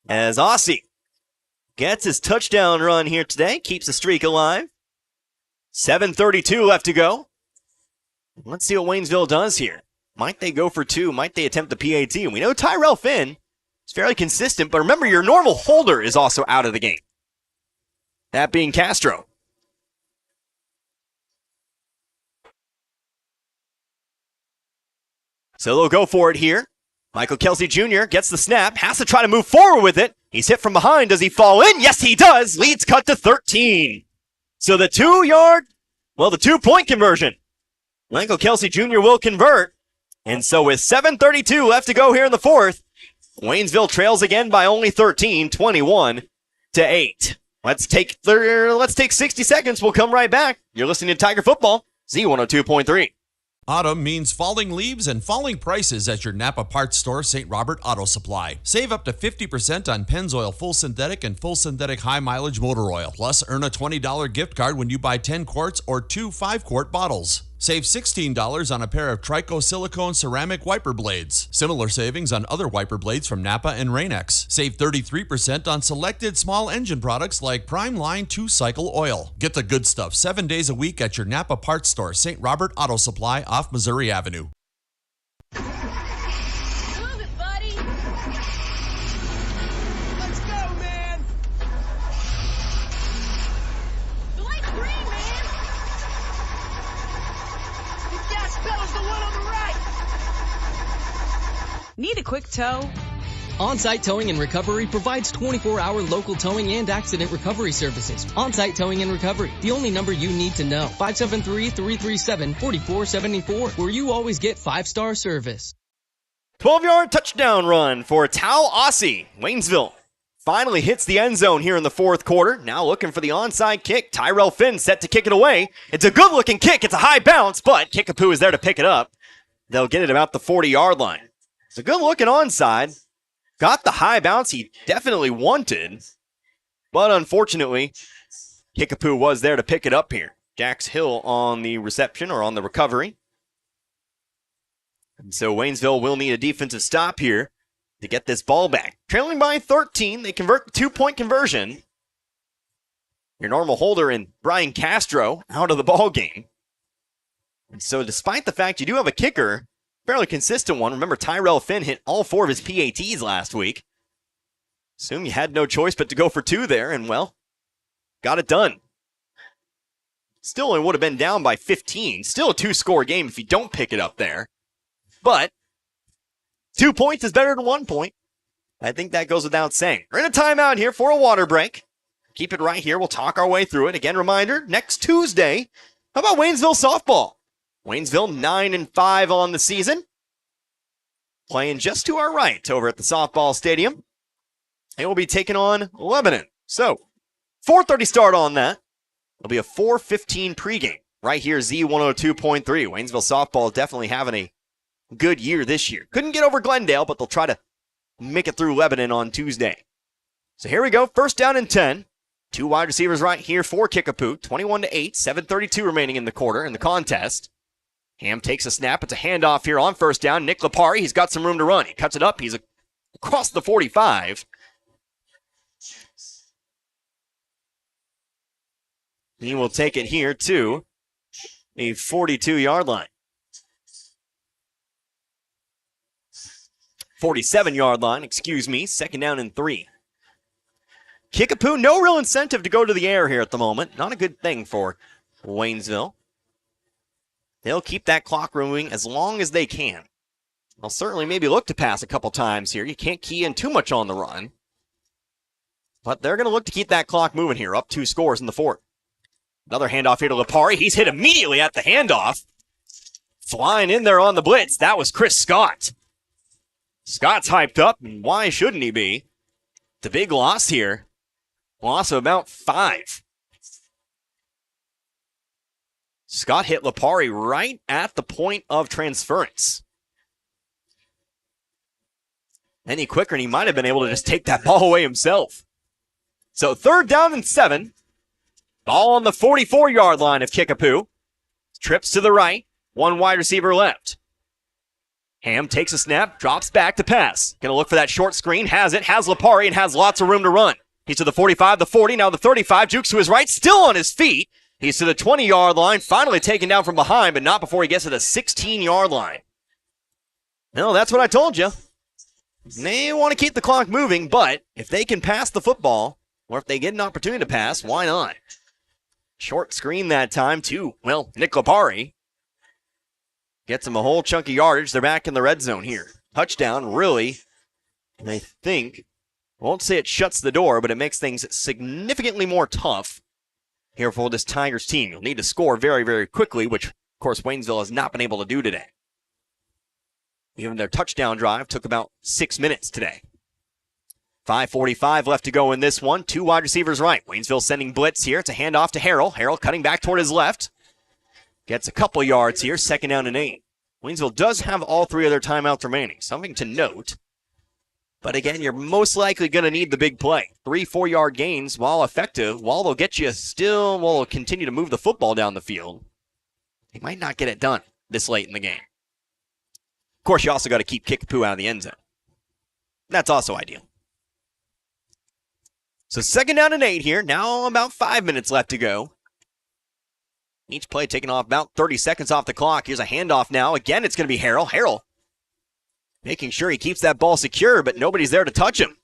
as Aussie gets his touchdown run here today, keeps the streak alive. 7:32 left to go. Let's see what Waynesville does here. Might they go for 2? Might they attempt the PAT? And we know Tyrell Finn is fairly consistent, but remember your normal holder is also out of the game. That being Castro. So they'll go for it here. Michael Kelsey Jr. gets the snap, has to try to move forward with it. He's hit from behind. Does he fall in? Yes, he does. Leads cut to 13. So the 2-point conversion. Michael Kelsey Jr. will convert. And so with 7:32 left to go here in the fourth, Waynesville trails again by only 13, 21-8. Let's take 60 seconds. We'll come right back. You're listening to Tiger Football, Z102.3. Autumn means falling leaves and falling prices at your Napa parts store, St. Robert Auto Supply. Save up to 50% on Pennzoil Full Synthetic and Full Synthetic High Mileage Motor Oil. Plus, earn a $20 gift card when you buy 10 quarts or 2 5-quart bottles. Save $16 on a pair of Trico silicone ceramic wiper blades. Similar savings on other wiper blades from Napa and Rain-X. Save 33% on selected small engine products like Prime Line 2-cycle oil. Get the good stuff 7 days a week at your Napa parts store, St. Robert Auto Supply off Missouri Avenue. Move it, buddy. Let's go, man. The light's green, man. The gas pedal's the one on the right. Need a quick tow? On-Site Towing and Recovery provides 24-hour local towing and accident recovery services. On-Site Towing and Recovery, the only number you need to know. 573-337-4474, where you always get 5-star service. 12-yard touchdown run for Tao Aussie. Waynesville finally hits the end zone here in the fourth quarter. Now looking for the onside kick. Tyrell Finn set to kick it away. It's a good-looking kick. It's a high bounce, but Kickapoo is there to pick it up. They'll get it about the 40-yard line. It's a good-looking onside. Got the high bounce he definitely wanted, but unfortunately, Kickapoo was there to pick it up here. Jax Hill on the reception or on the recovery. And so Waynesville will need a defensive stop here to get this ball back. Trailing by 13, they convert the 2-point conversion. Your normal holder in Brian Castro out of the ball game. And so despite the fact you do have a kicker, fairly consistent one. Remember, Tyrell Finn hit all 4 of his PATs last week. Assume you had no choice but to go for 2 there, and well, got it done. Still, it would have been down by 15. Still a 2-score game if you don't pick it up there. But 2 points is better than 1 point. I think that goes without saying. We're in a timeout here for a water break. keep it right here. We'll talk our way through it. Again, reminder, next Tuesday, how about Waynesville softball? Waynesville 9-5 on the season. Playing just to our right over at the softball stadium. They will be taking on Lebanon. So, 4:30 start on that. It'll be a 4:15 pregame right here, Z102.3. Waynesville softball definitely having a good year this year. Couldn't get over Glendale, but they'll try to make it through Lebanon on Tuesday. So here we go, first down and 10. Two wide receivers right here for Kickapoo. 21-8, 7:32 remaining in the quarter in the contest. Ham takes a snap. It's a handoff here on first down. Nick Lipari, he's got some room to run. He cuts it up. He's across the 45. He will take it here to the 42-yard line. 47-yard line, excuse me. Second down and 3. Kickapoo, no real incentive to go to the air here at the moment. Not a good thing for Waynesville. They'll keep that clock moving as long as they can. They'll certainly maybe look to pass a couple times here. You can't key in too much on the run. But they're going to look to keep that clock moving here. Up 2 scores in the fourth. Another handoff here to Lipari. He's hit immediately at the handoff. Flying in there on the blitz. That was Chris Scott. Scott's hyped up, and why shouldn't he be? The big loss here. Loss of about 5. Scott hit Lipari right at the point of transference. Any quicker, and he might have been able to just take that ball away himself. So third down and 7. Ball on the 44-yard line of Kickapoo. Trips to the right. One wide receiver left. Ham takes a snap, drops back to pass. Going to look for that short screen. Has it. Has Lipari and has lots of room to run. He's to the 45, the 40, now the 35. Jukes to his right, still on his feet. He's to the 20-yard line, finally taken down from behind, but not before he gets to the 16-yard line. No, that's what I told you. They want to keep the clock moving, but if they can pass the football, or if they get an opportunity to pass, why not? Short screen that time to, well, Nick Lipari. Gets him a whole chunk of yardage. They're back in the red zone here. Touchdown, really, and I think, I won't say it shuts the door, but it makes things significantly more tough here for this Tigers team. You'll need to score very, very quickly, which, of course, Waynesville has not been able to do today. Even their touchdown drive took about 6 minutes today. 5:45 left to go in this one. 2 wide receivers right. Waynesville sending blitz here. It's a handoff to Harrell. Harrell cutting back toward his left. Gets a couple yards here. Second down and 8. Waynesville does have all 3 of their timeouts remaining. Something to note. But again, you're most likely going to need the big play. 3-4 yard gains, while effective, while they'll get you still, will continue to move the football down the field. They might not get it done this late in the game. Of course, you also got to keep Kickapoo out of the end zone. That's also ideal. So second down and 8 here. Now about 5 minutes left to go. Each play taking off about 30 seconds off the clock. Here's a handoff now. Again, it's going to be Harrell. Harrell making sure he keeps that ball secure, but nobody's there to touch him.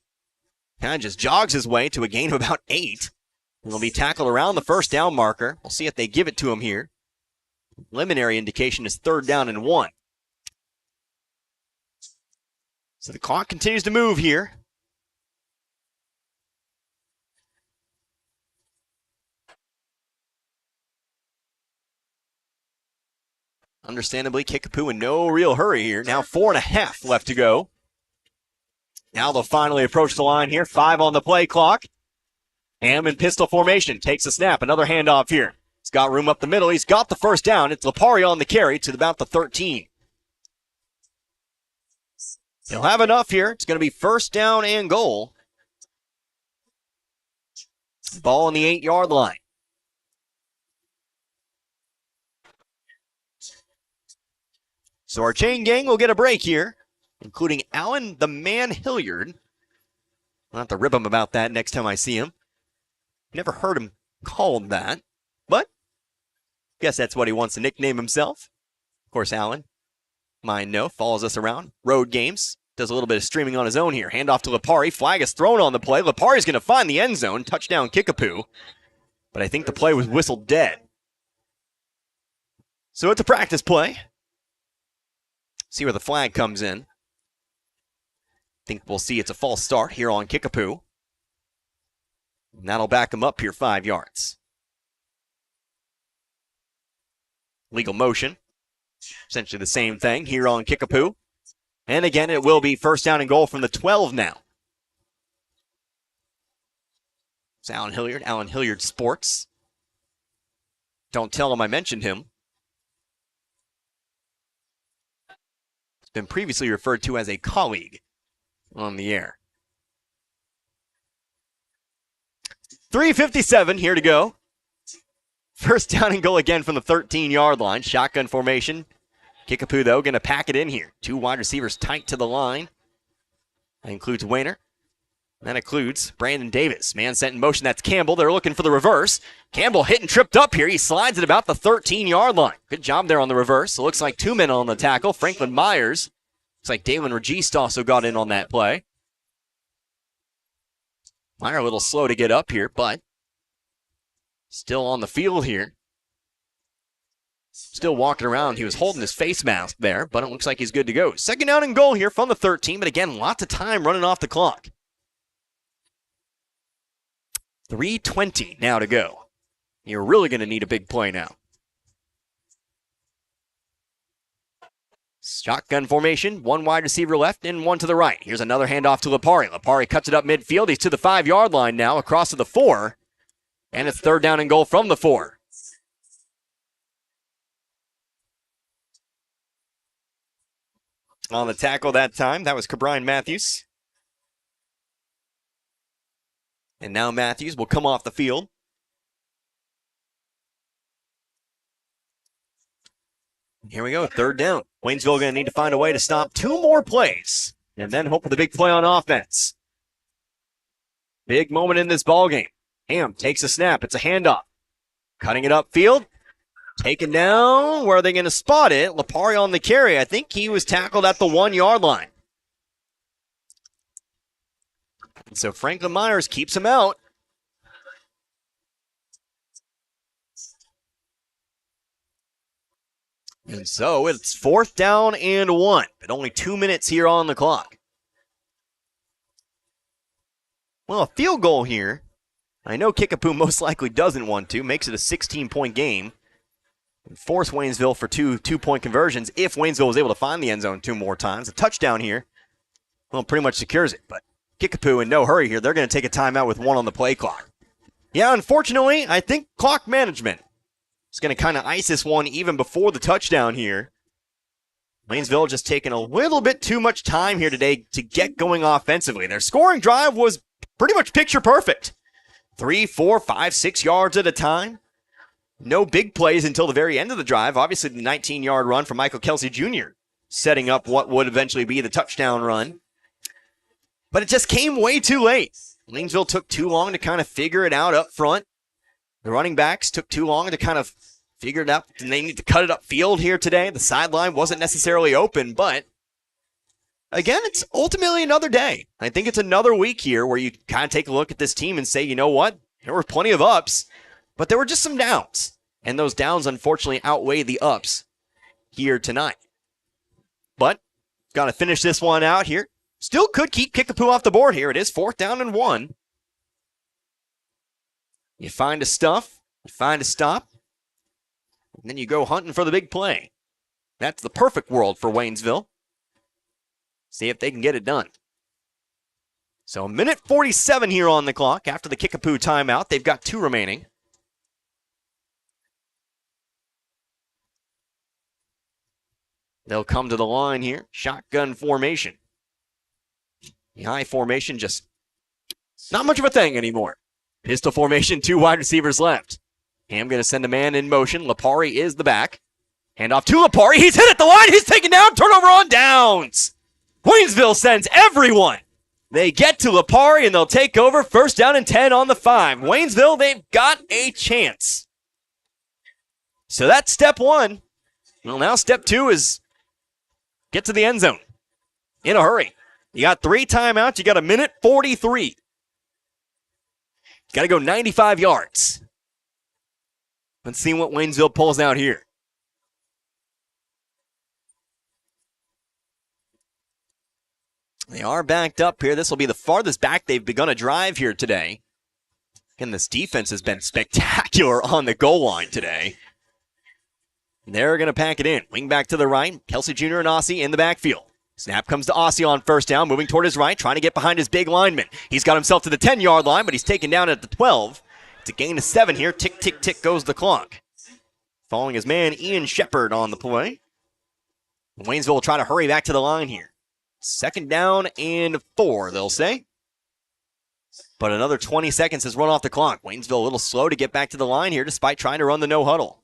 Kind of just jogs his way to a gain of about 8. He'll be tackled around the first down marker. We'll see if they give it to him here. Preliminary indication is third down and 1. So the clock continues to move here. Understandably, Kickapoo in no real hurry here. Now 4.5 left to go. Now they'll finally approach the line here. 5 on the play clock. Ham in pistol formation. Takes a snap. Another handoff here. He's got room up the middle. He's got the first down. It's Lipari on the carry to about the 13. He'll have enough here. It's going to be first down and goal. Ball on the 8-yard line. So our chain gang will get a break here, including Allen the Man Hilliard. I'll have to rip him about that next time I see him. Never heard him called that, but guess that's what he wants to nickname himself. Of course, Allen, mind no, follows us around. Road games, does a little bit of streaming on his own here. Handoff to Lipari. Flag is thrown on the play. Lipari's going to find the end zone. Touchdown Kickapoo. But I think the play was whistled dead. So it's a practice play. See where the flag comes in. Think we'll see it's a false start here on Kickapoo. And that'll back him up here 5 yards. Legal motion. Essentially the same thing here on Kickapoo. And again, it will be first down and goal from the 12 now. It's Alan Hilliard Sports. Don't tell him I mentioned him. He's been previously referred to as a colleague on the air. 3:57 here to go. First down and goal again from the 13-yard line. Shotgun formation. Kickapoo, though, going to pack it in here. 2 wide receivers tight to the line. That includes Wayner. That includes Brandon Davis. Man sent in motion. That's Campbell. They're looking for the reverse. Campbell hit and tripped up here. He slides it about the 13-yard line. Good job there on the reverse. It looks like 2 men on the tackle. Franklin Myers. Looks like Dalen Registe also got in on that play. Meyer a little slow to get up here, but still on the field here. Still walking around. He was holding his face mask there, but it looks like he's good to go. Second down and goal here from the 13, but again, lots of time running off the clock. 3:20 now to go. You're really going to need a big play now. Shotgun formation, 1 wide receiver left and 1 to the right. Here's another handoff to Lipari. Lipari cuts it up midfield. He's to the 5-yard line now, across to the 4. And it's third down and goal from the 4. On the tackle that time, that was Cabrine Matthews. And now Matthews will come off the field. Here we go, third down. Waynesville going to need to find a way to stop 2 more plays and then hope for the big play on offense. Big moment in this ballgame. Ham takes a snap. It's a handoff. Cutting it upfield. Taken down. Where are they going to spot it? Lipari on the carry. I think he was tackled at the 1-yard line. And so Franklin Myers keeps him out. And so it's 4th down and 1, but only 2 minutes here on the clock. Well, a field goal here. I know Kickapoo most likely doesn't want to. Makes it a 16-point game. And force Waynesville for 2 two-point conversions if Waynesville was able to find the end zone 2 more times. A touchdown here, well, pretty much secures it. But Kickapoo in no hurry here. They're going to take a timeout with 1 on the play clock. Yeah, unfortunately, I think clock management is going to kind of ice this one even before the touchdown here. Waynesville just taking a little bit too much time here today to get going offensively. Their scoring drive was pretty much picture perfect. 3, 4, 5, 6 yards at a time. No big plays until the very end of the drive. Obviously, the 19-yard run from Michael Kelsey Jr. setting up what would eventually be the touchdown run. But it just came way too late. Waynesville took too long to kind of figure it out up front. The running backs took too long to kind of figure it out. And they need to cut it upfield here today. The sideline wasn't necessarily open, but again, it's ultimately another day. I think it's another week here where you kind of take a look at this team and say, you know what? There were plenty of ups, but there were just some downs. And those downs, unfortunately, outweigh the ups here tonight. But got to finish this one out here. Still could keep Kickapoo off the board here. It is 4th down and 1. You find a stuff, you find a stop, and then you go hunting for the big play. That's the perfect world for Waynesville. See if they can get it done. So 1:47 here on the clock after the Kickapoo timeout. They've got 2 remaining. They'll come to the line here. Shotgun formation. The I formation just not much of a thing anymore. Pistol formation, 2 wide receivers left. Ham going to send a man in motion. Lipari is the back. Hand off to Lipari. He's hit at the line. He's taken down. Turnover on downs. Waynesville sends everyone. They get to Lipari and they'll take over. First down and 10 on the 5. Waynesville, they've got a chance. So that's step 1. Well, now step 2 is get to the end zone in a hurry. You got 3 timeouts. You got 1:43. Got to go 95 yards. Let's see what Waynesville pulls out here. They are backed up here. This will be the farthest back they've begun a drive here today. And this defense has been spectacular on the goal line today. They're going to pack it in. Wing back to the right. Kelsey Jr. and Aussie in the backfield. Snap comes to Aussie on first down, moving toward his right, trying to get behind his big lineman. He's got himself to the 10-yard line, but he's taken down at the 12. It's a gain of 7 here. Tick, tick, tick goes the clock. Following his man, Ian Shepard, on the play. Waynesville will try to hurry back to the line here. 2nd down and 4, they'll say. But another 20 seconds has run off the clock. Waynesville a little slow to get back to the line here despite trying to run the no huddle.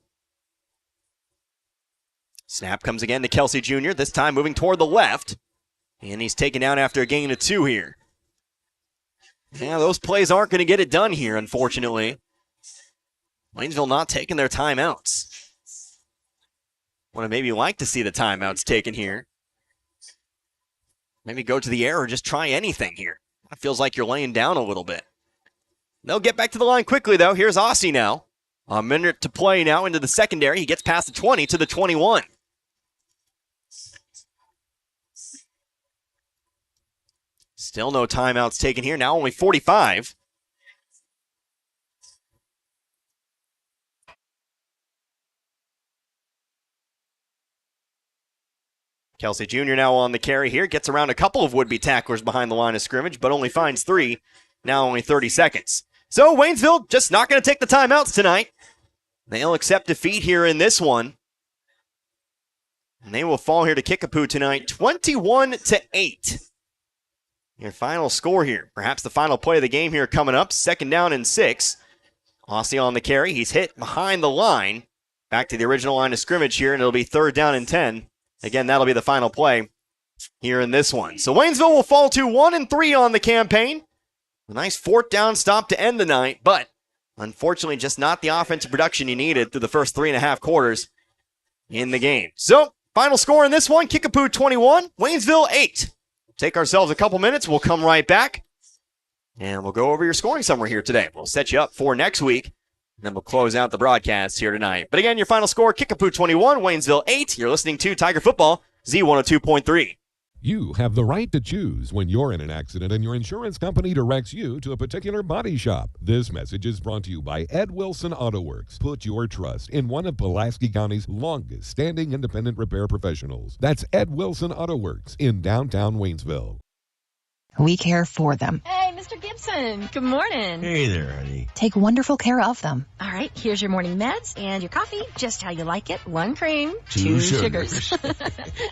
Snap comes again to Kelsey Jr., this time moving toward the left. And he's taken down after a gain of 2 here. Yeah, those plays aren't going to get it done here, unfortunately. Waynesville not taking their timeouts. Would have maybe like to see the timeouts taken here. Maybe go to the air or just try anything here. It feels like you're laying down a little bit. They'll get back to the line quickly, though. Here's Aussie now. A minute to play now into the secondary. He gets past the 20 to the 21. Still no timeouts taken here. Now only 45. Kelsey Jr. now on the carry here. Gets around a couple of would-be tacklers behind the line of scrimmage, but only finds 3. Now only 30 seconds. So Waynesville just not going to take the timeouts tonight. They'll accept defeat here in this one. And they will fall here to Kickapoo tonight, 21-8. Your final score here. Perhaps the final play of the game here coming up. 2nd down and 6. Aussie on the carry. He's hit behind the line. Back to the original line of scrimmage here, and it'll be 3rd down and 10. Again, that'll be the final play here in this one. So Waynesville will fall to 1-3 on the campaign. A nice 4th down stop to end the night, but unfortunately just not the offensive production you needed through the first 3.5 quarters in the game. So, final score in this one, Kickapoo 21, Waynesville 8. Take ourselves a couple minutes. We'll come right back, and we'll go over your scoring summary here today. We'll set you up for next week, and then we'll close out the broadcast here tonight. But again, your final score, Kickapoo 21, Waynesville 8. You're listening to Tiger Football, Z102.3. You have the right to choose when you're in an accident and your insurance company directs you to a particular body shop. This message is brought to you by Ed Wilson Auto Works. Put your trust in one of Pulaski County's longest-standing independent repair professionals. That's Ed Wilson Auto Works in downtown Waynesville. We care for them. Hey, Mr. Gibson. Good morning. Hey there, honey. Take wonderful care of them. All right, here's your morning meds and your coffee, just how you like it. 1 cream, 2 sugars.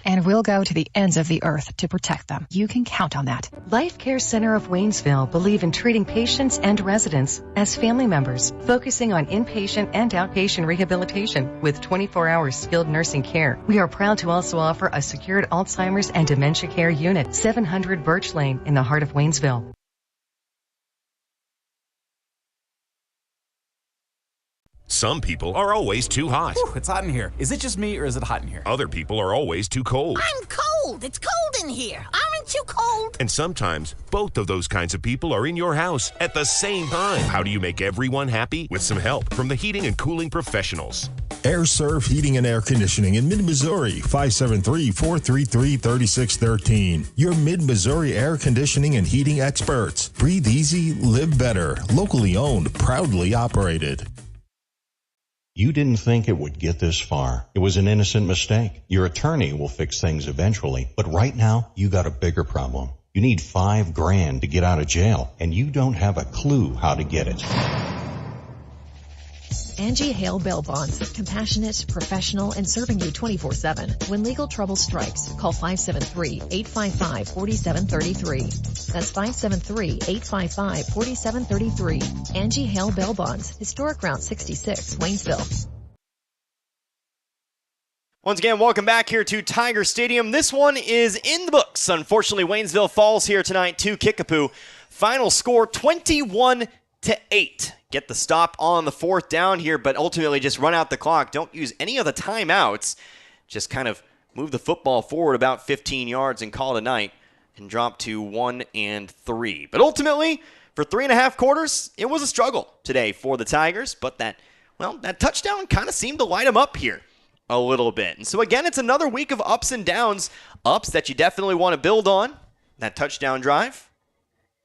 And we'll go to the ends of the earth to protect them. You can count on that. Life Care Center of Waynesville believe in treating patients and residents as family members, focusing on inpatient and outpatient rehabilitation with 24-hour skilled nursing care. We are proud to also offer a secured Alzheimer's and dementia care unit, 700 Birch Lane in the heart of Waynesville. Some people are always too hot. Whew, it's hot in here. Is it just me or is it hot in here? Other people are always too cold. I'm cold. It's cold in here. Aren't you cold? And sometimes both of those kinds of people are in your house at the same time. How do you make everyone happy? With some help from the heating and cooling professionals. Air Serve Heating and Air Conditioning in Mid-Missouri, 573-433-3613. Your Mid-Missouri air conditioning and heating experts. Breathe easy, live better. Locally owned, proudly operated. You didn't think it would get this far. It was an innocent mistake. Your attorney will fix things eventually, but right now you got a bigger problem. You need $5,000 to get out of jail, and you don't have a clue how to get it. Angie Hale Bail Bonds. Compassionate, professional, and serving you 24/7. When legal trouble strikes, call 573-855-4733. That's 573-855-4733. Angie Hale Bail Bonds. Historic Route 66, Waynesville. Once again, welcome back here to Tiger Stadium. This one is in the books. Unfortunately, Waynesville falls here tonight to Kickapoo. Final score 21-8. Get the stop on the 4th down here, but ultimately just run out the clock. Don't use any of the timeouts. Just kind of move the football forward about 15 yards and call it a night and drop to 1-3. But ultimately, for 3.5 quarters, it was a struggle today for the Tigers, but that touchdown kind of seemed to light them up here a little bit. And so again, it's another week of ups and downs, ups that you definitely want to build on. That touchdown drive,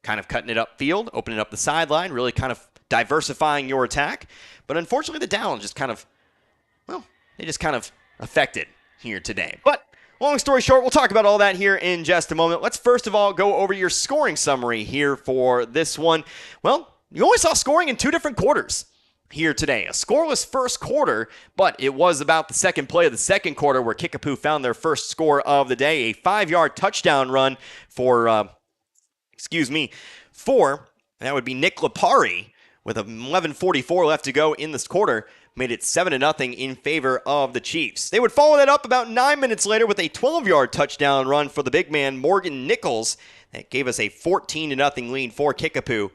kind of cutting it upfield, opening up the sideline, really kind of diversifying your attack. But unfortunately, the Downs just kind of affected here today. But long story short, we'll talk about all that here in just a moment. Let's first of all go over your scoring summary here for this one. Well, you only saw scoring in 2 different quarters here today. A scoreless first quarter, but it was about the second play of the second quarter where Kickapoo found their first score of the day, a 5-yard touchdown run for that would be Nick Lipari with 11:44 left to go in this quarter. Made it 7-0 in favor of the Chiefs. They would follow that up about 9 minutes later with a 12-yard touchdown run for the big man, Morgan Nichols. That gave us a 14-0 lead for Kickapoo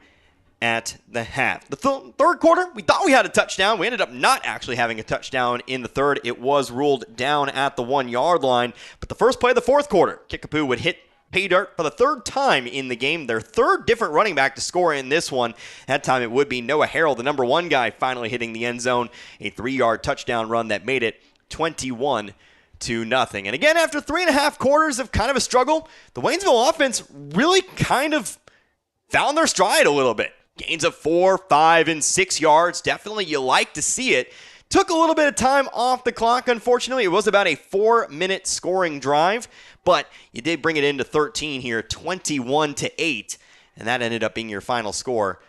at the half. The third quarter, we thought we had a touchdown. We ended up not actually having a touchdown in the third. It was ruled down at the 1-yard line. But the first play of the fourth quarter, Kickapoo would hit pay dirt for the third time in the game. Their third different running back to score in this one. That time it would be Noah Harrell, the number 1 guy, finally hitting the end zone. A 3-yard touchdown run that made it 21-0. And again, after 3.5 quarters of kind of a struggle, the Waynesville offense really kind of found their stride a little bit. Gains of 4, 5, and 6 yards. Definitely you like to see it. Took a little bit of time off the clock, unfortunately. It was about a 4-minute scoring drive, but you did bring it into 13 here, 21-8, and that ended up being your final score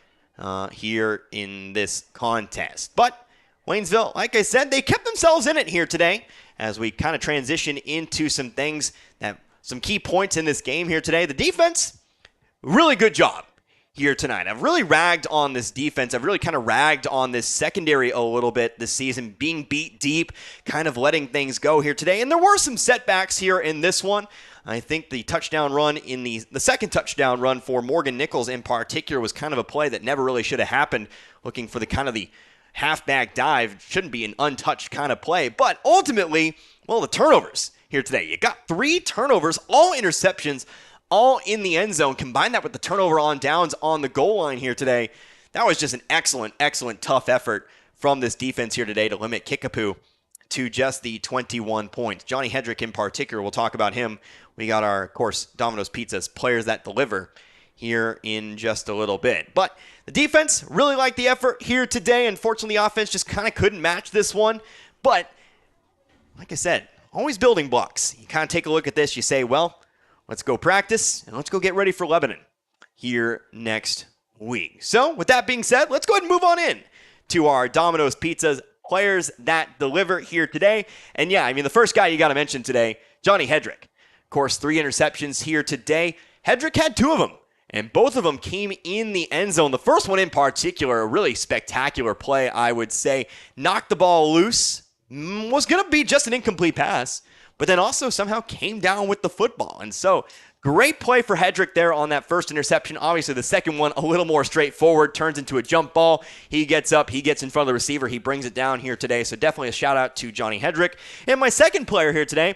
here in this contest. But Waynesville, like I said, they kept themselves in it here today as we kind of transition into some key points in this game here today. The defense, really good job here tonight. I've really ragged on this defense. I've really kind of ragged on this secondary a little bit this season, being beat deep, kind of letting things go here today. And there were some setbacks here in this one. I think the touchdown run in the second touchdown run for Morgan Nichols in particular was kind of a play that never really should have happened. Looking for the halfback dive. Shouldn't be an untouched kind of play. But ultimately, the turnovers here today. You got 3 turnovers, all interceptions, all in the end zone. Combine that with the turnover on downs on the goal line here today. That was just an excellent, tough effort from this defense here today to limit Kickapoo to just the 21 points. Johnny Hedrick in particular, we'll talk about him. We got our, of course, Domino's Pizza's players that deliver here in just a little bit. But the defense really liked the effort here today. Unfortunately, the offense just kind of couldn't match this one. But like I said, always building blocks. You kind of take a look at this, you say, let's go practice, and let's go get ready for Lebanon here next week. So, with that being said, let's go ahead and move on in to our Domino's Pizza's players that deliver here today. And the first guy you got to mention today, Johnny Hedrick. Of course, 3 interceptions here today. Hedrick had 2 of them, and both of them came in the end zone. The first one in particular, a really spectacular play, I would say. Knocked the ball loose, was going to be just an incomplete pass, but then also somehow came down with the football. And so, great play for Hedrick there on that first interception. Obviously, the second one, a little more straightforward, turns into a jump ball. He gets up, he gets in front of the receiver, he brings it down here today. So definitely a shout out to Johnny Hedrick. And my second player here today,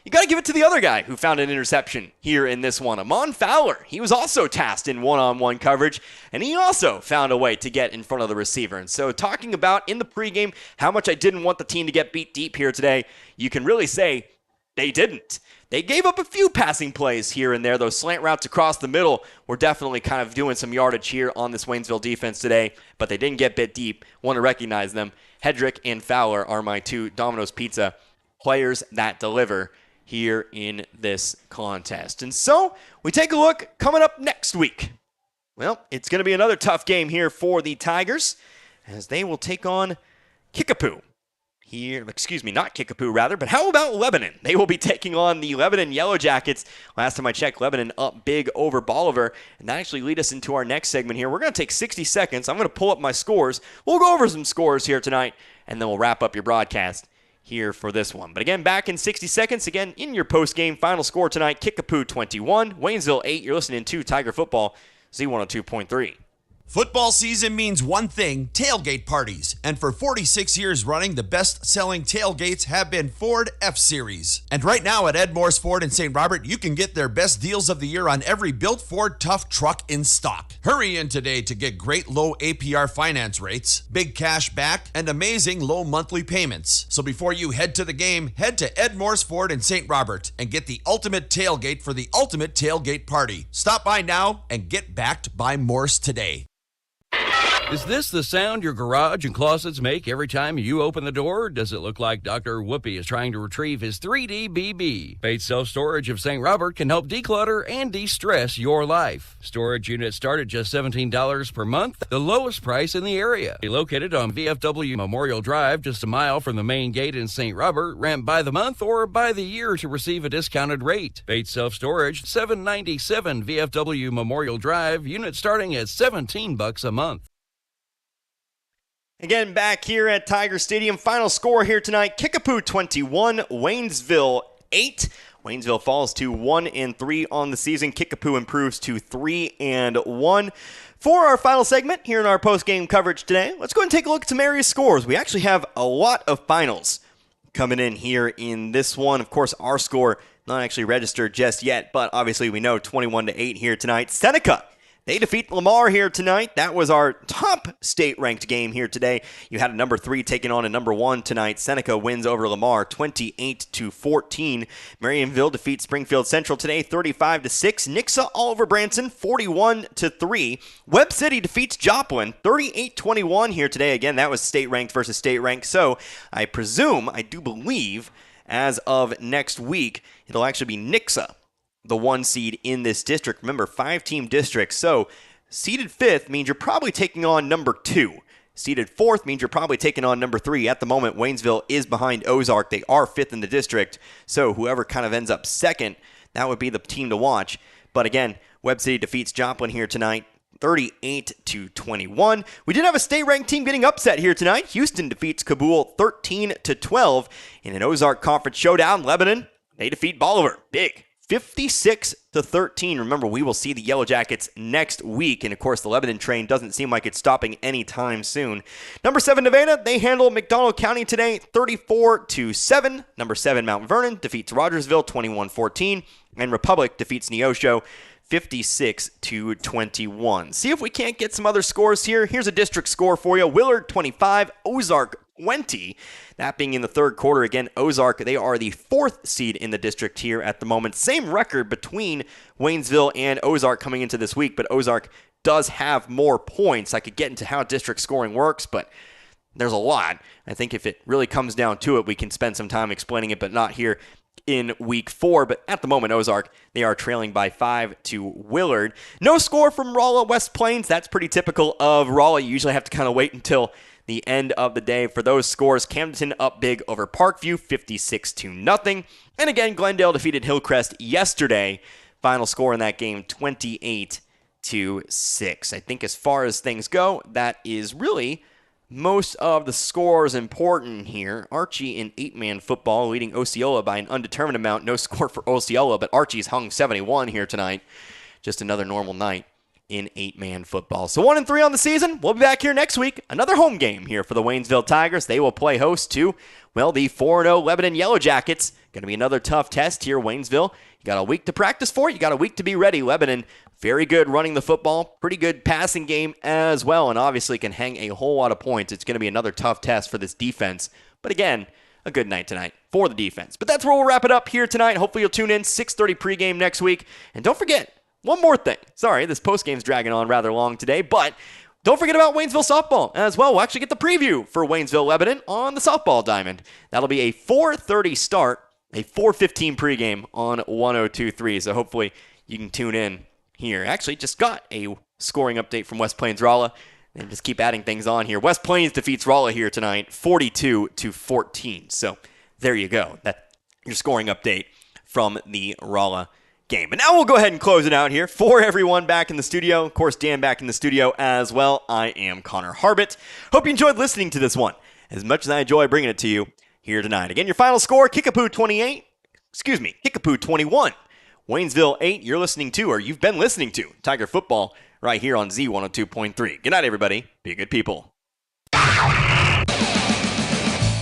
you got to give it to the other guy who found an interception here in this one. Amon Fowler. He was also tasked in one-on-one coverage, and he also found a way to get in front of the receiver. And so talking about in the pregame how much I didn't want the team to get beat deep here today, you can really say they didn't. They gave up a few passing plays here and there. Those slant routes across the middle were definitely kind of doing some yardage here on this Waynesville defense today, but they didn't get bit deep. Want to recognize them. Hedrick and Fowler are my 2 Domino's Pizza players that deliver here in this contest. And so we take a look coming up next week. It's going to be another tough game here for the Tigers as they will take on Kickapoo. Not Kickapoo rather, but how about Lebanon? They will be taking on the Lebanon Yellow Jackets. Last time I checked, Lebanon up big over Bolivar, and that actually leads us into our next segment here. We're going to take 60 seconds. I'm going to pull up my scores. We'll go over some scores here tonight, and then we'll wrap up your broadcast here for this one. But again, back in 60 seconds, again, in your post-game final score tonight, Kickapoo 21, Waynesville 8. You're listening to Tiger Football, Z102.3. Football season means one thing, tailgate parties. And for 46 years running, the best-selling tailgates have been Ford F-Series. And right now at Ed Moore's Ford in St. Robert, you can get their best deals of the year on every built Ford Tough truck in stock. Hurry in today to get great low APR finance rates, big cash back, and amazing low monthly payments. So before you head to the game, head to Ed Moore's Ford in St. Robert and get the ultimate tailgate for the ultimate tailgate party. Stop by now and get backed by Morse today. Is this the sound your garage and closets make every time you open the door? Does it look like Dr. Whoopi is trying to retrieve his 3D BB? Bates Self-Storage of St. Robert can help declutter and de-stress your life. Storage units start at just $17 per month, the lowest price in the area. Located on VFW Memorial Drive, just a mile from the main gate in St. Robert. Rent by the month or by the year to receive a discounted rate. Bates Self-Storage, 797 VFW Memorial Drive, unit starting at $17 a month. Again, back here at Tiger Stadium, final score here tonight, Kickapoo 21, Waynesville 8. Waynesville falls to 1-3 on the season. Kickapoo improves to 3-1. For our final segment here in our post-game coverage today, let's go and take a look at some area scores. We actually have a lot of finals coming in here in this one. Of course, our score not actually registered just yet, but obviously we know 21-8 here tonight. Seneca, they defeat Lamar here tonight. That was our top state-ranked game here today. You had a number 3 taking on a number 1 tonight. Seneca wins over Lamar 28-14. Marionville defeats Springfield Central today 35-6. Nixa all over Branson 41-3. Webb City defeats Joplin 38-21 here today. Again, that was state-ranked versus state-ranked. So I do believe, as of next week, it'll actually be Nixa, the 1 seed in this district. Remember, 5-team district. So seeded 5th means you're probably taking on number 2. Seeded 4th means you're probably taking on number 3. At the moment, Waynesville is behind Ozark. They are 5th in the district. So whoever kind of ends up 2nd, that would be the team to watch. But again, Webb City defeats Joplin here tonight 38-21. We did have a state-ranked team getting upset here tonight. Houston defeats Kabul 13-12. In an Ozark Conference showdown, Lebanon, they defeat Bolivar. Big. 56-13. Remember, we will see the Yellow Jackets next week. And, of course, the Lebanon train doesn't seem like it's stopping anytime soon. Number 7, Nevada, they handle McDonald County today 34-7. Number 7, Mount Vernon defeats Rogersville 21-14. And Republic defeats Neosho 56-21. See if we can't get some other scores here. Here's a district score for you. Willard 25, Ozark 20. That being in the third quarter. Again, Ozark, they are the 4th seed in the district here at the moment. Same record between Waynesville and Ozark coming into this week, but Ozark does have more points. I could get into how district scoring works, but there's a lot. I think if it really comes down to it, we can spend some time explaining it, but not here in week 4. But at the moment, Ozark, they are trailing by 5 to Willard. No score from Rolla West Plains. That's pretty typical of Rolla. You usually have to kind of wait until the end of the day for those scores. Camden up big over Parkview 56-0. And again, Glendale defeated Hillcrest yesterday. Final score in that game 28-6. I think as far as things go, that is really most of the scores important here. Archie in 8-man football leading Osceola by an undetermined amount. No score for Osceola, but Archie's hung 71 here tonight. Just another normal night in 8-man football. So 1-3 on the season. We'll be back here next week. Another home game here for the Waynesville Tigers. They will play host to, well, the 4-0 Lebanon Yellow Jackets. Going to be another tough test here, Waynesville. You got a week to practice for it. You got a week to be ready. Lebanon, very good running the football. Pretty good passing game as well, and obviously can hang a whole lot of points. It's going to be another tough test for this defense. But again, a good night tonight for the defense. But that's where we'll wrap it up here tonight. Hopefully you'll tune in 6:30 pregame next week. And don't forget, one more thing. Sorry, this postgame's dragging on rather long today, but don't forget about Waynesville softball as well. We'll actually get the preview for Waynesville Lebanon on the softball diamond. That'll be a 4:30 start, a 4:15 pregame on 102.3. So hopefully you can tune in here. Actually, just got a scoring update from West Plains Rolla. And just keep adding things on here. West Plains defeats Rolla here tonight, 42-14. So there you go. That's your scoring update from the Rolla game. And now we'll go ahead and close it out here for everyone back in the studio. Of course, Dan back in the studio as well. I am Connor Harbit. Hope you enjoyed listening to this one as much as I enjoy bringing it to you here tonight. Again, your final score, Kickapoo 21, Waynesville 8. You're listening to, or you've been listening to, Tiger Football right here on Z102.3. Good night, everybody. Be good people.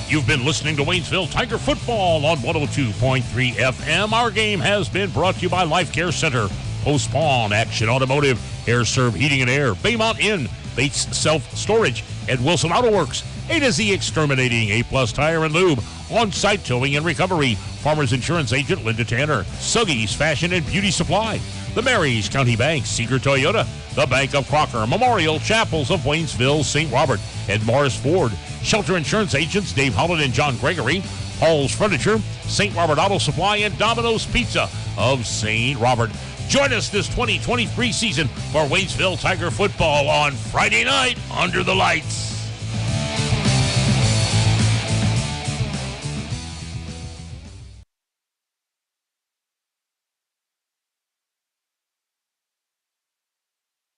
You've been listening to Waynesville Tiger Football on 102.3 FM. Our game has been brought to you by Life Care Center, Post-Spawn, Action Automotive, Air Serve Heating and Air, Baymont Inn, Bates Self-Storage, Ed Wilson Auto Works, A to Z Exterminating, A-Plus Tire and Lube, On-Site Towing and Recovery, Farmers Insurance Agent Linda Tanner, Suggy's Fashion and Beauty Supply, the Marys County Bank, Seeger Toyota, the Bank of Crocker, Memorial Chapels of Waynesville, St. Robert, Ed Morris Ford, Shelter Insurance Agents Dave Holland and John Gregory, Paul's Furniture, St. Robert Auto Supply, and Domino's Pizza of St. Robert. Join us this 2023 season for Waynesville Tiger football on Friday night under the lights.